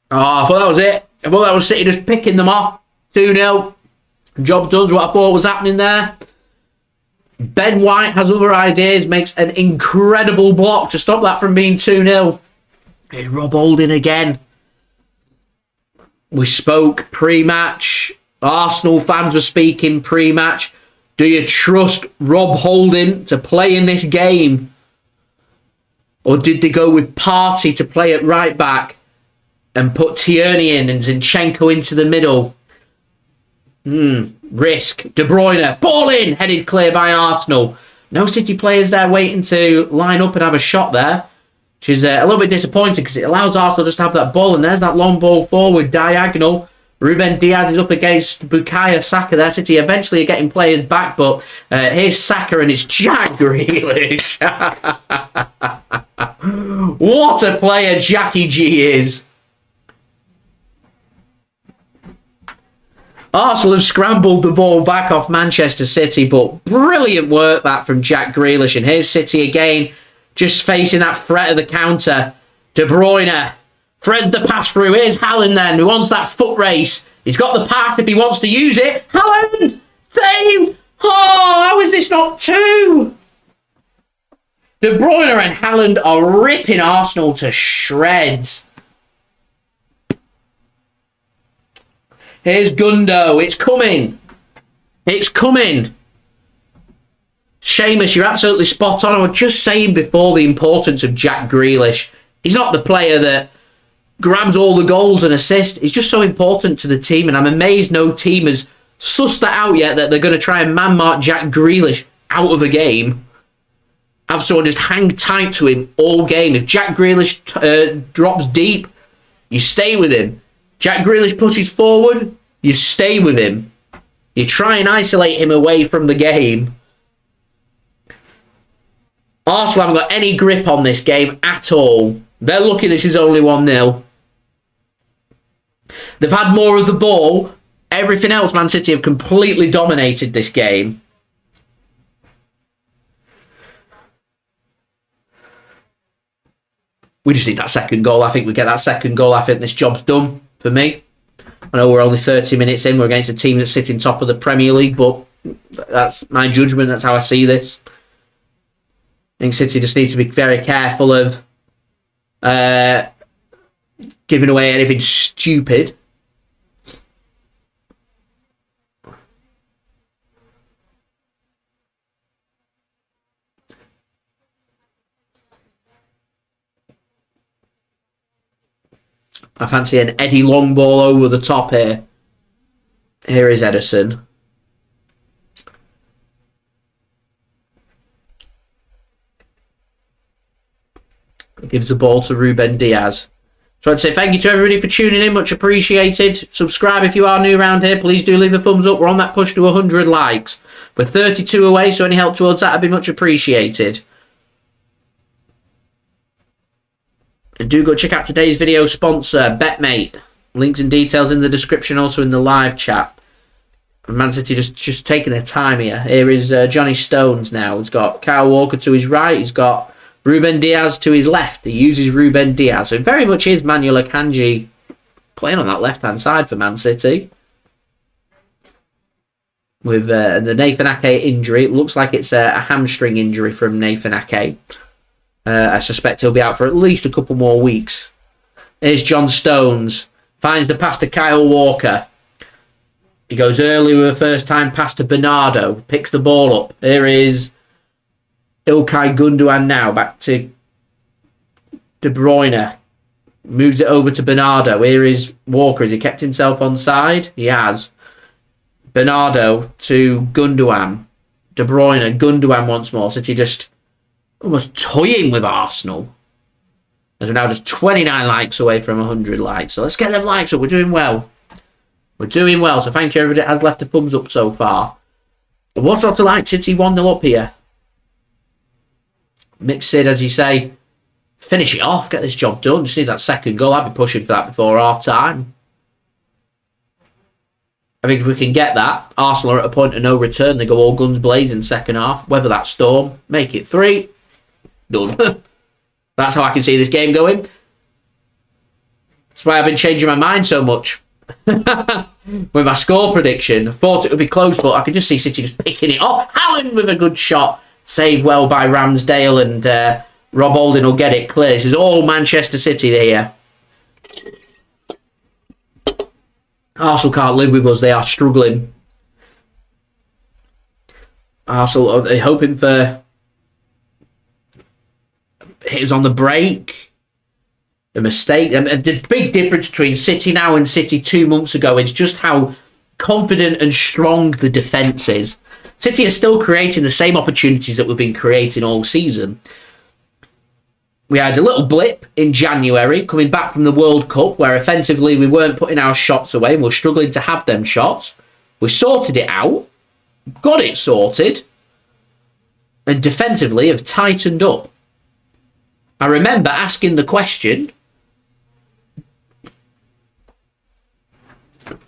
Oh, I thought that was it. I thought that was City just picking them off. 2-0. Job done, what I thought was happening there. Ben White has other ideas, makes an incredible block to stop that from being 2-0. Here's Rob Holding again. We spoke pre-match. Arsenal fans were speaking pre-match. Do you trust Rob Holding to play in this game? Or did they go with Partey to play at right back and put Tierney in and Zinchenko into the middle? Risk. De Bruyne. Ball in. Headed clear by Arsenal. No City players there waiting to line up and have a shot there. Which is a little bit disappointing because it allows Arsenal just to have that ball. And there's that long ball forward, diagonal. Ruben Dias is up against Bukayo Saka there. City eventually are getting players back. But here's Saka and it's Jack Grealish. What a player Jackie G is. Arsenal have scrambled the ball back off Manchester City, but brilliant work that from Jack Grealish. And here's City again, just facing that threat of the counter. De Bruyne threads the pass through. Here's Haaland then, who wants that foot race. He's got the pass if he wants to use it. Haaland! Saved! Oh, how is this not 2? De Bruyne and Haaland are ripping Arsenal to shreds. Here's Gundo. It's coming. It's coming. Seamus, you're absolutely spot on. I was just saying before the importance of Jack Grealish. He's not the player that grabs all the goals and assists. He's just so important to the team, and I'm amazed no team has sussed that out yet, that they're going to try and man-mark Jack Grealish out of a game. Have someone just hang tight to him all game. If Jack Grealish drops deep, you stay with him. Jack Grealish pushes forward, you stay with him. You try and isolate him away from the game. Arsenal haven't got any grip on this game at all. They're lucky this is only 1-0. They've had more of the ball. Everything else, Man City have completely dominated this game. We just need that second goal. I think we get that second goal. I think this job's done for me. I know we're only 30 minutes in. We're against a team that's sitting top of the Premier League, but that's my judgment. That's how I see this. I think City just need to be very careful of giving away anything stupid. I fancy an Eddie long ball over the top here. Here is Ederson. Gives the ball to Ruben Dias. So I'd say thank you to everybody for tuning in. Much appreciated. Subscribe if you are new around here. Please do leave a thumbs up. We're on that push to 100 likes. We're 32 away, so any help towards that would be much appreciated. And do go check out today's video sponsor, BetMate. Links and details in the description, also in the live chat. Man City just taking their time here. Here is Johnny Stones now. He's got Kyle Walker to his right. He's got Ruben Dias to his left. He uses Ruben Dias. So it very much is Manuel Akanji playing on that left-hand side for Man City. With the Nathan Ake injury. It looks like it's a hamstring injury from Nathan Ake. I suspect he'll be out for at least a couple more weeks. Here's John Stones. Finds the pass to Kyle Walker. He goes early with a first time pass to Bernardo. Picks the ball up. Here is Ilkay Gundogan now, back to De Bruyne. Moves it over to Bernardo. Here is Walker. Has he kept himself on side? He has. Bernardo to Gundogan. De Bruyne. Gundogan once more. City just almost toying with Arsenal. As we're now just 29 likes away from 100 likes. So let's get them likes up. We're doing well. We're doing well. So thank you everybody that has left a thumbs up so far. What sort of like City 1-0 up here? Mixed in, as you say. Finish it off, get this job done. Just need that second goal. I'd be pushing for that before half time. I think if we can get that, Arsenal are at a point of no return. They go all guns blazing second half. Weather that storm, make it 3. Done. That's how I can see this game going. That's why I've been changing my mind so much with my score prediction. I thought it would be close, but I could just see City just picking it off. Haaland with a good shot. Saved well by Ramsdale, and Rob Holding will get it clear. This is all Manchester City here. Arsenal can't live with us. They are struggling. Arsenal are hoping for... It was on the break. A mistake. The big difference between City now and City 2 months ago is just how confident and strong the defence is. City are still creating the same opportunities that we've been creating all season. We had a little blip in January coming back from the World Cup where offensively we weren't putting our shots away and we're struggling to have them shots. We sorted it out, got it sorted, and defensively have tightened up. I remember asking the question,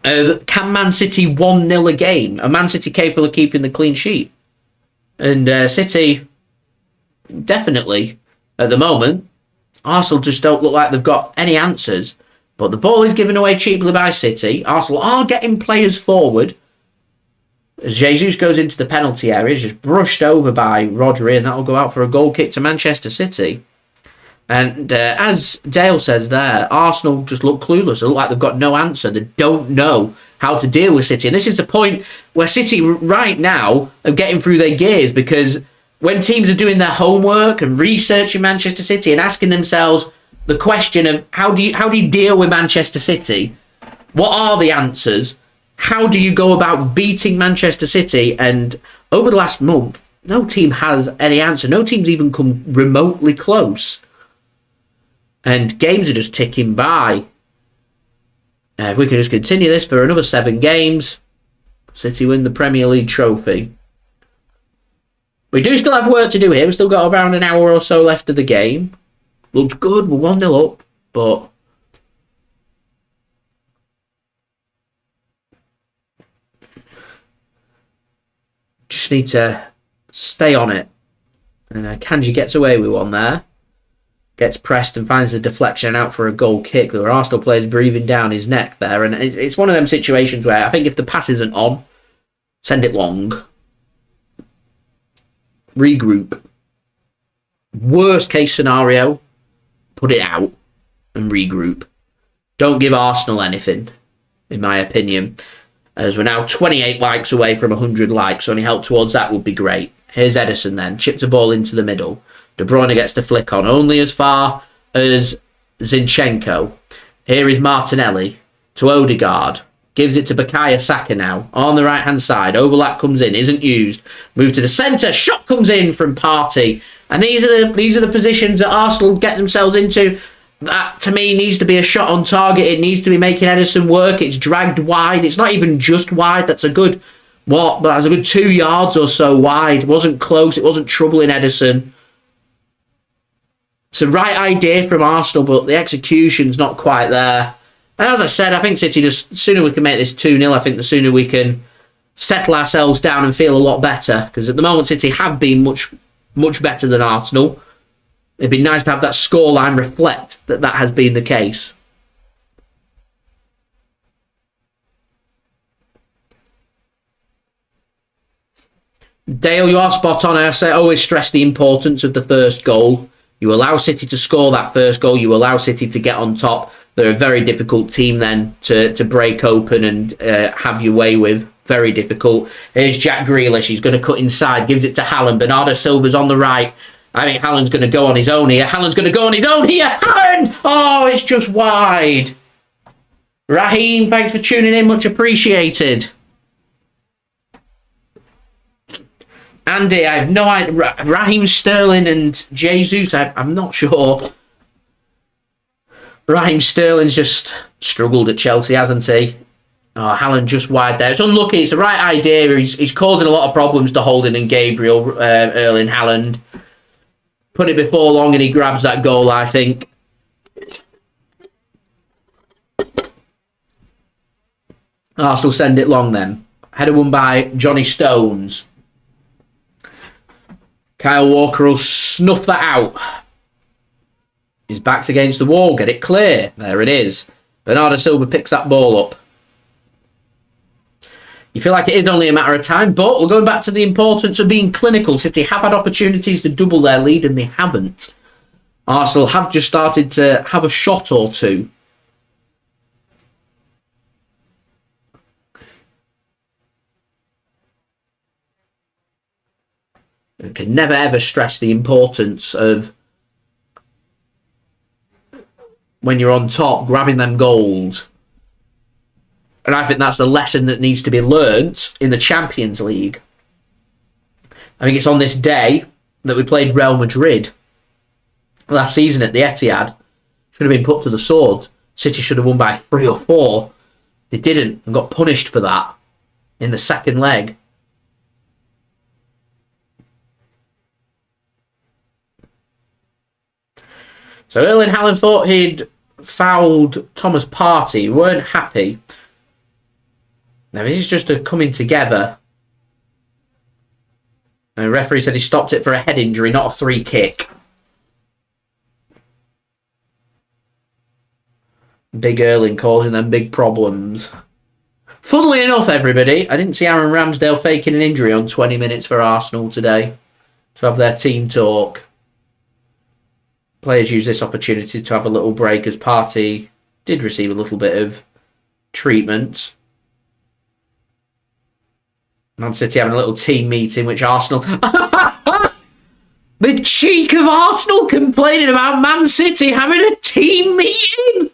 can Man City 1-0 a game? Are Man City capable of keeping the clean sheet? And City, definitely, at the moment. Arsenal just don't look like they've got any answers. But the ball is given away cheaply by City. Arsenal are getting players forward. As Jesus goes into the penalty area, just brushed over by Rodri, and that'll go out for a goal kick to Manchester City. And as Dale says there, Arsenal just look clueless. They look like they've got no answer. They don't know how to deal with City. And this is the point where City right now are getting through their gears, because when teams are doing their homework and researching Manchester City and asking themselves the question of how do you deal with Manchester City? What are the answers? How do you go about beating Manchester City? And over the last month, no team has any answer. No team's even come remotely close. And games are just ticking by. If we can just continue this for another 7 games, City win the Premier League trophy. We do still have work to do here. We've still got around an hour or so left of the game. Looks good. We're 1-0 up, but just need to stay on it. And Akanji gets away with one there. Gets pressed and finds the deflection out for a goal kick. There were Arsenal players breathing down his neck there. And it's one of them situations where I think if the pass isn't on, send it long. Regroup. Worst case scenario, put it out and regroup. Don't give Arsenal anything, in my opinion. As we're now 28 likes away from 100 likes. So any help towards that would be great. Here's Ederson then. Chips a ball into the middle. De Bruyne gets to flick on only as far as Zinchenko. Here is Martinelli to Odegaard. Gives it to Bukayo Saka now. On the right-hand side. Overlap comes in. Isn't used. Move to the centre. Shot comes in from Partey. And these are the positions that Arsenal get themselves into. That, to me, needs to be a shot on target. It needs to be making Ederson work. It's dragged wide. It's not even just wide. That's a good, But that's a good 2 yards or so wide. It wasn't close. It wasn't troubling Ederson. It's the right idea from Arsenal, but the execution's not quite there. And as I said, I think City, just the sooner we can make this 2-0, I think the sooner we can settle ourselves down and feel a lot better. Because at the moment, City have been much, much better than Arsenal. It'd be nice to have that scoreline reflect that that has been the case. Dale, you are spot on. I always stress the importance of the first goal. You allow City to score that first goal. You allow City to get on top. They're a very difficult team then to break open and have your way with. Very difficult. Here's Jack Grealish. He's going to cut inside. Gives it to Haaland. Bernardo Silva's on the right. I think Haaland's going to go on his own here. Haaland's going to go on his own here. Haaland! Oh, it's just wide. Raheem, thanks for tuning in. Much appreciated. Andy, I have no idea. Raheem Sterling and Jesus, I'm not sure. Raheem Sterling's just struggled at Chelsea, hasn't he? Oh, Haaland just wide there. It's unlucky. It's the right idea. He's causing a lot of problems to Holding and Gabriel, Erling Haaland. Put it before long and he grabs that goal, I think. Arsenal send it long then. Header won by Johnny Stones. Kyle Walker will snuff that out. His back's against the wall. Get it clear. There it is. Bernardo Silva picks that ball up. You feel like it is only a matter of time, but we're going back to the importance of being clinical. City have had opportunities to double their lead and they haven't. Arsenal have just started to have a shot or two. I can never ever stress the importance of when you're on top, grabbing them goals. And I think that's the lesson that needs to be learnt in the Champions League. I think it's on this day that we played Real Madrid last season at the Etihad. Should have been put to the sword. City should have won by 3 or 4. They didn't and got punished for that in the second leg. So Erling Haaland thought he'd fouled Thomas Partey. Weren't happy. Now this is just a coming together. And the referee said he stopped it for a head injury, not a free kick. Big Erling causing them big problems. Funnily enough, everybody, I didn't see Aaron Ramsdale faking an injury on 20 minutes for Arsenal today to have their team talk. Players use this opportunity to have a little break as Partey did receive a little bit of treatment. Man City having a little team meeting, which Arsenal... The cheek of Arsenal complaining about Man City having a team meeting!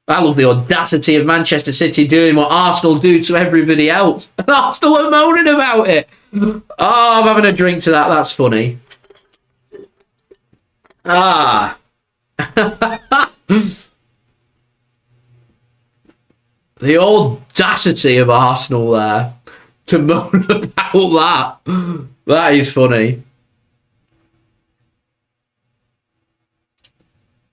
I love the audacity of Manchester City doing what Arsenal do to everybody else. And Arsenal are moaning about it. Oh, I'm having a drink to that. That's funny. Ah. The audacity of Arsenal there to moan about that. That is funny.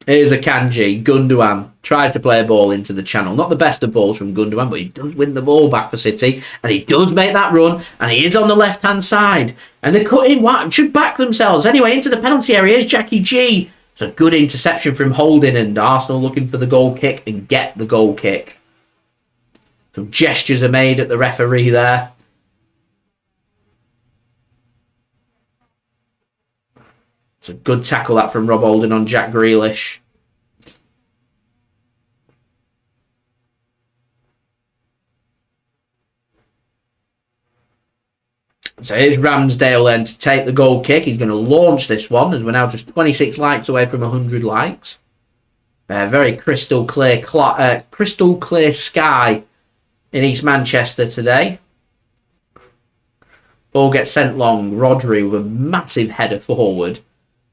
Here's Akanji. Gundogan tries to play a ball into the channel. Not the best of balls from Gundogan, but he does win the ball back for City. And he does make that run. And he is on the left-hand side. And they're cutting. Should back themselves. Anyway, into the penalty area. Here's Jackie G. It's a good interception from Holding. And Arsenal looking for the goal kick and get the goal kick. Some gestures are made at the referee there. It's a good tackle that from Rob Holding on Jack Grealish. So here's Ramsdale then to take the goal kick. He's going to launch this one as we're now just 26 likes away from 100 likes. Very crystal clear sky in East Manchester today. Ball gets sent long. Rodri with a massive header forward.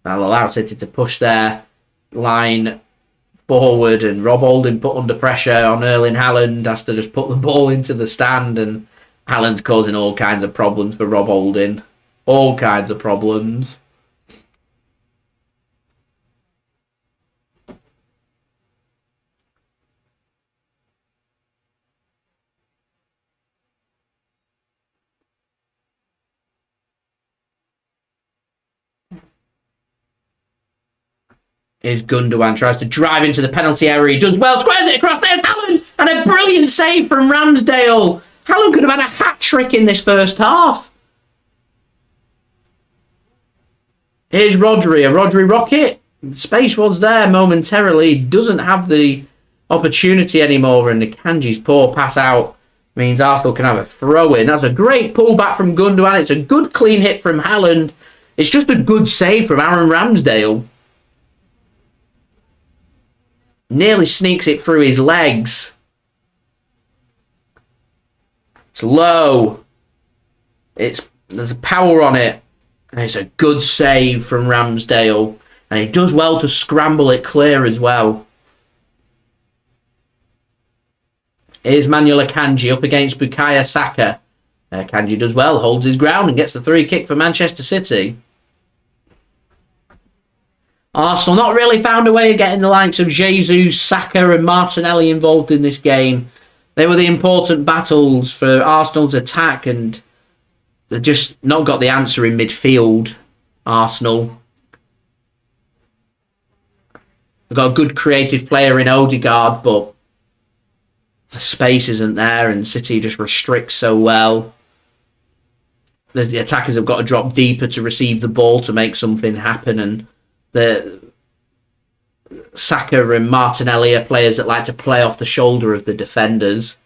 That'll allow City to push their line forward, and Rob Holding put under pressure on Erling Haaland, has to just put the ball into the stand, and Haaland's causing all kinds of problems for Rob Holding. All kinds of problems. Here's Gundogan, tries to drive into the penalty area. He does well, squares it across. There's Haaland! And a brilliant save from Ramsdale. Haaland could have had a hat-trick in this first half. Here's Rodri, a Rodri rocket. Space was there momentarily. Doesn't have the opportunity anymore, and Akanji's poor pass out means Arsenal can have a throw-in. That's a great pullback from Gundogan. It's a good clean hit from Haaland. It's just a good save from Aaron Ramsdale. Nearly sneaks it through his legs. It's low. There's power on it. And it's a good save from Ramsdale. And he does well to scramble it clear as well. Here's Manuel Akanji up against Bukayo Saka. Akanji does well, holds his ground and gets the free kick for Manchester City. Arsenal not really found a way of getting the likes of Jesus, Saka and Martinelli involved in this game. They were the important battles for Arsenal's attack, and they've just not got the answer in midfield, Arsenal. They've got a good creative player in Odegaard, but the space isn't there, and City just restricts so well. The attackers have got to drop deeper to receive the ball to make something happen, and the Saka and Martinelli are players that like to play off the shoulder of the defenders.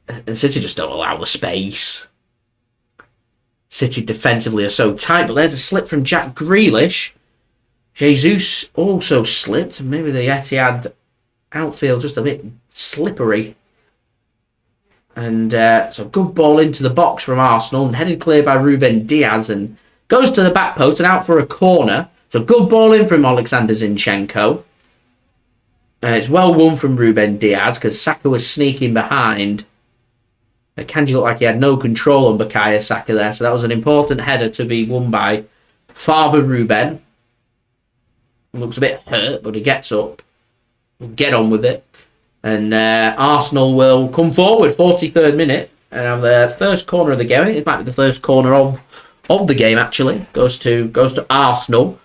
And City just don't allow the space. City defensively are so tight, but there's a slip from Jack Grealish. Jesus also slipped. Maybe the Etihad outfield just a bit slippery. And so good ball into the box from Arsenal and headed clear by Ruben Dias and goes to the back post and out for a corner. So good ball in from Oleksandr Zinchenko. It's well won from Ruben Dias because Saka was sneaking behind. Akanji looked like he had no control on Bukayo Saka there. So that was an important header to be won by Father Ruben. Looks a bit hurt, but he gets up. We'll get on with it. And Arsenal will come forward, 43rd minute. And have the first corner of the game. I think it might be the first corner of the game, actually. Goes to Arsenal.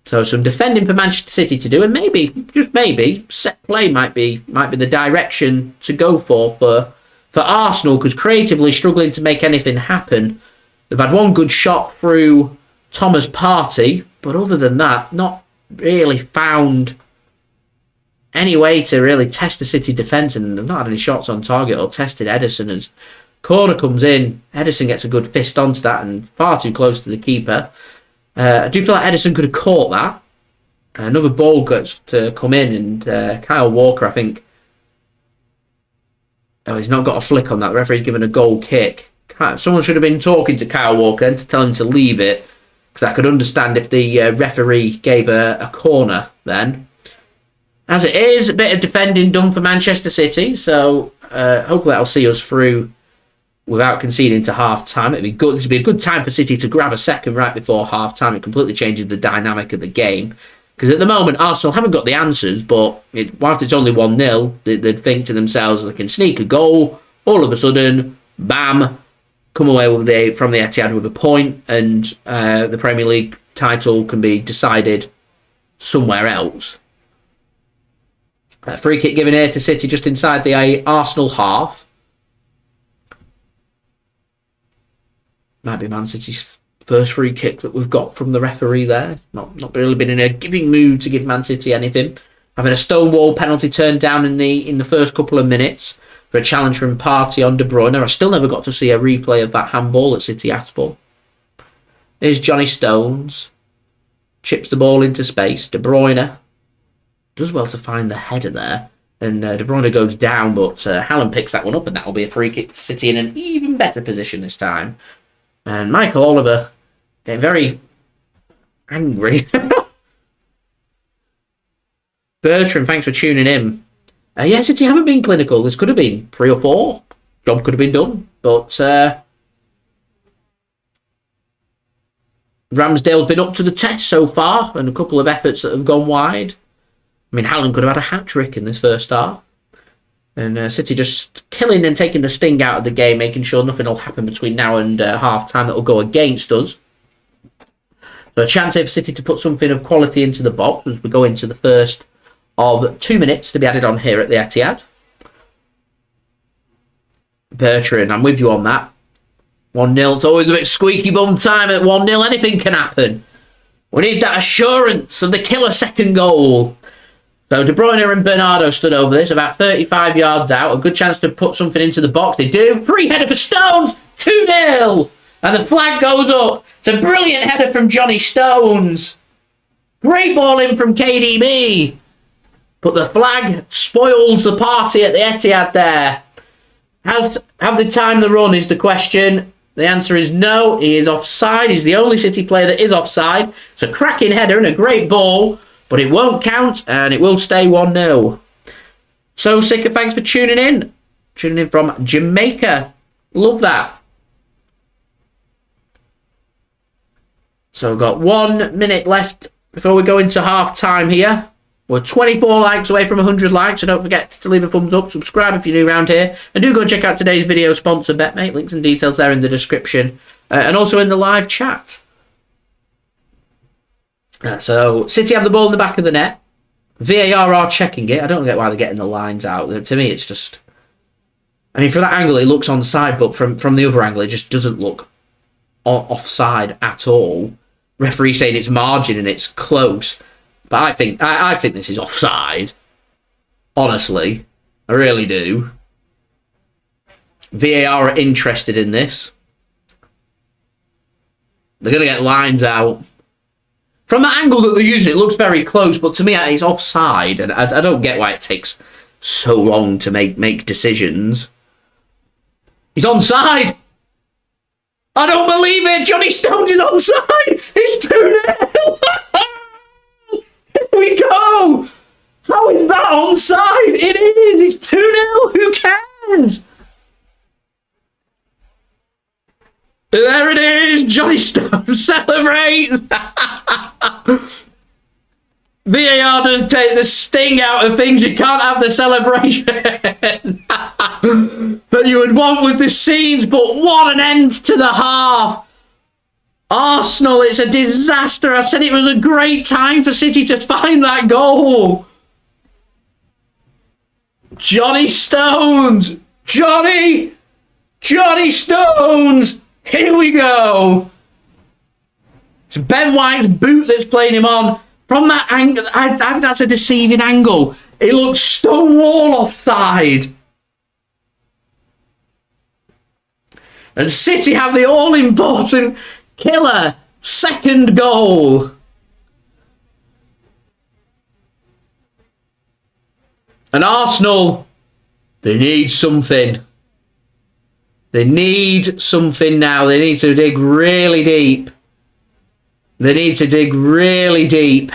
So some defending for Manchester City to do. And maybe, just maybe, set play might be the direction to go for Arsenal. Because creatively struggling to make anything happen. They've had one good shot through Thomas Partey. But other than that, not really found any way to really test the City defence, and they've not had any shots on target or tested Ederson. As corner comes in, Ederson gets a good fist onto that and far too close to the keeper. I do feel like Ederson could have caught that. Another ball gets to come in, and Kyle Walker, I think, he's not got a flick on that. The referee's given a goal kick. Someone should have been talking to Kyle Walker then to tell him to leave it, because I could understand if the referee gave a corner then. As it is, a bit of defending done for Manchester City, so hopefully that'll see us through without conceding to half-time. It'd be good. This would be a good time for City to grab a second right before half-time. It completely changes the dynamic of the game. Because at the moment, Arsenal haven't got the answers, but whilst it's only 1-0, they'd think to themselves they can sneak a goal, all of a sudden, bam, come away from the Etihad with a point, and the Premier League title can be decided somewhere else. Free kick given here to City just inside the Arsenal half. Might be Man City's first free kick that we've got from the referee there. Not really been in a giving mood to give Man City anything. Having a stonewall penalty turned down in the first couple of minutes for a challenge from Partey on De Bruyne. I still never got to see a replay of that handball that City asked for. Here's Johnny Stones. Chips the ball into space. De Bruyne does well to find the header there. And De Bruyne goes down, but Haaland picks that one up, and that'll be a free kick to City in an even better position this time. And Michael Oliver getting very angry. Bertrand, thanks for tuning in. Yeah, City haven't been clinical. This could have been 3 or 4. Job could have been done. But Ramsdale's been up to the test so far, and a couple of efforts that have gone wide. I mean, Haaland could have had a hat-trick in this first half. And City just killing and taking the sting out of the game, making sure nothing will happen between now and half-time that will go against us. So a chance here for City to put something of quality into the box as we go into the first of 2 minutes to be added on here at the Etihad. Bertrand, I'm with you on that. 1-0, it's always a bit squeaky bum time at 1-0. Anything can happen. We need that assurance of the killer second goal. So De Bruyne and Bernardo stood over this, about 35 yards out. A good chance to put something into the box. They do. Free header for Stones. 2-0. And the flag goes up. It's a brilliant header from Johnny Stones. Great ball in from KDB. But the flag spoils the party at the Etihad there. Have they timed the run is the question. The answer is no. He is offside. He's the only City player that is offside. It's a cracking header and a great ball. But it won't count, and it will stay 1-0. So, Sika, thanks for tuning in. Tuning in from Jamaica. Love that. So, we've got 1 minute left before we go into half-time here. We're 24 likes away from 100 likes, so don't forget to leave a thumbs up, subscribe if you're new around here, and do go and check out today's video sponsor, BetMate. Links and details there in the description, and also in the live chat. So, City have the ball in the back of the net. VAR are checking it. I don't get why they're getting the lines out. To me, it's just... I mean, from that angle, it looks onside, but from the other angle, it just doesn't look offside at all. Referee saying it's margin and it's close. But I think this is offside. Honestly. I really do. VAR are interested in this. They're going to get lines out. From the angle that they're using, it looks very close, but to me, it's offside, and I don't get why it takes so long to make decisions. He's onside! I don't believe it! Johnny Stones is onside! It's 2-0! Here we go! How is that onside? It is! It's 2-0! Who cares? There it is! Johnny Stones celebrates! VAR does take the sting out of things. You can't have the celebration that you would want with the scenes, but what an end to the half. Arsenal, it's a disaster. I said it was a great time for City to find that goal. Johnny Stones! Johnny Stones! Here we go. It's Ben White's boot that's playing him on. From that angle, I think that's a deceiving angle. It looks stonewall offside. And City have the all-important killer second goal. And Arsenal, they need something. They need something now. They need to dig really deep. They need to dig really deep.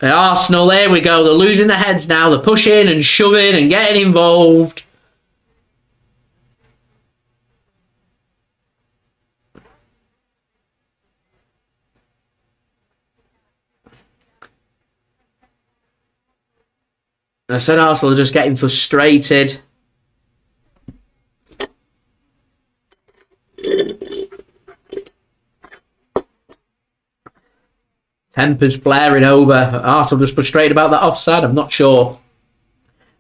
And Arsenal, there we go. They're losing their heads now. They're pushing and shoving and getting involved. I said Arsenal are just getting frustrated. Tempers flaring over. Arsenal just frustrated about that offside. I'm not sure.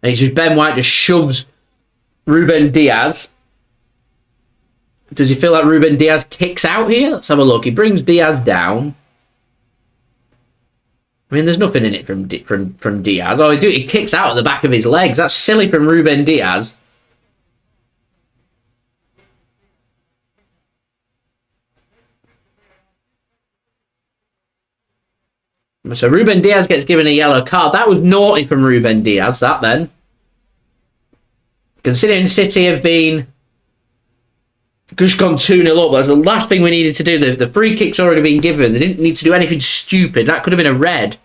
And it's just Ben White just shoves Ruben Dias. Does he feel like Ruben Dias kicks out here? Let's have a look. He brings Dias down. I mean, there's nothing in it from Dias. Oh, he kicks out at the back of his legs. That's silly from Ruben Dias. So Ruben Dias gets given a yellow card. That was naughty from Ruben Dias, that then. Considering City have been just gone 2-0 up, that's the last thing we needed to do. The free kick's already been given. They didn't need to do anything stupid. That could have been a red.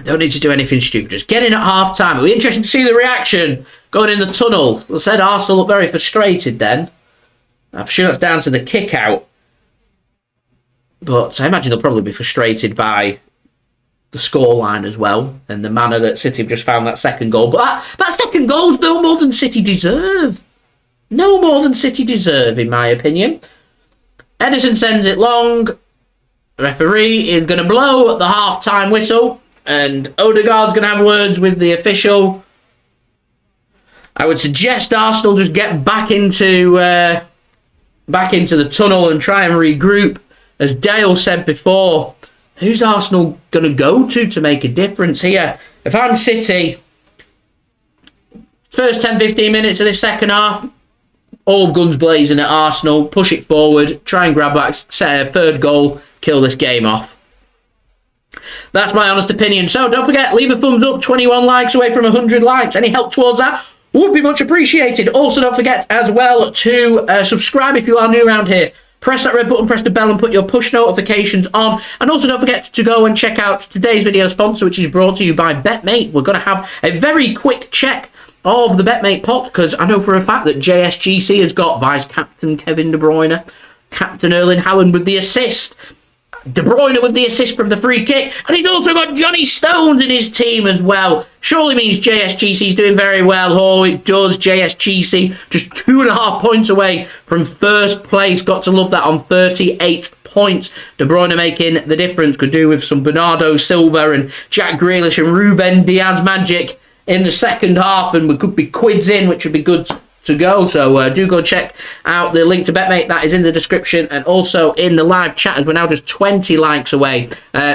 Don't need to do anything stupid. Just get in at half-time. It'll be interesting to see the reaction going in the tunnel. I said Arsenal look very frustrated then. I'm sure that's down to the kick-out. But I imagine they'll probably be frustrated by the scoreline as well and the manner that City have just found that second goal. But that second goal is no more than City deserve. No more than City deserve, in my opinion. Ederson sends it long. The referee is going to blow at the half-time whistle. And Odegaard's going to have words with the official. I would suggest Arsenal just get back into back into the tunnel and try and regroup. As Dale said before, who's Arsenal going to go to make a difference here? If I'm City, first 10-15 minutes of this second half, all guns blazing at Arsenal, push it forward, try and grab that third goal, kill this game off. That's my honest opinion. So don't forget, leave a thumbs up, 21 likes away from 100 likes. Any help towards that would be much appreciated. Also, don't forget as well to subscribe if you are new around here. Press that red button, press the bell and put your push notifications on. And also don't forget to go and check out today's video sponsor, which is brought to you by BetMate. We're going to have a very quick check of the BetMate pot, because I know for a fact that JSGC has got vice-captain Kevin De Bruyne, captain Erling Haaland with the assist, De Bruyne with the assist from the free kick, and he's also got Johnny Stones in his team as well. Surely means JSGC's doing very well. Oh, it does. JSGC just 2.5 points away from first place. Got to love that on 38 points. De Bruyne making the difference. Could do with some Bernardo Silva and Jack Grealish and Ruben Dias magic in the second half, and we could be quids in, which would be good to go. So do go check out the link to BetMate. That is in the description and also in the live chat, as we're now just 20 likes away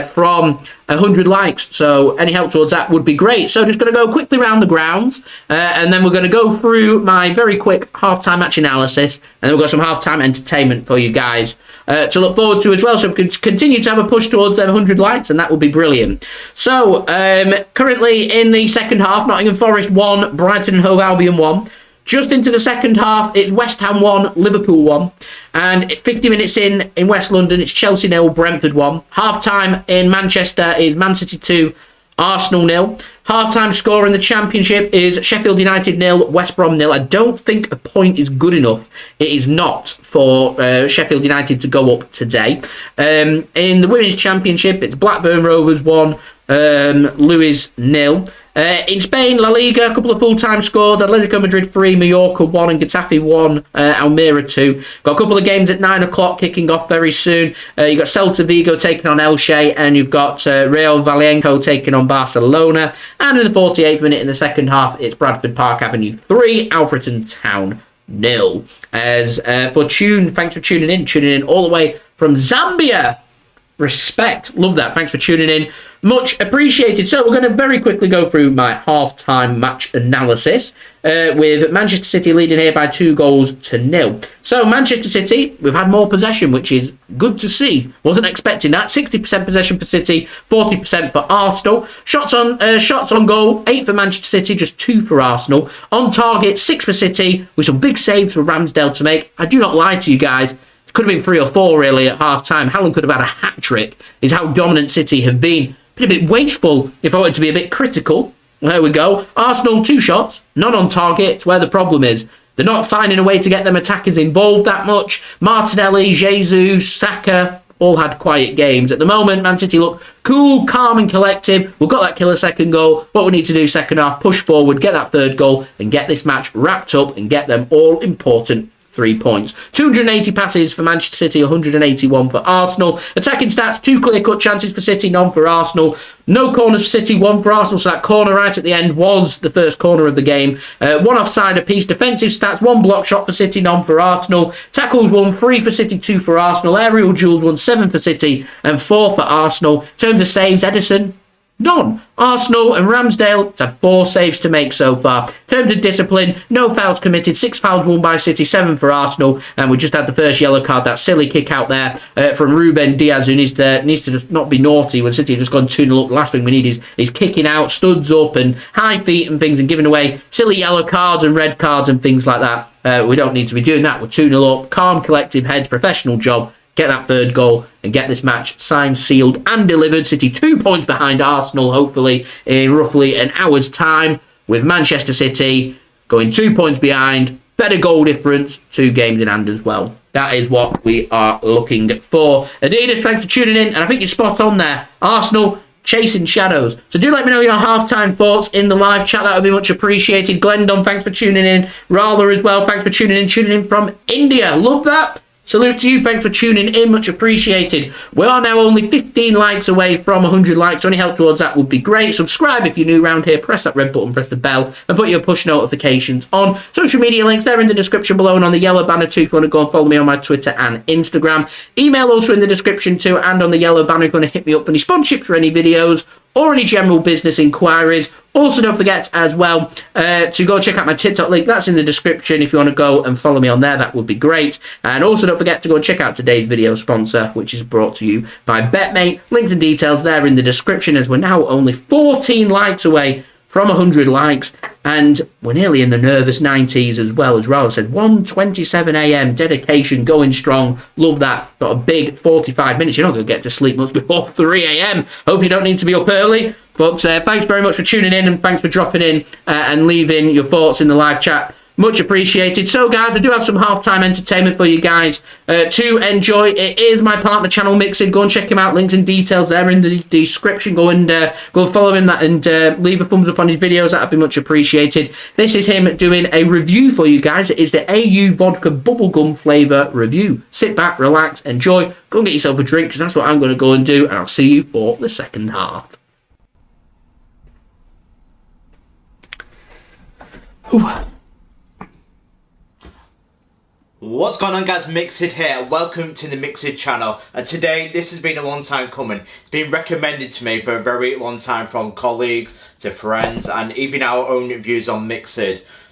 from 100 likes. So any help towards that would be great. So just going to go quickly around the grounds and then we're going to go through my very quick half-time match analysis, and then we've got some half-time entertainment for you guys to look forward to as well. So we can continue to have a push towards them 100 likes, and that would be brilliant. So currently in the second half, Nottingham Forest 1, Brighton and Hove Albion 1. Just into the second half, it's West Ham 1, Liverpool 1. And 50 minutes in West London, it's Chelsea 0, Brentford 1. Half-time in Manchester is Man City 2, Arsenal 0. Half-time score in the Championship is Sheffield United 0, West Brom 0. I don't think a point is good enough. It is not for Sheffield United to go up today. In the Women's Championship, it's Blackburn Rovers 1, Lewis 0. In Spain, La Liga, a couple of full-time scores. Atletico Madrid 3, Mallorca 1 and Getafe 1, Almeria 2. Got a couple of games at 9 o'clock kicking off very soon. You've got Celta Vigo taking on Elche, and you've got Real Vallecano taking on Barcelona. And in the 48th minute in the second half, it's Bradford Park Avenue 3, Alfreton Town 0. Thanks for tuning in all the way from Zambia. Respect. Love that. Thanks for tuning in. Much appreciated. So we're going to very quickly go through my half-time match analysis with Manchester City leading here by 2-0. So Manchester City, we've had more possession, which is good to see. Wasn't expecting that. 60% possession for City, 40% for Arsenal. Shots on goal, 8 for Manchester City, just 2 for Arsenal. On target, 6 for City, with some big saves for Ramsdale to make. I do not lie to you guys. Could have been 3 or 4 really at half-time. Haaland could have had a hat-trick, is how dominant City have been. Been a bit wasteful, if I were to be a bit critical. There we go. Arsenal, 2 shots, none on target. It's where the problem is. They're not finding a way to get them attackers involved that much. Martinelli, Jesus, Saka, all had quiet games. At the moment, Man City look cool, calm and collective. We've got that killer second goal. What we need to do second half, push forward, get that third goal and get this match wrapped up and get them all important 3 points. 280 passes for Manchester City, 181 for Arsenal. Attacking stats, 2 clear-cut chances for City, none for Arsenal. No corners for City, 1 for Arsenal. So that corner right at the end was the first corner of the game. 1 offside apiece. Defensive stats, 1 block shot for City, none for Arsenal. Tackles 1, 3 for City, 2 for Arsenal. Aerial duels 1, 7 for City and 4 for Arsenal. In terms of saves, Ederson, none. Arsenal and Ramsdale had 4 saves to make so far. In terms of discipline, no fouls committed, 6 fouls won by City, 7 for Arsenal, and we just had the first yellow card, that silly kick out there from Ruben Dias, who needs to just not be naughty when City have just gone 2-0 up. The last thing we need is kicking out, studs up and high feet and things and giving away silly yellow cards and red cards and things like that. We don't need to be doing that. We're 2-0 up, calm, collective heads, professional job. Get that third goal and get this match signed, sealed and delivered. City 2 points behind Arsenal, hopefully in roughly an hour's time, with Manchester City going 2 points behind. Better goal difference, 2 games in hand as well. That is what we are looking for. Adidas, thanks for tuning in, and I think you're spot on there. Arsenal chasing shadows. So do let me know your halftime thoughts in the live chat. That would be much appreciated. Glendon, thanks for tuning in. Rala as well, thanks for tuning in from India. Love that. Salute to you, thanks for tuning in, much appreciated. We are now only 15 likes away from 100 likes, so any help towards that would be great. Subscribe if you're new around here, press that red button, press the bell, and put your push notifications on. Social media links, they're in the description below and on the yellow banner too if you want to go and follow me on my Twitter and Instagram. Email also in the description too, and on the yellow banner if you want to hit me up for any sponsorship for any videos or any general business inquiries. Also, don't forget as well to go check out my TikTok link. That's in the description. If you want to go and follow me on there, that would be great. And also, don't forget to go and check out today's video sponsor, which is brought to you by BetMate. Links and details there in the description, as we're now only 14 likes away from 100 likes. And we're nearly in the nervous 90s as well, as Raul said. 1:27 a.m. dedication, going strong. Love that. Got a big 45 minutes. You're not going to get to sleep much before 3 a.m. Hope you don't need to be up early. But thanks very much for tuning in, and thanks for dropping in and leaving your thoughts in the live chat. Much appreciated. So, guys, I do have some halftime entertainment for you guys to enjoy. It is my partner channel, Mixed. Go and check him out. Links and details there in the description. Go and follow him and leave a thumbs up on his videos. That would be much appreciated. This is him doing a review for you guys. It is the AU Vodka Bubblegum Flavour review. Sit back, relax, enjoy. Go and get yourself a drink, because that's what I'm going to go and do. And I'll see you for the second half. Ooh. What's going on, guys? Mixed here. Welcome to the Mixed channel. And today, this has been a long time coming. It's been recommended to me for a very long time from colleagues to friends and even our own views on Mixed.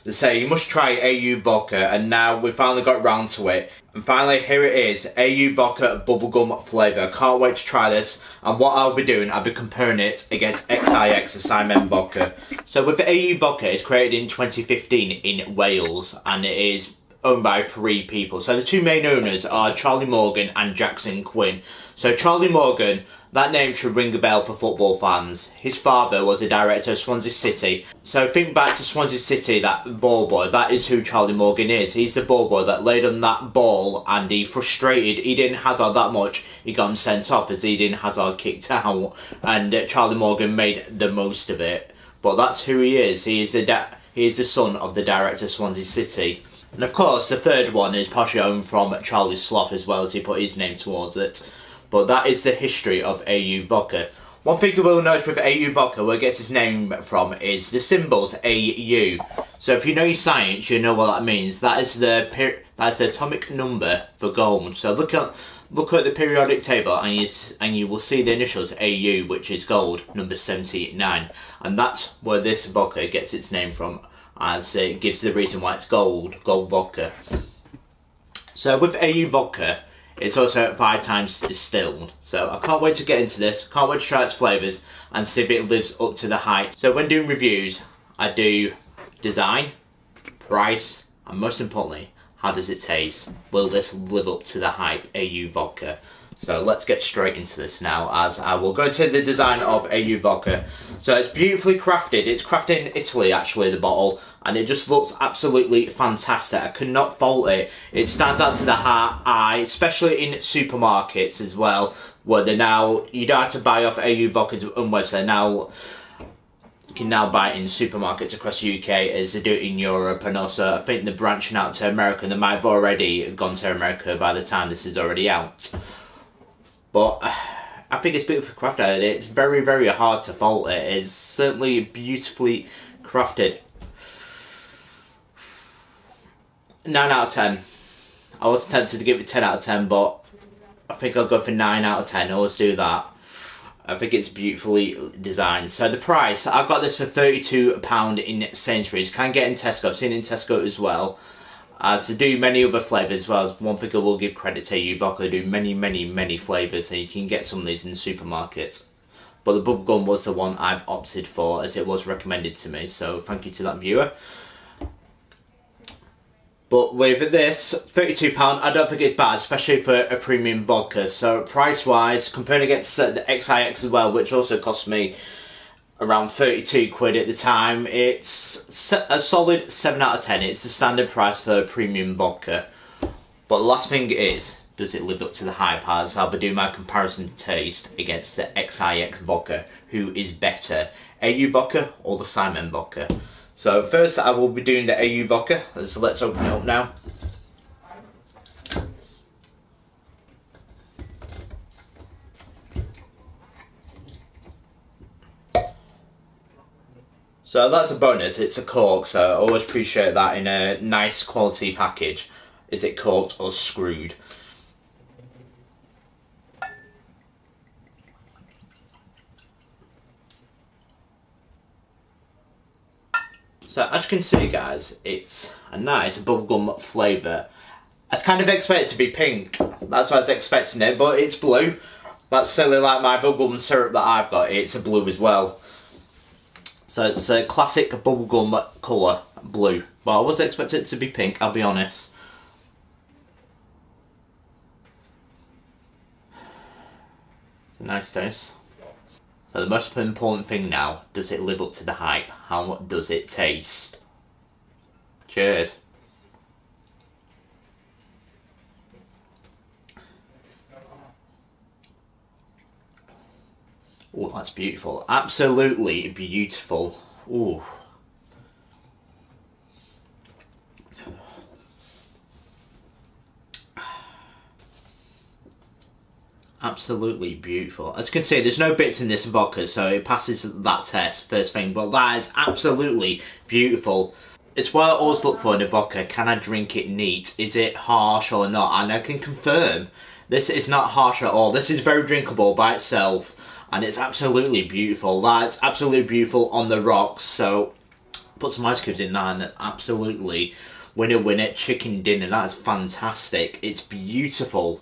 They say you must try AU Vodka, and now we finally got round to it. And finally, here it is, AU Vodka Bubblegum Flavour. Can't wait to try this. And what I'll be doing, I'll be comparing it against XIX Assignment Vodka. So with AU Vodka, it's created in 2015 in Wales, and it is owned by 3 people. So the 2 main owners are Charlie Morgan and Jackson Quinn. So Charlie Morgan, that name should ring a bell for football fans. His father was the director of Swansea City. So think back to Swansea City, that ball boy, that is who Charlie Morgan is. He's the ball boy that laid on that ball, and he frustrated Eden Hazard that much, he got him sent off as Eden Hazard kicked out, and Charlie Morgan made the most of it. But that's who he is. He is the son of the director of Swansea City. And of course, the third one is partially owned from Charlie Sloth as well, as he put his name towards it. But that is the history of AU Vodka. One thing you will notice with AU Vodka, where it gets its name from, is the symbols AU. So if you know your science, you know what that means. That is the atomic number for gold. So look at the periodic table, and you will see the initials AU, which is gold, number 79. And that's where this vodka gets its name from, as it gives the reason why it's gold vodka. So with AU Vodka, it's also 5 times distilled. So I can't wait to get into this, can't wait to try its flavours and see if it lives up to the hype. So when doing reviews, I do design, price, and most importantly, how does it taste? Will this live up to the hype, AU Vodka? So let's get straight into this now, as I will go to the design of AU Vodka. So it's beautifully crafted. It's crafted in Italy, actually, the bottle, and it just looks absolutely fantastic. I could not fault it. It stands out to the eye, especially in supermarkets as well, where they're now, you don't have to buy off AU Vodka's own website now. You can now buy it in supermarkets across the UK, as they do it in Europe, and also I think they're branching out to America, and they might have already gone to America by the time this is already out. But I think it's beautifully crafted. It's very, very hard to fault it. It's certainly beautifully crafted. 9 out of 10. I was tempted to give it 10 out of 10, but I think I'll go for 9 out of 10. I always do that. I think it's beautifully designed. So the price, I got this for £32 in Sainsbury's. Can get in Tesco. I've seen it in Tesco as well. As they do many other flavours as well. One thing I will give credit to you, Vodka, they do many flavours, and you can get some of these in supermarkets. But the bubblegum was the one I've opted for, as it was recommended to me, so thank you to that viewer. But with this, £32, I don't think it's bad, especially for a premium vodka. So price wise, comparing against the XIX as well, which also cost me around 32 quid at the time, it's a solid 7 out of 10. It's the standard price for a premium vodka. But the last thing is, does it live up to the hype? As I'll be doing my comparison taste against the XIX vodka. Who is better, AU vodka or the Simon vodka? So first I will be doing the AU vodka, so let's open it up now. So that's a bonus, it's a cork, so I always appreciate that in a nice quality package. Is it corked or screwed? So as you can see guys, it's a nice bubblegum flavour. I was kind of expected it to be pink, that's what I was expecting it, but it's blue. That's certainly like my bubblegum syrup that I've got, it's a blue as well. So it's a classic bubblegum colour, blue. But I was expecting it to be pink, I'll be honest. It's a nice taste. So the most important thing now, does it live up to the hype? How does it taste? Cheers. Oh, that's beautiful. Absolutely beautiful. Ooh. Absolutely beautiful. As you can see, there's no bits in this vodka, so it passes that test, first thing. But that is absolutely beautiful. It's what I always look for in a vodka. Can I drink it neat? Is it harsh or not? And I can confirm, this is not harsh at all. This is very drinkable by itself. And it's absolutely beautiful. That's absolutely beautiful on the rocks. So put some ice cubes in that and absolutely winner chicken dinner. That's fantastic. It's beautiful.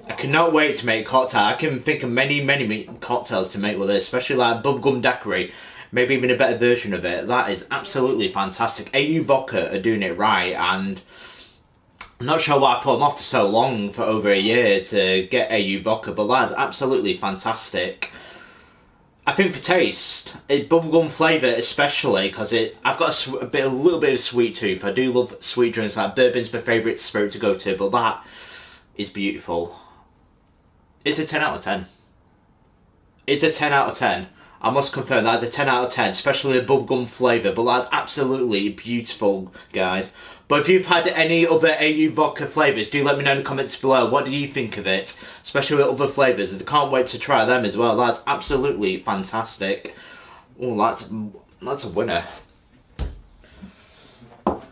I cannot wait to make a cocktail. I can think of many cocktails to make with this, especially like bubblegum daiquiri. Maybe even a better version of it. That is absolutely fantastic. AU Vodka are doing it right, and I'm not sure why I put them off for so long, for over a year, to get AU Vodka, but that is absolutely fantastic. I think for taste, bubblegum flavour especially, because I've got a little bit of sweet tooth. I do love sweet drinks, like bourbon's my favourite spirit to go to, but that is beautiful. It's a 10 out of 10. It's a 10 out of 10. I must confirm that is a 10 out of 10, especially the bubblegum flavour, but that's absolutely beautiful, guys. But if you've had any other AU vodka flavours, do let me know in the comments below. What do you think of it? Especially with other flavours. I can't wait to try them as well. That's absolutely fantastic. Oh, that's a winner.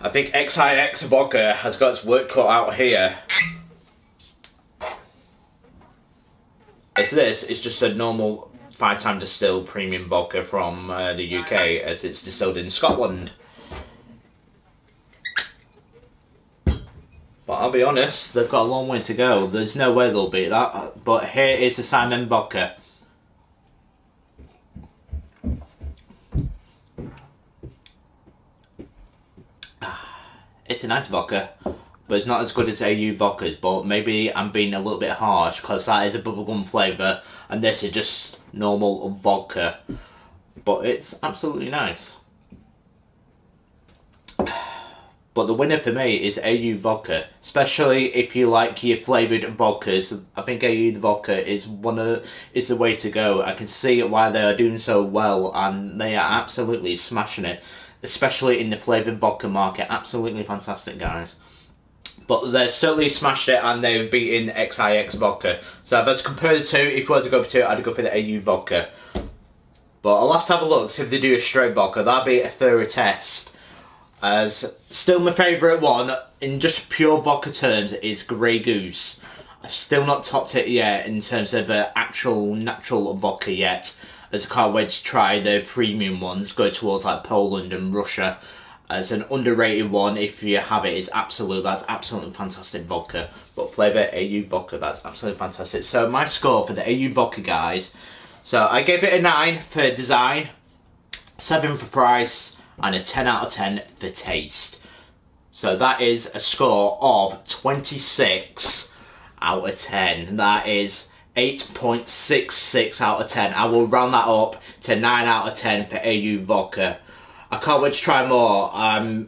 I think XIX vodka has got its work cut out here. It's just a normal 5-time distilled premium vodka from the UK, as it's distilled in Scotland. But I'll be honest, they've got a long way to go. There's no way they'll beat that. But here is the Simon vodka. It's a nice vodka, but it's not as good as AU vodkas. But maybe I'm being a little bit harsh, because that is a bubblegum flavour and this is just normal vodka. But it's absolutely nice. But the winner for me is AU vodka, especially if you like your flavoured vodkas. I think AU vodka is the way to go. I can see why they are doing so well, and they are absolutely smashing it, especially in the flavoured vodka market. Absolutely fantastic, guys. But they've certainly smashed it, and they've beaten XIX vodka. So if I was to compare the two, if I was to go for two, I'd go for the AU vodka. But I'll have to have a look, see if they do a straight vodka. That'd be a thorough test. As still my favourite one, in just pure vodka terms, is Grey Goose. I've still not topped it yet in terms of actual natural vodka yet, as I can't wait to try the premium ones, go towards like Poland and Russia. As an underrated one, if you have it, that's absolutely fantastic vodka. But flavour AU vodka, that's absolutely fantastic. So my score for the AU vodka, guys, so I gave it a 9 for design, 7 for price, and a 10 out of 10 for taste. So that is a score of 26 out of 10. That is 8.66 out of 10. I will round that up to 9 out of 10 for AU vodka. I can't wait to try more. I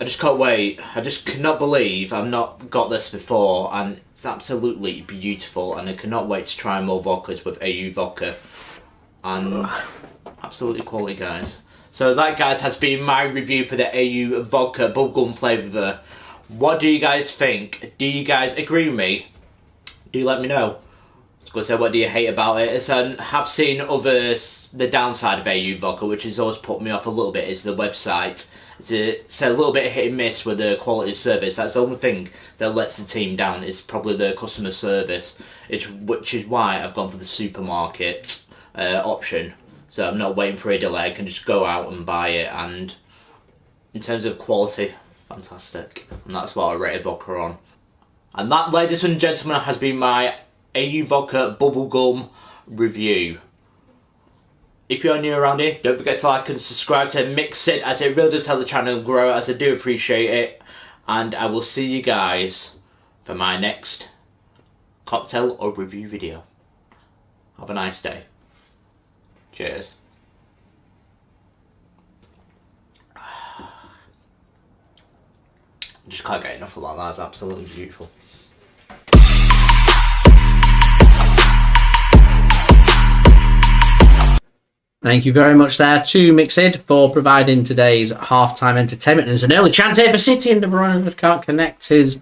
just can't wait. I just cannot believe I've not got this before, and it's absolutely beautiful, and I cannot wait to try more vodkas with AU vodka. And absolutely quality, guys. So that, guys, has been my review for the AU vodka bubblegum flavour. What do you guys think? Do you guys agree with me? Do let me know. gonna say, what do you hate about it? It's, have seen others. The downside of AU Vodka, which has always put me off a little bit, is the website. It's a little bit hit and miss with the quality of service. That's the only thing that lets the team down, is probably the customer service, which is why I've gone for the supermarket option. So I'm not waiting for a delay. I can just go out and buy it, and in terms of quality, fantastic. And that's what I rated vodka on. And that, ladies and gentlemen, has been my AU Vodka Bubblegum review. If you're new around here, don't forget to like and subscribe to Mix It, as it really does help the channel grow, as I do appreciate it. And I will see you guys for my next cocktail or review video. Have a nice day. Cheers. I just can't get enough of that. That's absolutely beautiful. Thank you very much there to Mixed for providing today's half-time entertainment. There's an early chance here for City, and De Bruyne just can't connect his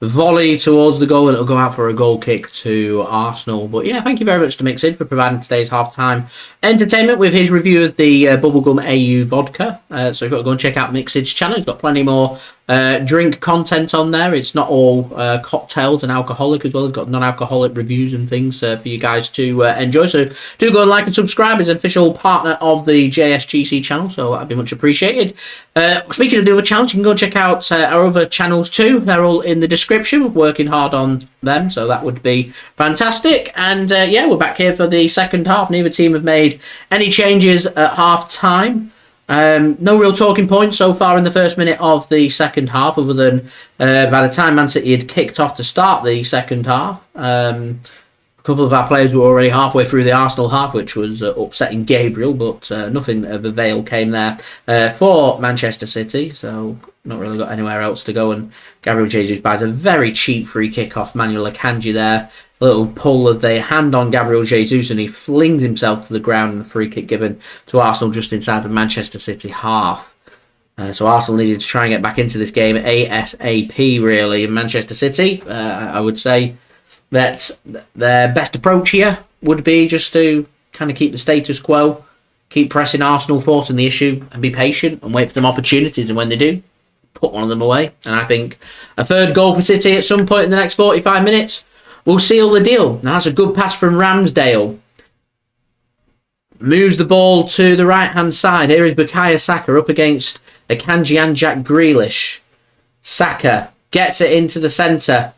volley towards the goal, and it'll go out for a goal kick to Arsenal. But yeah, thank you very much to Mixed for providing today's half-time entertainment with his review of the Bubblegum AU Vodka. So you've got to go and check out Mixed's channel. He's got plenty more drink content on there. It's not all cocktails and alcoholic as well. He's got non-alcoholic reviews and things for you guys to enjoy. So do go and like and subscribe. He's an official partner of the JSGC channel, so that'd be much appreciated. Speaking of the other channels, you can go check out our other channels too. They're all in the description. We're working hard on them, so that would be fantastic. And yeah, we're back here for the second half. Neither team have made any changes at half time. No real talking points so far in the first minute of the second half, other than by the time Man City had kicked off to start the second half, a couple of our players were already halfway through the Arsenal half, which was upsetting Gabriel, but nothing of avail came there for Manchester City, so not really got anywhere else to go. And Gabriel Jesus buys a very cheap free kick off Manuel Akanji there. A little pull of the hand on Gabriel Jesus, and he flings himself to the ground, and a free kick given to Arsenal just inside the Manchester City half. So Arsenal needed to try and get back into this game ASAP, really. And Manchester City, I would say that their best approach here would be just to kind of keep the status quo, keep pressing Arsenal, forcing the issue, and be patient and wait for them opportunities. And when they do, put one of them away. And I think a third goal for City at some point in the next 45 minutes will seal the deal. Now, that's a good pass from Ramsdale. Moves the ball to the right-hand side. Here is Bukayo Saka up against Akanji and Jack Grealish. Saka gets it into the centre.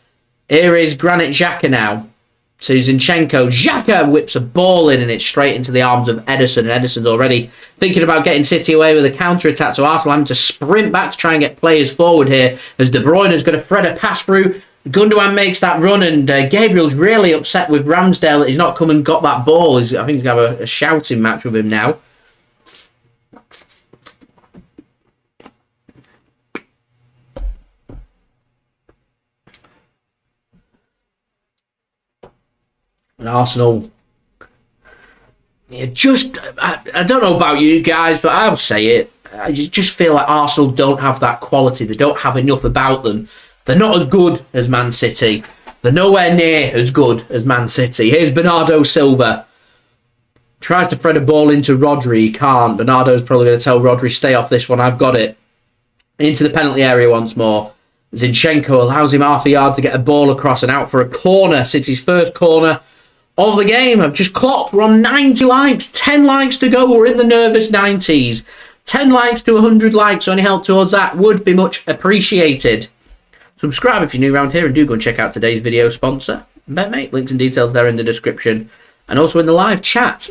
Here is Granit Xhaka now to Zinchenko. Xhaka whips a ball in, and it's straight into the arms of Ederson. And Ederson's already thinking about getting City away with a counter-attack. So Arsenal having to sprint back to try and get players forward here, as De Bruyne is going to thread a pass through. Gundogan makes that run, and Gabriel's really upset with Ramsdale that he's not come and got that ball. I think he's going to have a shouting match with him now. And Arsenal, I don't know about you guys, but I'll say it. I just feel like Arsenal don't have that quality. They don't have enough about them. They're not as good as Man City. They're nowhere near as good as Man City. Here's Bernardo Silva. Tries to thread a ball into Rodri. He can't. Bernardo's probably going to tell Rodri, stay off this one. I've got it. Into the penalty area once more. Zinchenko allows him half a yard to get a ball across and out for a corner. City's first corner of the game. I've just clocked. We're on 90 likes. 10 likes to go. We're in the nervous 90s. 10 likes to 100 likes. So any help towards that would be much appreciated. Subscribe if you're new around here, and do go and check out today's video sponsor, BetMate. Links and details there in the description and also in the live chat.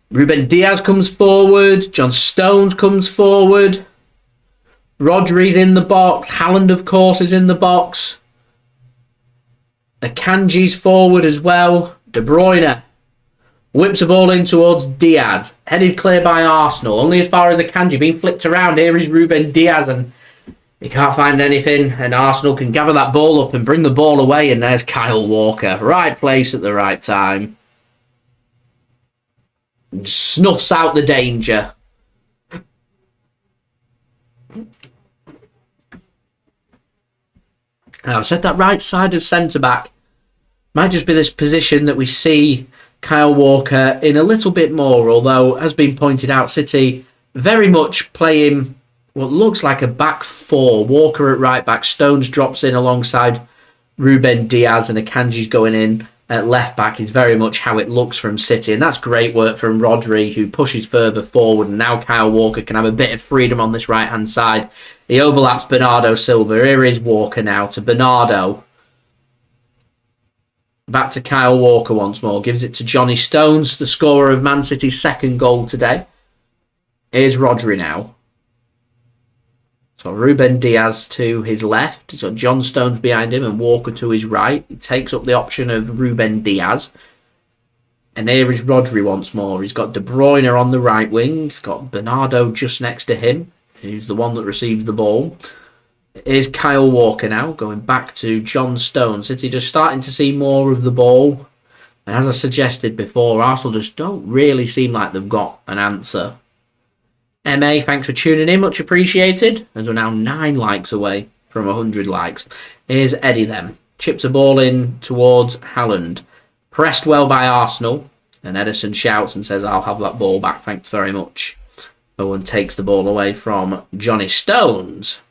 Ruben Dias comes forward. John Stones comes forward. Rodri's in the box. Haaland, of course, is in the box. Akanji's forward as well. De Bruyne whips the ball in towards Diaz. Headed clear by Arsenal. Only as far as Akanji. Being flicked around. Here is Ruben Dias, and he can't find anything, and Arsenal can gather that ball up and bring the ball away, and there's Kyle Walker. Right place at the right time. And snuffs out the danger. Now, I've said that right side of centre-back Might just be this position that we see Kyle Walker in a little bit more, although, as been pointed out, City very much playing what looks like a back four. Walker at right back, Stones drops in alongside Ruben Dias, and Akanji's going in at left back is very much how it looks from City, and that's great work from Rodri, who pushes further forward, and now Kyle Walker can have a bit of freedom on this right-hand side. He overlaps Bernardo Silva. Here is Walker now to Bernardo. Back to Kyle Walker once more. Gives it to Johnny Stones, the scorer of Man City's second goal today. Here's Rodri now. So Ruben Dias to his left. So John Stones behind him and Walker to his right. He takes up the option of Ruben Dias. And here is Rodri once more. He's got De Bruyne on the right wing. He's got Bernardo just next to him, who's the one that receives the ball. Here's Kyle Walker now, going back to John Stones. City just starting to see more of the ball. And as I suggested before, Arsenal just don't really seem like they've got an answer. MA, thanks for tuning in, much appreciated. As we're now 9 likes away from 100 likes. Here's Eddie then. Chips a ball in towards Haaland. Pressed well by Arsenal. And Ederson shouts and says, I'll have that ball back, thanks very much. Owen takes the ball away from Johnny Stones.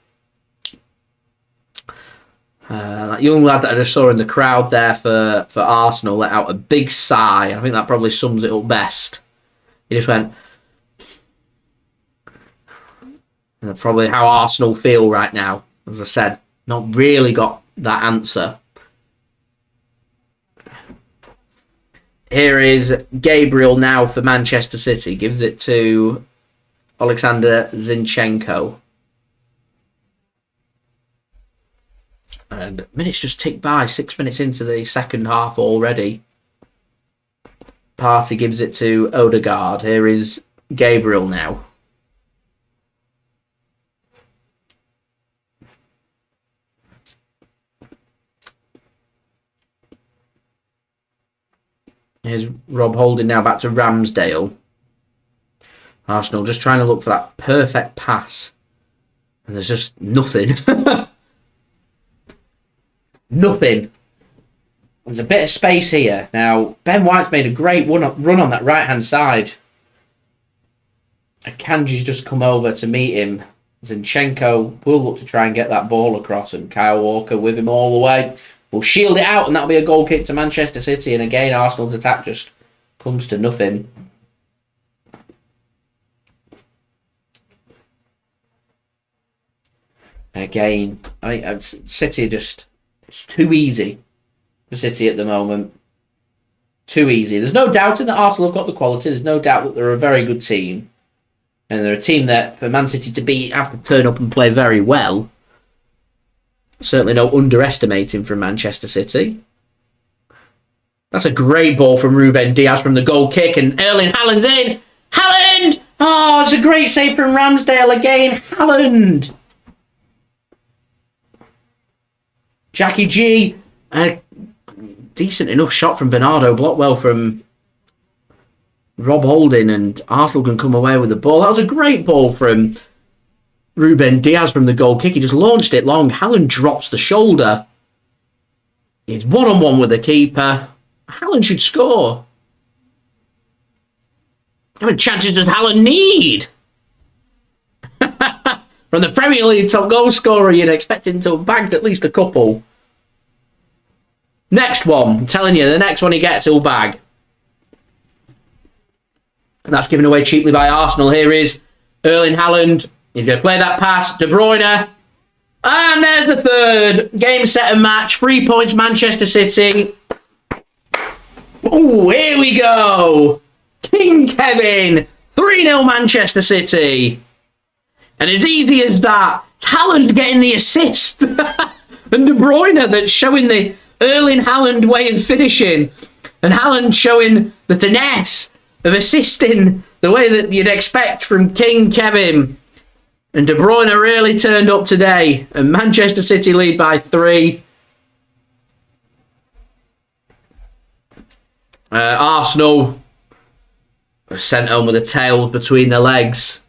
That young lad that I just saw in the crowd there for Arsenal let out a big sigh. I think that probably sums it up best. He just went... And that's probably how Arsenal feel right now. As I said, not really got that answer. Here is Gabriel now for Manchester City. Gives it to Oleksandr Zinchenko. And minutes just tick by. 6 minutes into the second half already. Partey gives it to Odegaard. Here is Gabriel now. Here's Rob Holding now back to Ramsdale. Arsenal just trying to look for that perfect pass. And there's just nothing. Nothing. There's a bit of space here. Now, Ben White's made a great run on that right-hand side. Akanji's just come over to meet him. Zinchenko will look to try and get that ball across, and Kyle Walker with him all the way. Will shield it out, and that'll be a goal kick to Manchester City. And again, Arsenal's attack just comes to nothing. Again, City just... It's too easy for City at the moment. Too easy. There's no doubting that Arsenal have got the quality. There's no doubt that they're a very good team. And they're a team that, for Man City to beat, have to turn up and play very well. Certainly no underestimating from Manchester City. That's a great ball from Ruben Dias from the goal kick. And Erling Haaland's in. Haaland! Oh, it's a great save from Ramsdale again. Haaland! Jackie G, a decent enough shot from Bernardo, blocked well from Rob Holding, and Arsenal can come away with the ball. That was a great ball from Ruben Dias from the goal kick. He just launched it long. Haaland drops the shoulder. He's one-on-one with the keeper. Haaland should score. How many chances does Haaland need? From the Premier League top goal scorer, you'd expect him to have bagged at least a couple. Next one. I'm telling you, the next one he gets, he'll bag. And that's given away cheaply by Arsenal. Here is Erling Haaland. He's going to play that pass. De Bruyne. And there's the third. Game, set and match. 3 points, Manchester City. Oh, here we go. King Kevin. 3-0 Manchester City. And as easy as that, it's Haaland getting the assist. And De Bruyne that's showing the Erling Haaland way of finishing. And Haaland showing the finesse of assisting the way that you'd expect from King Kevin. And De Bruyne really turned up today. And Manchester City lead by 3. Arsenal were sent home with a tail between their legs.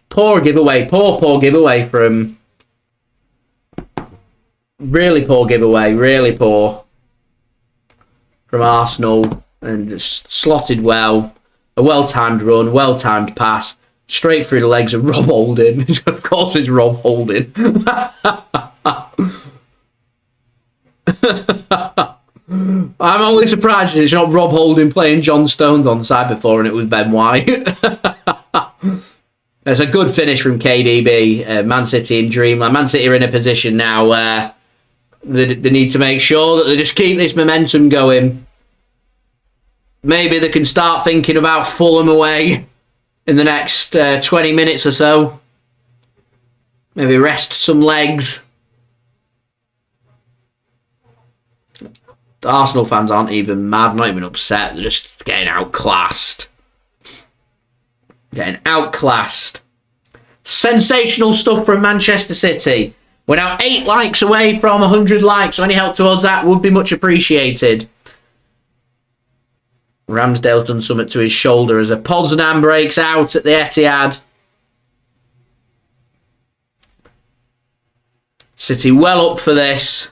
Poor giveaway from Really poor giveaway. Really poor from Arsenal. And just slotted well. A well-timed run. Well-timed pass. Straight through the legs of Rob Holding. Of course it's Rob Holding. I'm only surprised it's not Rob Holding playing John Stones on the side before and it was Ben White. It's a good finish from KDB. Man City in dreamland. Man City are in a position now where they need to make sure that they just keep this momentum going. Maybe they can start thinking about Fulham away in the next 20 minutes or so. Maybe rest some legs. The Arsenal fans aren't even mad, not even upset. They're just getting outclassed. Getting outclassed. Sensational stuff from Manchester City. We're now 8 likes away from 100 likes, so any help towards that would be much appreciated. Ramsdale's done something to his shoulder as a Poznan breaks out at the Etihad. City well up for this.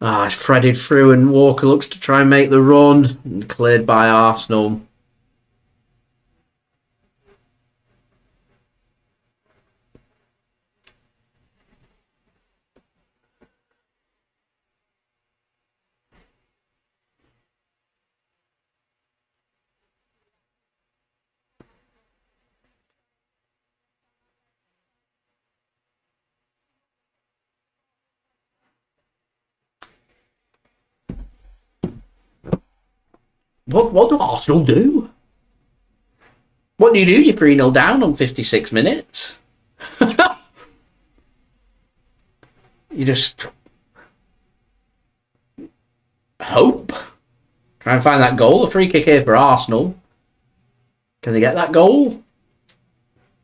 It's threaded through and Walker looks to try and make the run. And cleared by Arsenal. What do Arsenal do? What do? You're 3-0 down on 56 minutes. You just hope. Try and find that goal. A free kick here for Arsenal. Can they get that goal?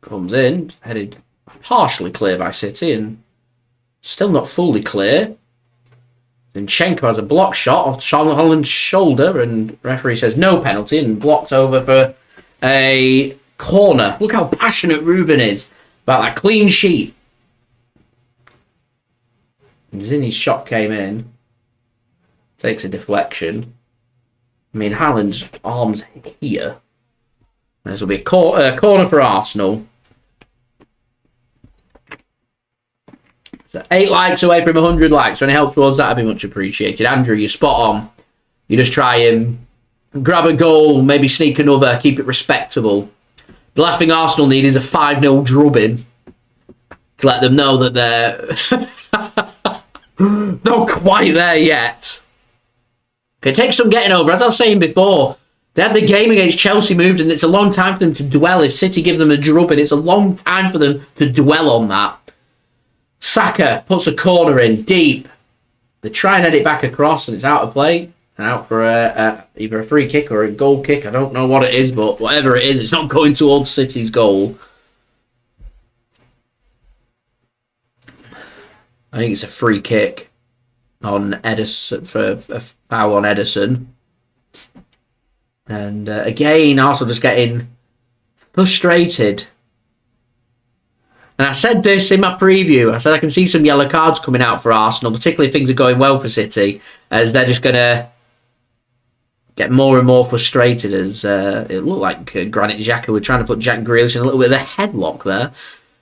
Comes in, headed partially clear by City and still not fully clear. Zinchenko has a block shot off Haaland's shoulder and referee says no penalty and blocked over for a corner. Look how passionate Ruben is about that clean sheet. Zinni's shot came in. Takes a deflection. I mean, Haaland's arm's here. This will be a corner for Arsenal. So 8 likes away from 100 likes. So any help towards that would be much appreciated. Andrew, you're spot on. You just try and grab a goal, maybe sneak another, keep it respectable. The last thing Arsenal need is a 5-0 drubbing to let them know that they're not quite there yet. It takes some getting over. As I was saying before, they had the game against Chelsea moved, and it's a long time for them to dwell. If City give them a drubbing, it's a long time for them to dwell on that. Saka puts a corner in deep. They try and head it back across, and it's out of play. And out for either a free kick or a goal kick. I don't know what it is, but whatever it is, it's not going towards City's goal. I think it's a free kick on Ederson for a foul on Ederson. And again, Arsenal just getting frustrated. And I said this in my preview. I said I can see some yellow cards coming out for Arsenal, particularly if things are going well for City, as they're just going to get more and more frustrated as it looked like Granit Xhaka were trying to put Jack Grealish in a little bit of a headlock there.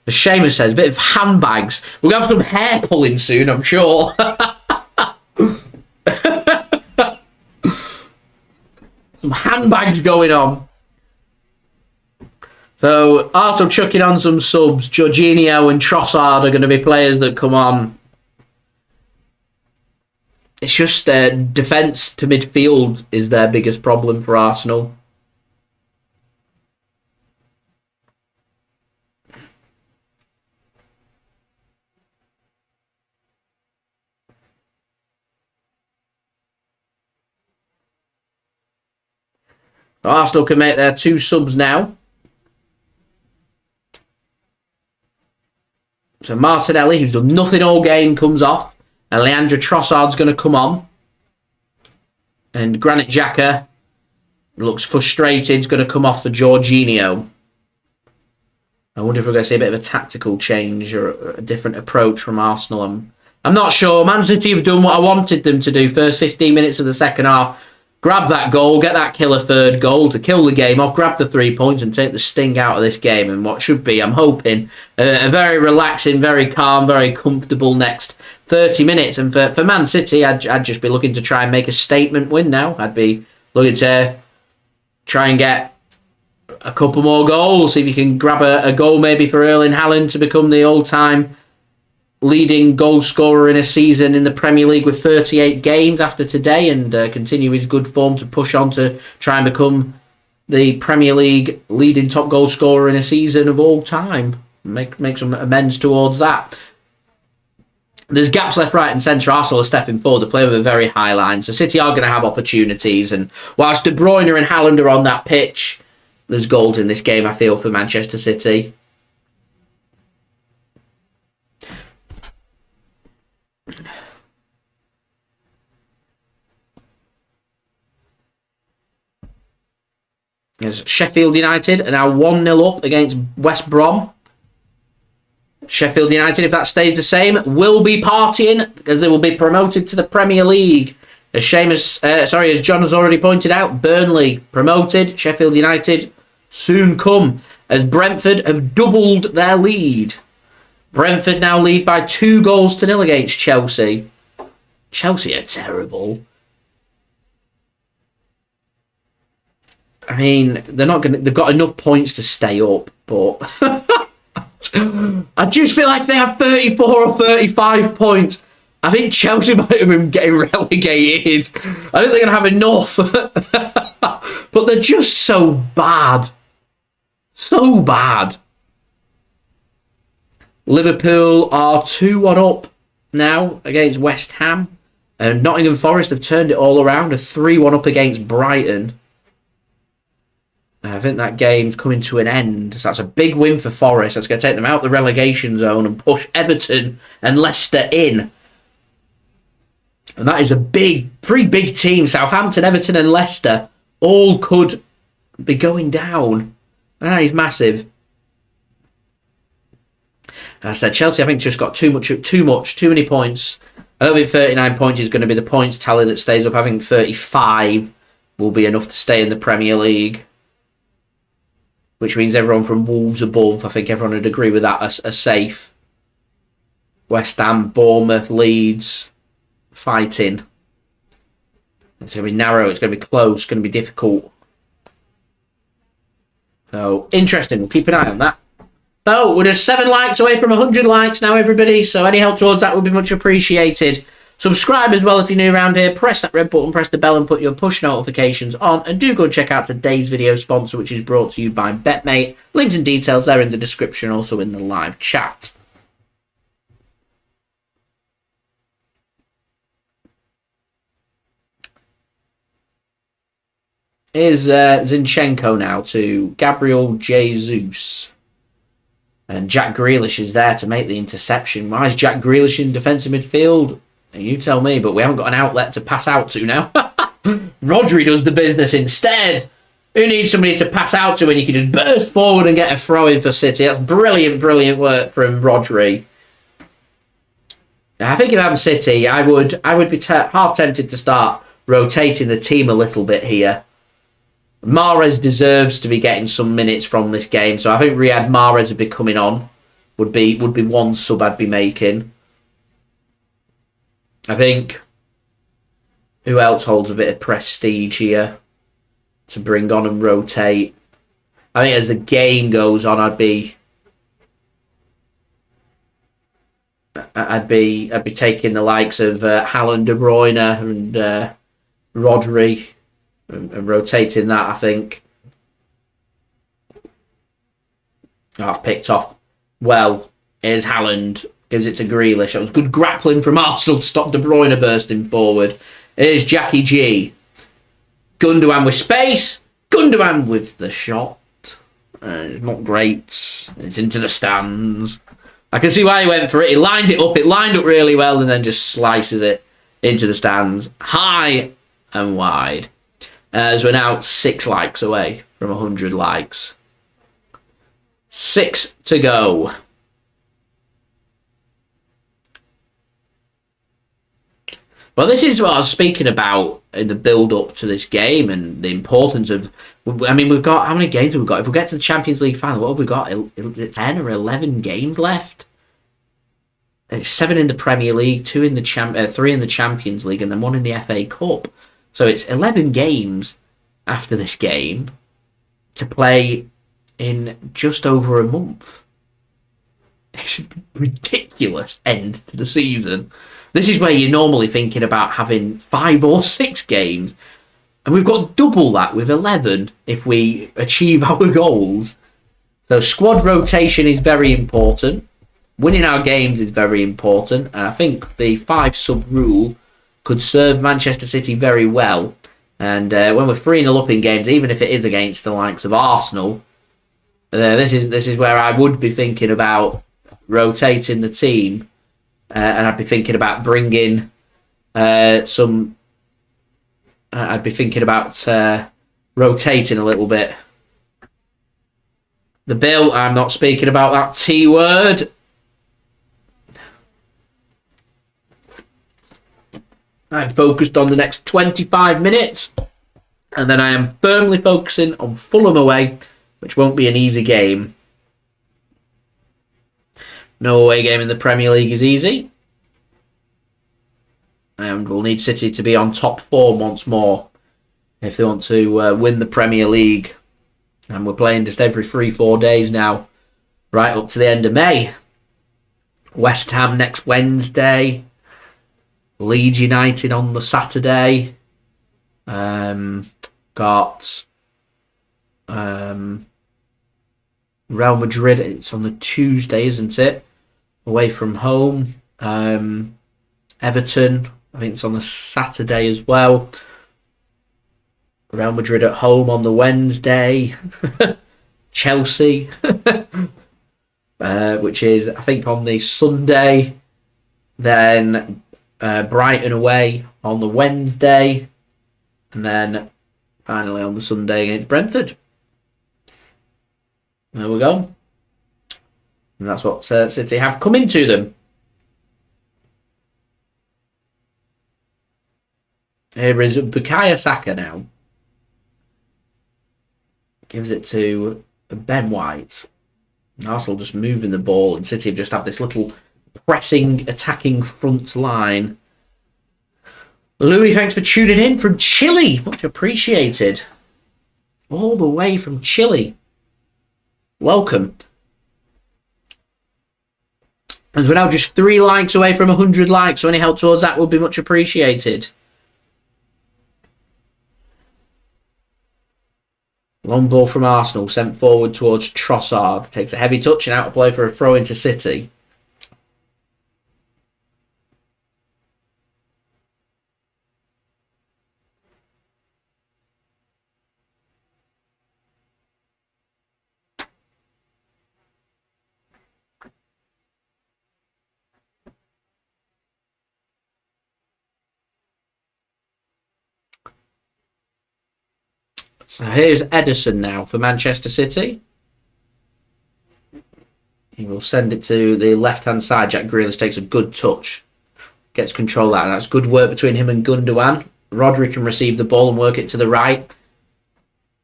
As Seamus says, a bit of handbags. We're going to have some hair pulling soon, I'm sure. Some handbags going on. So, Arsenal chucking on some subs. Jorginho and Trossard are going to be players that come on. It's just defence to midfield is their biggest problem for Arsenal. Arsenal can make their 2 subs now. So Martinelli, who's done nothing all game, comes off. And Leandro Trossard's going to come on. And Granit Xhaka looks frustrated. He's going to come off for Jorginho. I wonder if we're going to see a bit of a tactical change or a different approach from Arsenal. I'm not sure. Man City have done what I wanted them to do. First 15 minutes of the second half. Grab that goal, get that killer third goal to kill the game off, grab the 3 points and take the sting out of this game. And what should be, I'm hoping, a very relaxing, very calm, very comfortable next 30 minutes. And for Man City, I'd just be looking to try and make a statement win now. I'd be looking to try and get a couple more goals. See if you can grab a goal maybe for Erling Haaland to become the all-time leading goal scorer in a season in the Premier League with 38 games after today, and continue his good form to push on to try and become the Premier League leading top goal scorer in a season of all time. Make some amends towards that. There's gaps left, right and centre. Arsenal are stepping forward. They're playing with a very high line, so City are going to have opportunities, and whilst De Bruyne and Haaland are on that pitch, there's goals in this game, I feel, for Manchester City. As Sheffield United are now 1-0 up against West Brom. Sheffield United, if that stays the same, will be partying because they will be promoted to the Premier League. As John has already pointed out, Burnley promoted. Sheffield United soon come as Brentford have doubled their lead. Brentford now lead by 2-0 against Chelsea. Chelsea are terrible. I mean, they've got enough points to stay up, but I just feel like they have 34 or 35 points. I think Chelsea might have been getting relegated. I don't think they're going to have enough. But they're just so bad. So bad. Liverpool are 2-1 up now against West Ham. And Nottingham Forest have turned it all around. A 3-1 up against Brighton. I think that game's coming to an end. So that's a big win for Forest. That's going to take them out the relegation zone and push Everton and Leicester in. And that is three big teams. Southampton, Everton and Leicester all could be going down. That is massive. As I said, Chelsea, I think, just got too many points. I don't think 39 points is going to be the points tally that stays up. I think 35 will be enough to stay in the Premier League. Which means everyone from Wolves above, I think everyone would agree with that, are safe. West Ham, Bournemouth, Leeds, fighting. It's going to be narrow, it's going to be close, it's going to be difficult. So, interesting, we'll keep an eye on that. So, we're just 7 likes away from 100 likes now, everybody. So, any help towards that would be much appreciated. Subscribe as well if you're new around here. Press that red button, press the bell and put your push notifications on. And do go and check out today's video sponsor, which is brought to you by BetMate. Links and details there in the description, also in the live chat. Here's Zinchenko now to Gabriel Jesus. And Jack Grealish is there to make the interception. Why is Jack Grealish in defensive midfield? You tell me, but we haven't got an outlet to pass out to now. Rodri does the business instead. Who needs somebody to pass out to when you can just burst forward and get a throw in for City? That's brilliant, brilliant work from Rodri. I think if I'm City, I would be half tempted to start rotating the team a little bit here. Mahrez deserves to be getting some minutes from this game, so I think Riyad Mahrez would be coming on. Would be one sub I'd be making. I think who else holds a bit of prestige here to bring on and rotate? I think as the game goes on, I'd be taking the likes of Haaland, De Bruyne, and Rodri, and rotating that. I think I've picked off. Well, here's Haaland. Gives it to Grealish. That was good grappling from Arsenal to stop De Bruyne bursting forward. Here's Jackie G. Gundogan with space. Gundogan with the shot. It's not great. It's into the stands. I can see why he went for it. He lined it up. It lined up really well and then just slices it into the stands. High and wide. As we're now 6 likes away from 100 likes. 6 to go. Well, this is what I was speaking about in the build-up to this game and the importance of... I mean, we've got... How many games have we got? If we get to the Champions League final, what have we got? 10 or 11 games left? It's 7 in the Premier League, 3 in the Champions League, and then 1 in the FA Cup. So it's 11 games after this game to play in just over a month. It's a ridiculous end to the season. This is where you're normally thinking about having 5 or 6 games. And we've got double that with 11 if we achieve our goals. So squad rotation is very important. Winning our games is very important. And I think the 5-sub rule could serve Manchester City very well. And when we're 3-0 up in games, even if it is against the likes of Arsenal, this is where I would be thinking about rotating the team. And I'd be thinking about bringing some... I'd be thinking about rotating a little bit. The bill, I'm not speaking about that T word. I'm focused on the next 25 minutes. And then I am firmly focusing on Fulham away, which won't be an easy game. No away game in the Premier League is easy. And we'll need City to be on top form once more if they want to win the Premier League. And we're playing just every 3-4 days now, right up to the end of May. West Ham next Wednesday. Leeds United on the Saturday. Got Real Madrid. It's on the Tuesday, isn't it? Away from home. Everton, I think it's on the Saturday as well. Real Madrid at home on the Wednesday. Chelsea, which is, I think, on the Sunday. Then Brighton away on the Wednesday. And then finally on the Sunday against Brentford. There we go. And that's what City have coming to them. Here is Bukayo Saka now. Gives it to Ben White. Arsenal just moving the ball, and City have just have this little pressing, attacking front line. Louis, thanks for tuning in from Chile. Much appreciated. All the way from Chile. Welcome. As we're now just 3 likes away from 100 likes, so any help towards that would be much appreciated. Long ball from Arsenal, sent forward towards Trossard. Takes a heavy touch and out of play for a throw into City. So here's Ederson now for Manchester City. He will send it to the left-hand side. Jack Grealish takes a good touch. Gets control of that. And that's good work between him and Gundogan. Rodri can receive the ball and work it to the right.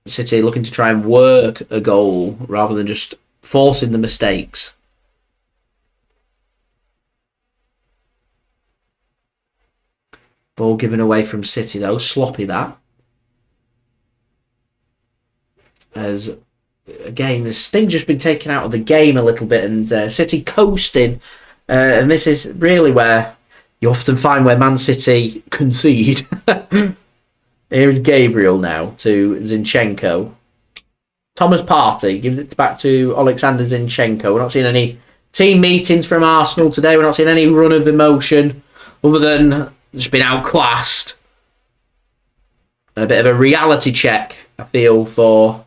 City looking to try and work a goal rather than just forcing the mistakes. Ball given away from City though. Sloppy that. As again, this thing's just been taken out of the game a little bit, and City coasting, and this is really where you often find where Man City concede. Here's Gabriel now to Zinchenko. Thomas Partey gives it back to Oleksandr Zinchenko. We're not seeing any team meetings from Arsenal today. We're not seeing any run of emotion other than just been outclassed. A bit of a reality check, I feel, for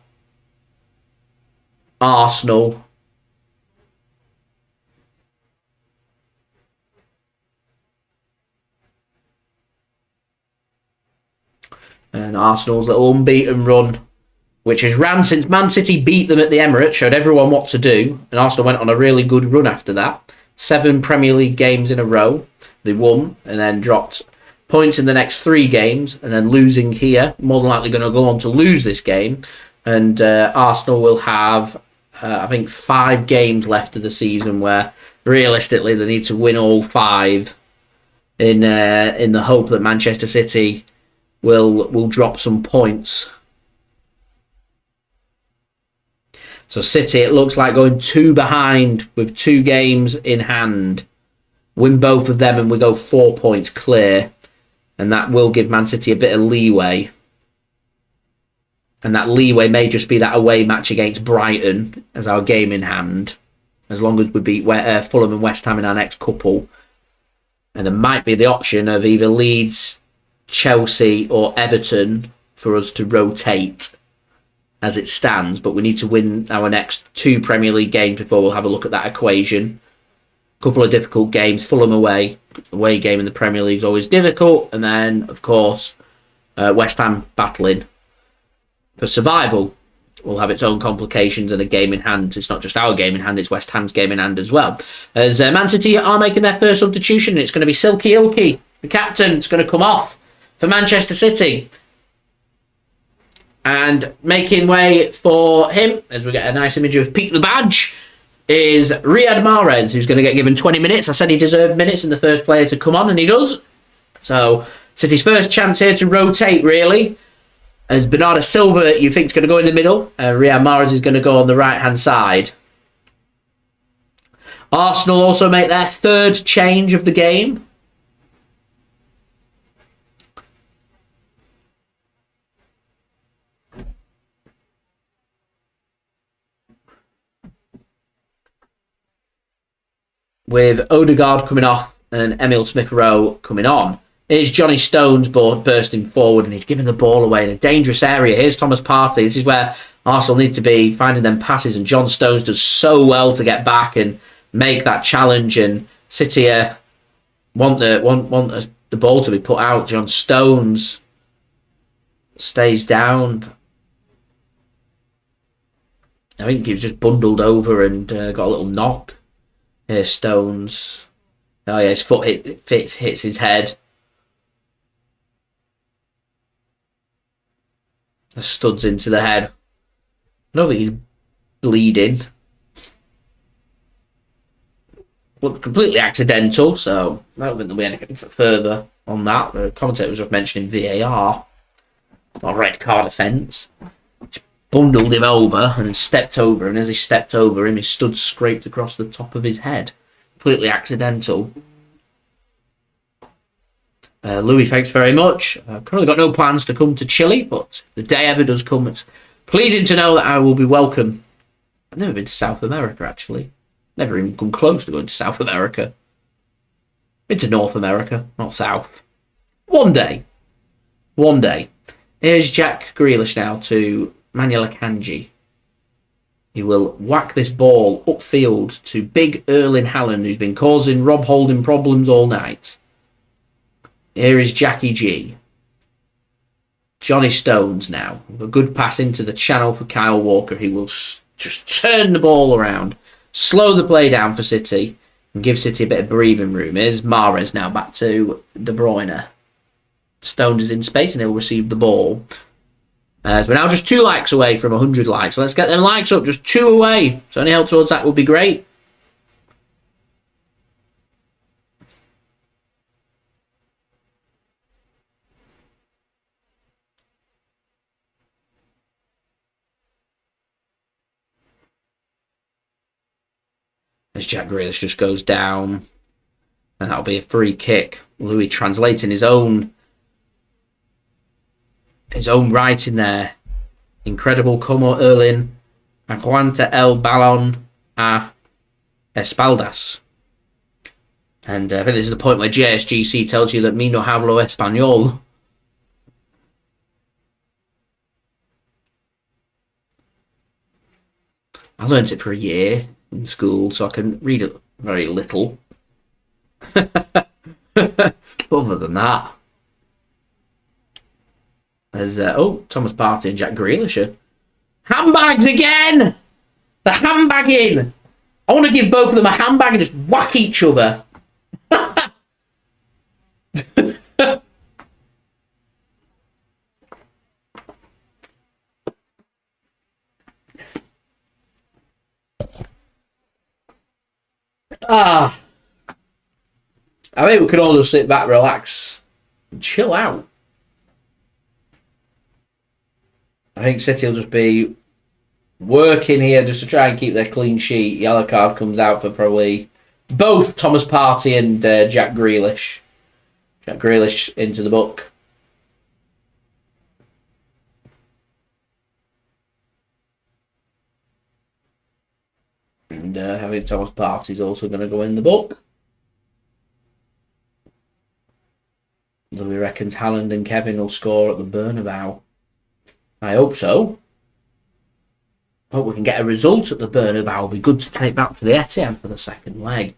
Arsenal. And Arsenal's little unbeaten run, which has ran since Man City beat them at the Emirates, showed everyone what to do. And Arsenal went on a really good run after that. 7 Premier League games in a row. They won and then dropped points in the next 3 games. And then losing here. More than likely going to go on to lose this game. And Arsenal will have, I think, 5 games left of the season where realistically they need to win all 5 in the hope that Manchester City will drop some points. So City, it looks like going 2 behind with 2 games in hand. Win both of them and we go 4 points clear. And that will give Man City a bit of leeway. And that leeway may just be that away match against Brighton as our game in hand. As long as we beat Fulham and West Ham in our next couple. And there might be the option of either Leeds, Chelsea or Everton for us to rotate as it stands, but we need to win our next 2 Premier League games before we'll have a look at that equation. A couple of difficult games, Fulham away game in the Premier League is always difficult, and then of course West Ham battling for survival will have its own complications and a game in hand. It's not just our game in hand, it's West Ham's game in hand as well. As Man City are making their first substitution, it's going to be Silky Ilkay, the captain. It's going to come off for Manchester City. And making way for him, as we get a nice image of Pete the Badge, is Riyad Mahrez, who's going to get given 20 minutes. I said he deserved minutes and the first player to come on, and he does. So, City's first chance here to rotate, really. As Bernardo Silva, you think, is going to go in the middle. Riyad Mahrez is going to go on the right-hand side. Arsenal also make their 3rd change of the game. With Odegaard coming off and Emile Smith-Rowe coming on. Here's Johnny Stones bursting forward and he's giving the ball away in a dangerous area. Here's Thomas Partey. This is where Arsenal need to be finding them passes, and John Stones does so well to get back and make that challenge, and City want the ball to be put out. John Stones stays down. I think he was just bundled over and got a little knock. Here's Stones. Oh yeah, his foot hits his head. The studs into the head. I don't think he's bleeding. Well, completely accidental, so I don't think there'll be anything further on that. The commentator was just mentioning VAR. Not a red card offence. Bundled him over and stepped over, and as he stepped over him, his stud scraped across the top of his head. Completely accidental. Louis, thanks very much. I've currently got no plans to come to Chile, but if the day ever does come, it's pleasing to know that I will be welcome. I've never been to South America, actually. Never even come close to going to South America. Been to North America, not South. One day. Here's Jack Grealish now to Manuel Akanji. He will whack this ball upfield to big Erling Haaland, who's been causing Rob Holding problems all night. Here is Jackie G. Johnny Stones now. A good pass into the channel for Kyle Walker. He will just turn the ball around, slow the play down for City, and give City a bit of breathing room. Here's Mahrez now back to De Bruyne. Stones is in space and he'll receive the ball. So we're now just 2 likes away from 100 likes. So let's get them likes up. Just 2 away. So any help towards that would be great. As Jack Grealish just goes down. And that'll be a free kick. Louis translating his own writing there. Incredible como Erling aguanta el balón a espaldas. And I think this is the point where JSGC tells you that me no hablo español. I learnt it for a year in school, so I can read it very little. Other than that. There's Thomas Partey and Jack Grealish. Handbags again! The handbagging! I want to give both of them a handbag and just whack each other. I think we can all just sit back, relax, and chill out. I think City will just be working here just to try and keep their clean sheet. Yellow card comes out for probably both Thomas Partey and Jack Grealish. Jack Grealish into the book. And having Thomas Partey is also going to go in the book. Nobody reckons Haaland and Kevin will score at the Bernabeu. I hope so. Hope we can get a result at the Bernabeu. It'll be good to take back to the Etihad for the second leg.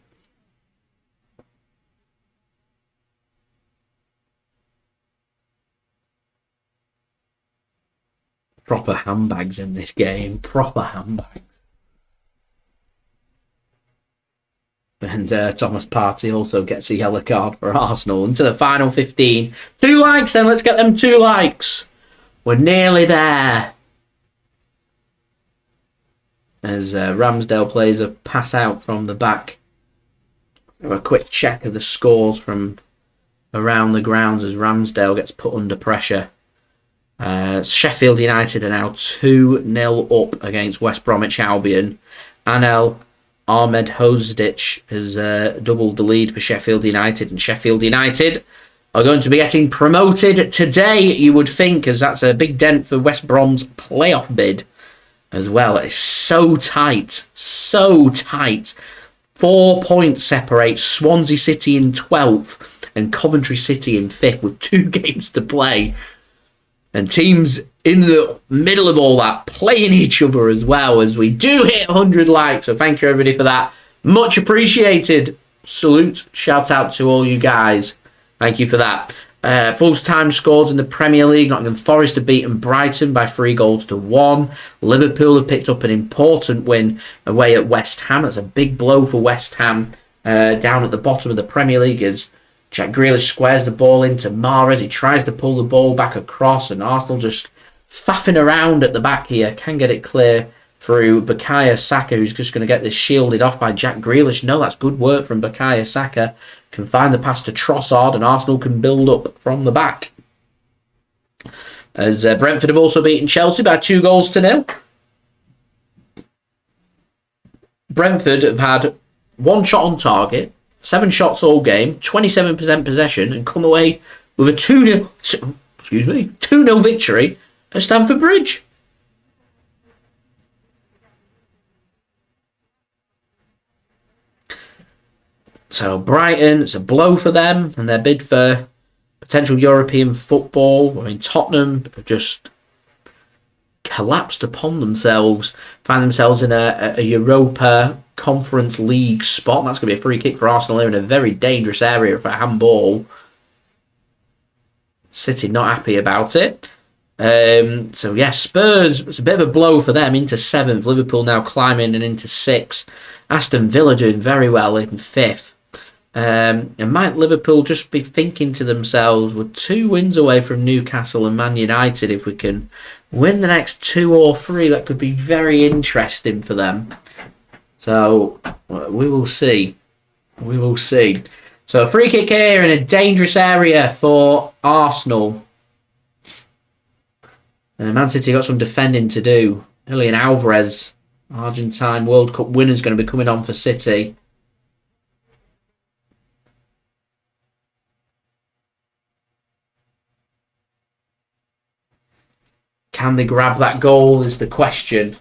Proper handbags in this game. Proper handbags. And Thomas Partey also gets a yellow card for Arsenal into the final 15. 2 likes then. Let's get them 2 likes. We're nearly there. As Ramsdale plays a pass out from the back. Have a quick check of the scores from around the grounds as Ramsdale gets put under pressure. Sheffield United are now 2-0 up against West Bromwich Albion. Anel Ahmed Hosdic has doubled the lead for Sheffield United, and Sheffield United are going to be getting promoted today, you would think, as that's a big dent for West Brom's playoff bid as well. It's so tight, so tight. 4 points separate Swansea City in 12th and Coventry City in 5th with 2 games to play. And teams in the middle of all that playing each other as well, as we do hit 100 likes. So thank you everybody for that. Much appreciated. Salute. Shout out to all you guys. Thank you for that. Full-time scores in the Premier League. Nottingham Forest have beaten Brighton by 3-1. Liverpool have picked up an important win away at West Ham. That's a big blow for West Ham down at the bottom of the Premier League as Jack Grealish squares the ball into Mahrez. He tries to pull the ball back across, and Arsenal just faffing around at the back here. Can get it clear through Bukayo Saka, who's just going to get this shielded off by Jack Grealish. No, that's good work from Bukayo Saka. Can find the pass to Trossard, and Arsenal can build up from the back. As Brentford have also beaten Chelsea by 2-0. Brentford have had 1 shot on target, 7 shots all game, 27% possession, and come away with a 2-0 victory at Stamford Bridge. So Brighton, it's a blow for them and their bid for potential European football. I mean, Tottenham have just collapsed upon themselves, find themselves in a Europa Conference League spot. That's going to be a free kick for Arsenal here in a very dangerous area for a handball. City not happy about it. So yeah, Spurs, it's a bit of a blow for them into 7th. Liverpool now climbing and into 6th. Aston Villa doing very well in 5th. And might Liverpool just be thinking to themselves, we're 2 wins away from Newcastle and Man United. If we can win the next 2 or 3, that could be very interesting for them. So we will see. We will see. So a free kick here in a dangerous area for Arsenal. Man City got some defending to do. Julian Alvarez, Argentine World Cup winner, is going to be coming on for City. Can they grab that goal is the question.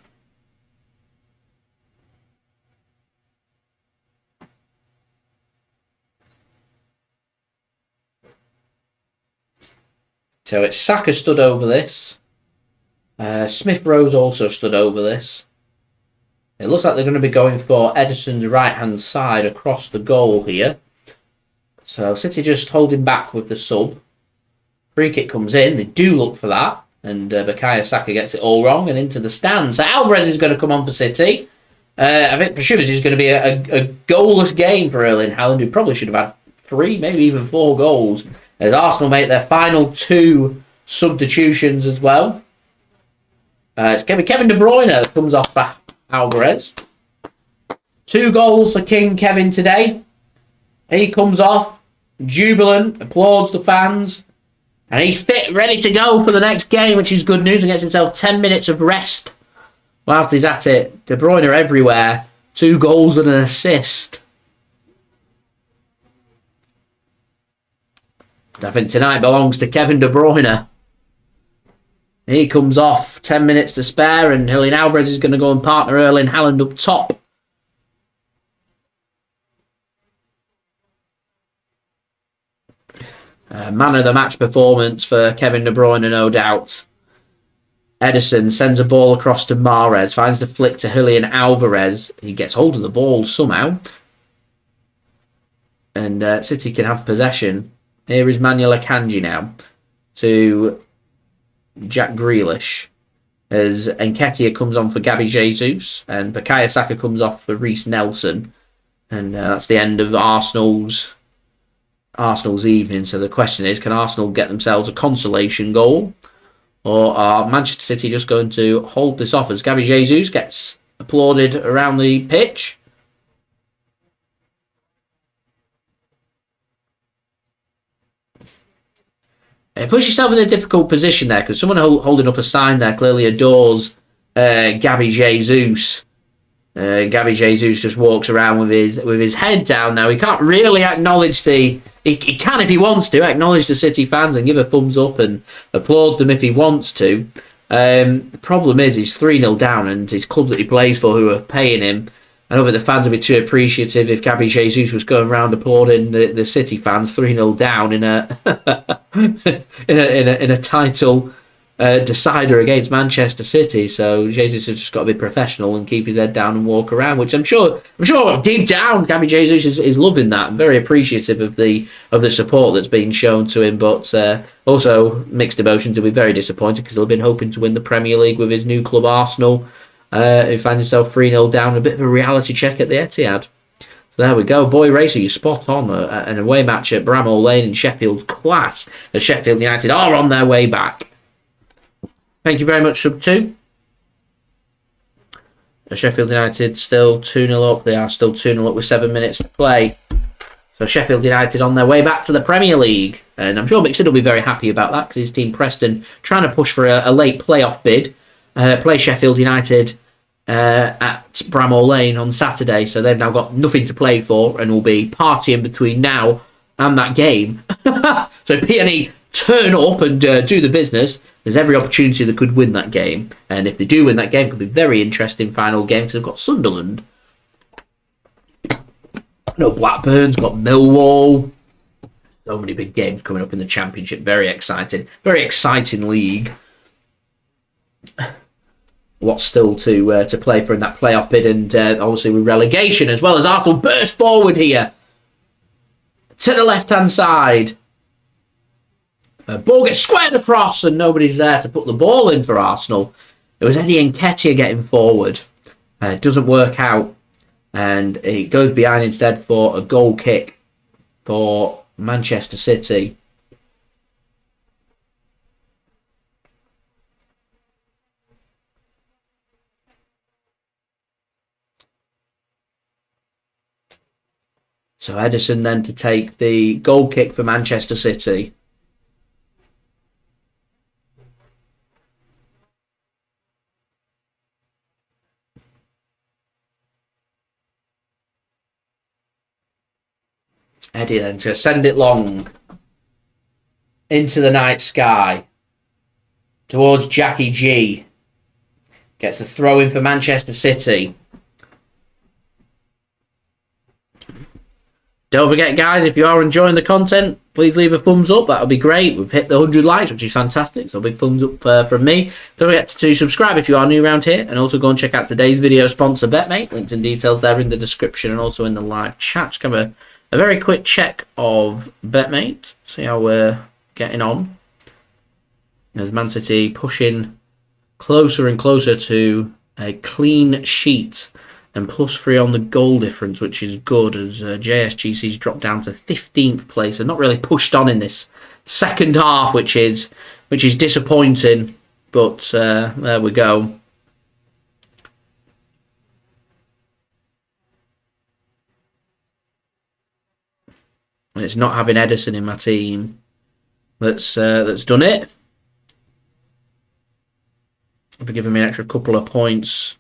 So it's Saka stood over this. Smith-Rowe's also stood over this. It looks like they're going to be going for Ederson's right-hand side across the goal here. So City just holding back with the sub. Free kick comes in. They do look for that. And Bukayo Saka gets it all wrong and into the stands. So Alvarez is going to come on for City. I think presumably it's going to be a goalless game for Erling Haaland, who probably should have had 3, maybe even 4 goals. As Arsenal make their final 2 substitutions as well. It's Kevin De Bruyne that comes off for Alvarez. 2 goals for King Kevin today. He comes off, jubilant, applauds the fans. And he's fit, ready to go for the next game, which is good news, and gets himself 10 minutes of rest whilst he's at it. De Bruyne everywhere. 2 goals and an assist. I think tonight belongs to Kevin De Bruyne. He comes off, 10 minutes to spare, and Julian Alvarez is going to go and partner Erling Haaland up top. Man of the match performance for Kevin De Bruyne, no doubt. Ederson sends a ball across to Mahrez, finds the flick to Julian Alvarez. He gets hold of the ball somehow. And City can have possession. Here is Manuel Akanji now to Jack Grealish. As Nketiah comes on for Gabriel Jesus. And Bukayo Saka comes off for Reiss Nelson. And that's the end of Arsenal's evening. So the question is, can Arsenal get themselves a consolation goal? Or are Manchester City just going to hold this off as Gabriel Jesus gets applauded around the pitch? It puts yourself in a difficult position there, because someone holding up a sign there clearly adores Gabriel Jesus. Gabriel Jesus just walks around with his head down now. He can't really acknowledge he can, if he wants to, acknowledge the City fans and give a thumbs up and applaud them if he wants to. The problem is he's 3-0 down, and his club that he plays for, who are paying him, I don't think the fans would be too appreciative if Gabriel Jesus was going around applauding the City fans 3-0 down in a in a title decider against Manchester City. So Jesus has just got to be professional and keep his head down and walk around, which I'm sure deep down Gabriel Jesus is loving that and very appreciative of the support that's being shown to him, but also mixed emotions. He'll be very disappointed because he'll have been hoping to win the Premier League with his new club Arsenal. He finds himself 3-0 down, a bit of a reality check at the Etihad. So there we go. Boy Racer, you spot on. An away match at Bramall Lane in Sheffield's class, as Sheffield United are on their way back. Thank you very much, Sub 2. Sheffield United still 2-0 up. They are still 2-0 up with 7 minutes to play. So Sheffield United on their way back to the Premier League. And I'm sure Mixon will be very happy about that, because his team Preston trying to push for a late playoff bid. Play Sheffield United at Bramall Lane on Saturday. So they've now got nothing to play for and will be partying between now and that game. So PNE turn up and do the business. There's every opportunity they could win that game. And if they do win that game, it could be a very interesting final game, because they've got Sunderland. Blackburn's got Millwall. So many big games coming up in the Championship. Very exciting. Very exciting league. Lots still to play for in that playoff bid, and obviously with relegation as well, as Arsenal burst forward here to the left-hand side. Ball gets squared across and nobody's there to put the ball in for Arsenal. It was Eddie Nketiah getting forward. It doesn't work out, and it goes behind instead for a goal kick for Manchester City. So Ederson then to take the goal kick for Manchester City. Eddie then to send it long into the night sky towards Jackie G. Gets the throw in for Manchester City. Don't forget, guys, if you are enjoying the content, please leave a thumbs up. That would be great. We've hit the 100 likes, which is fantastic. So a big thumbs up from me. Don't forget to subscribe if you are new around here. And also go and check out today's video sponsor, BetMate. Links and details there in the description and also in the live chat. Just give a very quick check of BetMate. See how we're getting on. As Man City pushing closer and closer to a clean sheet and +3 on the goal difference, which is good, as JSGC's dropped down to 15th place and not really pushed on in this second half, which is disappointing. But there we go. And it's not having Ederson in my team that's done it. It'll be giving me an extra couple of points.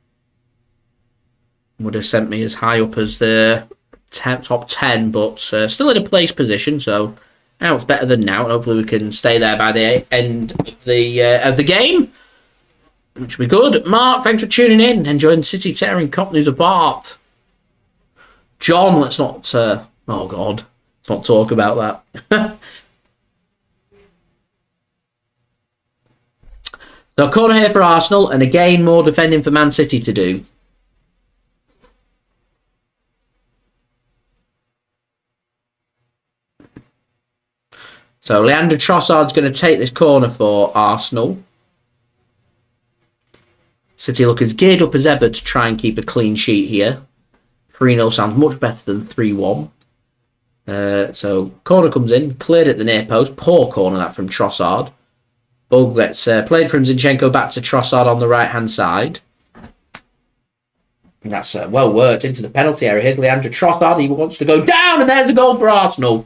Would have sent me as high up as the top 10, but still in a place position, so now it's better than now. And hopefully we can stay there by the end of the game, which will be good. Mark, thanks for tuning in, enjoying City tearing companies apart. John, let's not. Oh God, let's not talk about that. So corner here for Arsenal, and again more defending for Man City to do. So Leandro Trossard's going to take this corner for Arsenal. City look as geared up as ever to try and keep a clean sheet here. 3-0 sounds much better than 3-1. So corner comes in, cleared at the near post. Poor corner that from Trossard. Bug gets played from Zinchenko back to Trossard on the right-hand side. And that's well worked into the penalty area. Here's Leandro Trossard. He wants to go down, and there's a goal for Arsenal.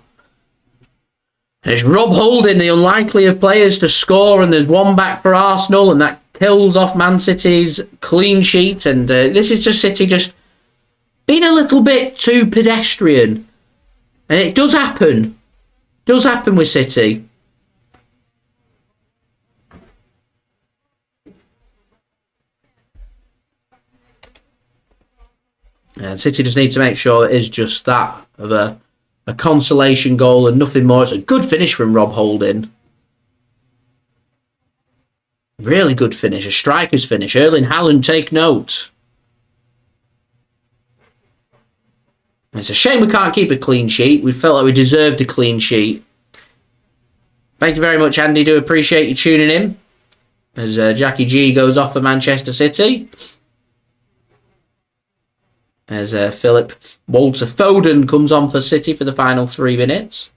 It's Rob Holding, the unlikely of players to score, and there's one back for Arsenal, and that kills off Man City's clean sheet. And this is just City just being a little bit too pedestrian. And it does happen. It does happen with City. And City just need to make sure it is just that, of a consolation goal and nothing more. It's a good finish from Rob Holding. Really good finish. A striker's finish. Erling Haaland, take note. It's a shame we can't keep a clean sheet. We felt like we deserved a clean sheet. Thank you very much, Andy. Do appreciate you tuning in. As Jackie G goes off for Manchester City. As Philip Walter Foden comes on for City for the final 3 minutes.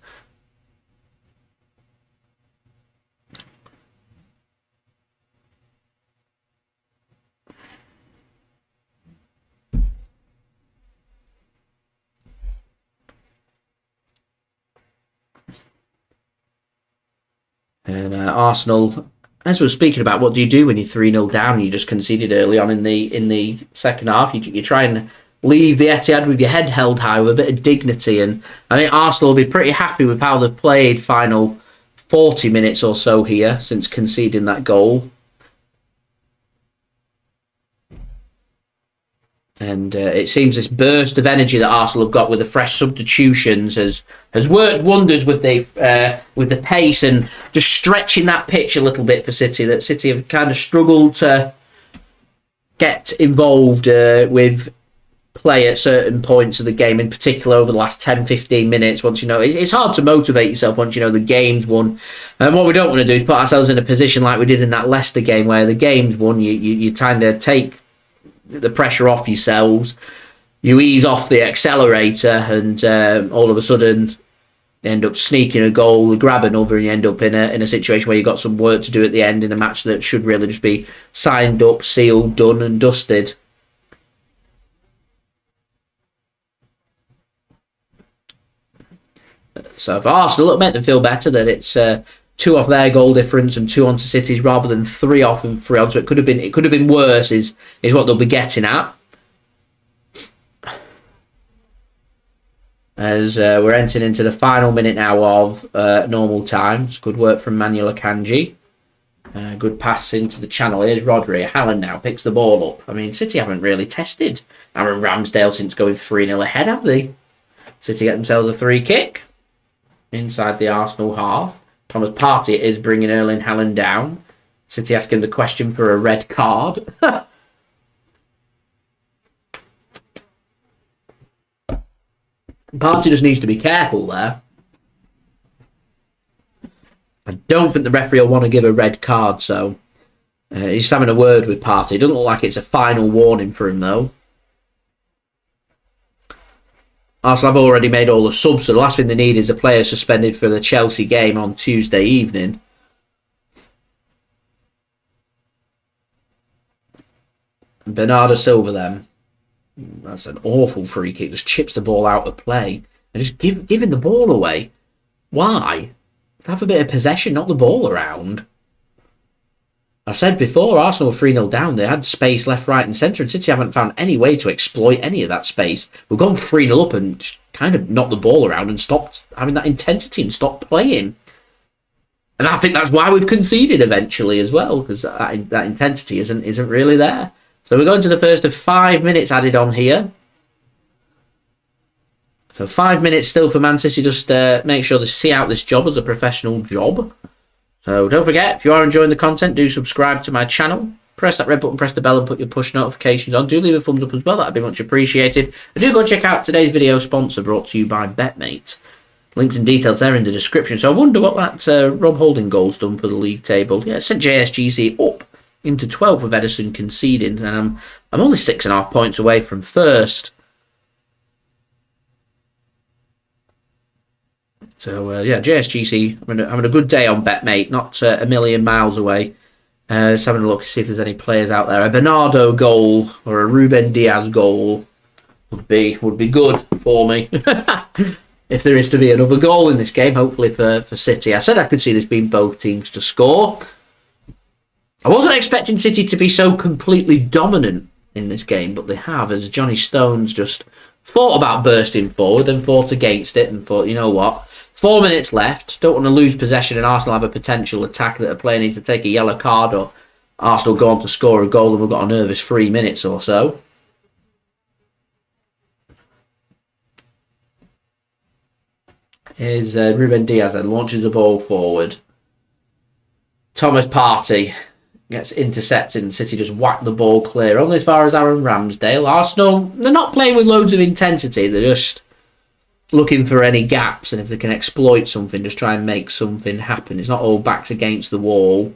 And Arsenal, as we were speaking about, what do you do when you're 3-0 down and you just conceded early on in the second half? You try and leave the Etihad with your head held high with a bit of dignity, and I think Arsenal will be pretty happy with how they've played final 40 minutes or so here since conceding that goal. And it seems this burst of energy that Arsenal have got with the fresh substitutions has worked wonders with the pace and just stretching that pitch a little bit for City. That City have kind of struggled to get involved with play at certain points of the game, in particular over the last 10-15 minutes. Once you know, it's hard to motivate yourself once you know the game's won. And what we don't want to do is put ourselves in a position like we did in that Leicester game where the game's won. You kind of take the pressure off yourselves, you ease off the accelerator, and all of a sudden you end up sneaking a goal, grab another, and you end up in a situation where you've got some work to do at the end in a match that should really just be signed up, sealed, done and dusted. So for Arsenal, it'll make them feel better that it's 2 off their goal difference and 2 onto City's rather than 3 off and 3 on. So it could have been worse. Is what they'll be getting at. As we're entering into the final minute now of normal time. It's good work from Manuel Akanji. Good pass into the channel. Here's Rodri. Haaland now picks the ball up. I mean, City haven't really tested Aaron Ramsdale since going 3-0 ahead, have they? City get themselves a free kick inside the Arsenal half. Thomas Partey is bringing Erling Haaland down. City asking the question for a red card. Partey just needs to be careful there. I don't think the referee will want to give a red card, so he's having a word with Partey. It doesn't look like it's a final warning for him, though. Arsenal have already made all the subs, so the last thing they need is a player suspended for the Chelsea game on Tuesday evening. Bernardo Silva then. That's an awful free kick. Just chips the ball out of play. And just giving the ball away. Why? Have a bit of possession, not the ball around. I said before, Arsenal were 3-0 down. They had space left, right and centre. And City haven't found any way to exploit any of that space. We've gone 3-0 up and kind of knocked the ball around and stopped having that intensity and stopped playing. And I think that's why we've conceded eventually as well. Because that intensity isn't really there. So we're going to the first of 5 minutes added on here. So 5 minutes still for Man City. Just make sure they see out this job as a professional job. So don't forget, if you are enjoying the content, do subscribe to my channel. Press that red button, press the bell and put your push notifications on. Do leave a thumbs up as well. That'd be much appreciated. And do go check out today's video sponsor brought to you by BetMate. Links and details there in the description. So I wonder what that Rob Holding goal's done for the league table. Yeah, it sent JSGC up into 12th with Ederson conceding. And I'm only 6.5 points away from first. So, yeah, JSGC, having a good day on BetMate, not a million miles away. Just having a look to see if there's any players out there. A Bernardo goal or a Ruben Dias goal would be good for me. If there is to be another goal in this game, hopefully for City. I said I could see this being both teams to score. I wasn't expecting City to be so completely dominant in this game, but they have, as Johnny Stones just thought about bursting forward and fought against it and thought, you know what? 4 minutes left. Don't want to lose possession and Arsenal have a potential attack that a player needs to take a yellow card or Arsenal go on to score a goal and we've got a nervous 3 minutes or so. Here's Ruben Dias and launches the ball forward. Thomas Partey gets intercepted and City just whack the ball clear. Only as far as Aaron Ramsdale. Arsenal, they're not playing with loads of intensity. They're just looking for any gaps, and if they can exploit something, just try and make something happen. It's not all backs against the wall.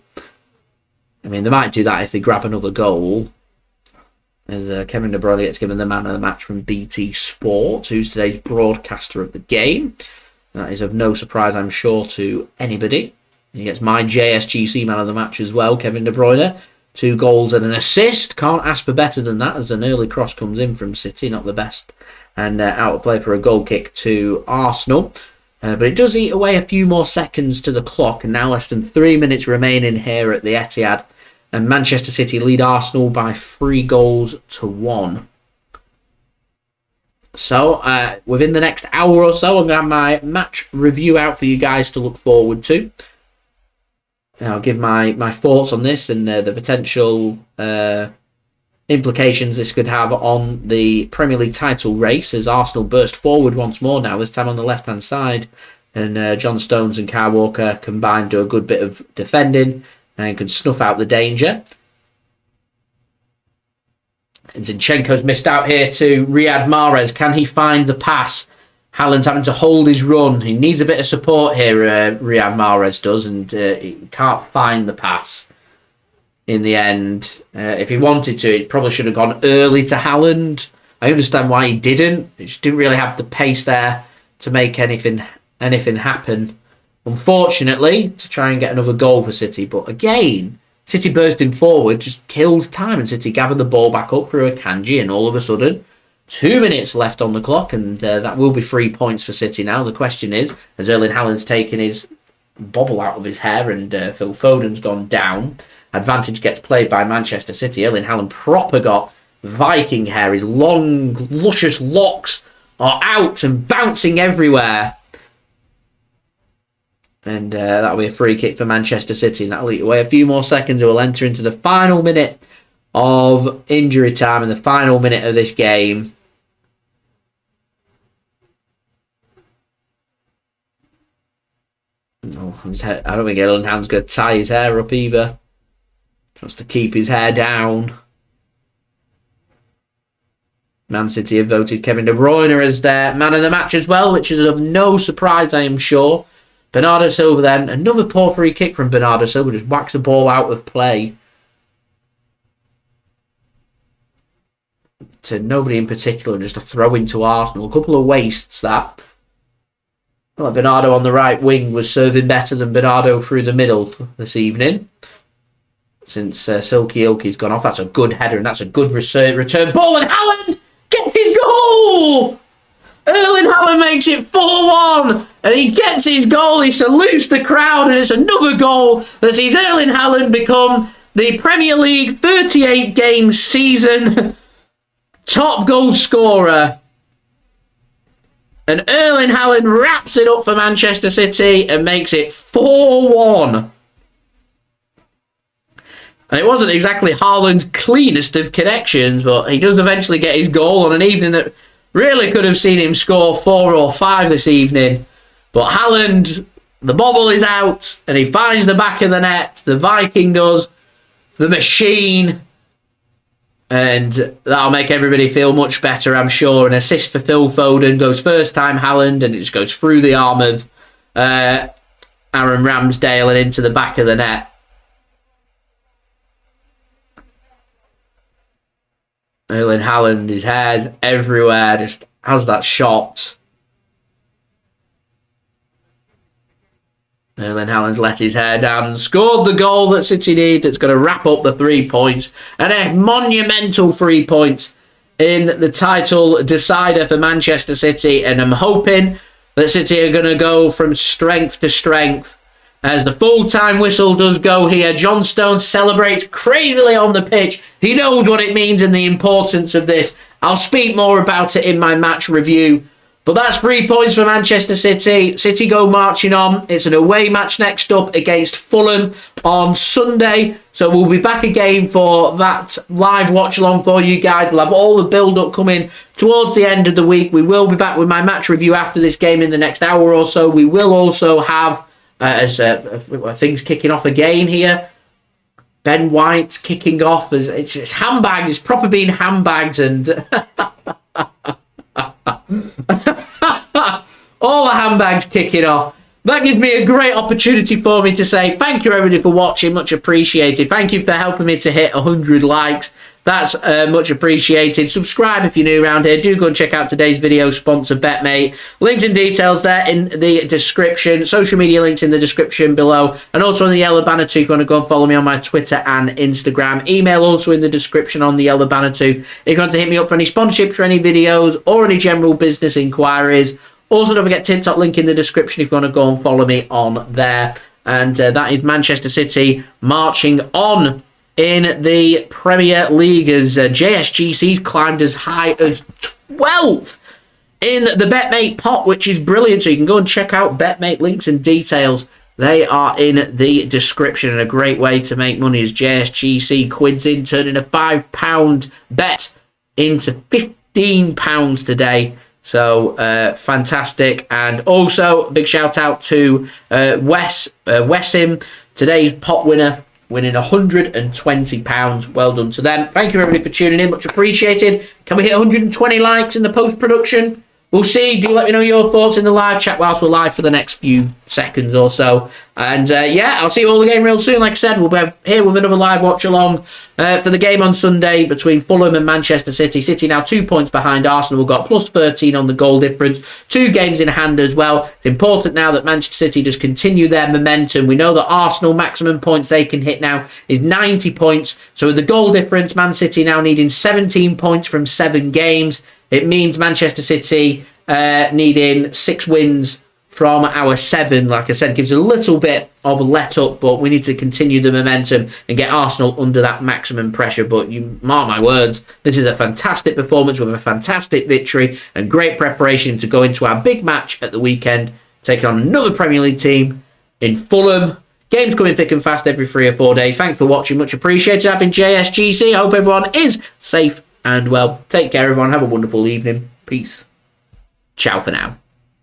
I mean, they might do that if they grab another goal. As Kevin De Bruyne gets given the man of the match from BT Sport, who's today's broadcaster of the game. That is of no surprise, I'm sure, to anybody. He gets my JSGC man of the match as well, Kevin De Bruyne. 2 goals and an assist. Can't ask for better than that, as an early cross comes in from City. Not the best. And out of play for a goal kick to Arsenal. But it does eat away a few more seconds to the clock. And now less than 3 minutes remaining here at the Etihad. And Manchester City lead Arsenal by 3-1. So within the next hour or so, I'm going to have my match review out for you guys to look forward to. I'll give my thoughts on this and the potential implications this could have on the Premier League title race as Arsenal burst forward once more now, this time on the left-hand side. And John Stones and Kyle Walker combined do a good bit of defending and can snuff out the danger. And Zinchenko's missed out here to Riyad Mahrez. Can he find the pass? Haaland's having to hold his run. He needs a bit of support here, Riyad Mahrez does, and he can't find the pass in the end. If he wanted to, he probably should have gone early to Haaland. I understand why he didn't. He just didn't really have the pace there to make anything happen, unfortunately, to try and get another goal for City. But again, City bursting forward just kills time, and City gather the ball back up through Akanji, and all of a sudden, 2 minutes left on the clock, and that will be 3 points for City now. The question is, has Erling Haaland's taken his bobble out of his hair and Phil Foden's gone down? Advantage gets played by Manchester City. Erling Haaland proper got Viking hair. His long, luscious locks are out and bouncing everywhere. And that'll be a free kick for Manchester City. And that'll eat away a few more seconds. We'll enter into the final minute of injury time and the final minute of this game. No, I don't think Erling Haaland's going to tie his hair up either. Wants to keep his hair down. Man City have voted Kevin De Bruyne as their man of the match as well, which is of no surprise, I am sure, Bernardo Silva then. Another poor free kick from Bernardo Silva. Just whacks the ball out of play. To nobody in particular. Just a throw into Arsenal. A couple of wastes that. Well, Bernardo on the right wing was serving better than Bernardo through the middle this evening. Since Silky Ilkay's gone off. That's a good header and that's a good return ball. And Haaland gets his goal! Erling Haaland makes it 4-1 and he gets his goal. He salutes the crowd and it's another goal that sees Erling Haaland become the Premier League 38 game season top goal scorer. And Erling Haaland wraps it up for Manchester City and makes it 4-1. And it wasn't exactly Haaland's cleanest of connections, but he does eventually get his goal on an evening that really could have seen him score 4 or 5 this evening. But Haaland, the bobble is out, and he finds the back of the net. The Viking does. The machine. And that'll make everybody feel much better, I'm sure. An assist for Phil Foden goes first time Haaland, and it just goes through the arm of Aaron Ramsdale and into the back of the net. Erling Haaland, his hair's everywhere, just has that shot. Erling Haaland's let his hair down and scored the goal that City need. That's going to wrap up the 3 points. And a monumental 3 points in the title decider for Manchester City. And I'm hoping that City are going to go from strength to strength. As the full-time whistle does go here, John Stones celebrates crazily on the pitch. He knows what it means and the importance of this. I'll speak more about it in my match review. But that's 3 points for Manchester City. City go marching on. It's an away match next up against Fulham on Sunday. So we'll be back again for that live watch-along for you guys. We'll have all the build-up coming towards the end of the week. We will be back with my match review after this game in the next hour or so. We will also have... things kicking off again here. Ben White kicking off as it's handbags. It's proper being handbags and all the handbags kicking off. That gives me a great opportunity for me to say thank you everybody for watching. Much appreciated. Thank you for helping me to hit 100 likes. That's much appreciated. Subscribe if you're new around here. Do go and check out today's video sponsor, BetMate. Links and details there in the description. Social media links in the description below. And also on the yellow banner too. If you want to go and follow me on my Twitter and Instagram. Email also in the description on the yellow banner too. If you want to hit me up for any sponsorships for any videos or any general business inquiries. Also don't forget TikTok link in the description if you want to go and follow me on there. And that is Manchester City marching on in the Premier League as JSGC's climbed as high as 12th in the BetMate pot, which is brilliant. So you can go and check out BetMate links and details. They are in the description, and a great way to make money is JSGC quids in, turning a £5 bet into £15 today. So fantastic. And also big shout out to Wessim, today's pot winner, winning £120. Well done to them. Thank you everybody for tuning in. Much appreciated. Can we hit 120 likes in the post-production? We'll see. Do let me know your thoughts in the live chat whilst we're live for the next few seconds or so. And yeah, I'll see you all again real soon. Like I said, we'll be here with another live watch along for the game on Sunday between Fulham and Manchester City. City now 2 points behind Arsenal. We've got plus 13 on the goal difference. 2 games in hand as well. It's important now that Manchester City just continue their momentum. We know that Arsenal maximum points they can hit now is 90 points. So with the goal difference, Man City now needing 17 points from 7 games. It means Manchester City needing 6 wins from our 7. Like I said, gives a little bit of a let up, but we need to continue the momentum and get Arsenal under that maximum pressure. But you mark my words, this is a fantastic performance with a fantastic victory and great preparation to go into our big match at the weekend, taking on another Premier League team in Fulham. Games coming thick and fast every 3 or 4 days. Thanks for watching, much appreciated. I've been JSGC. I hope everyone is safe and well. Take care, everyone. Have a wonderful evening. Peace. Ciao for now.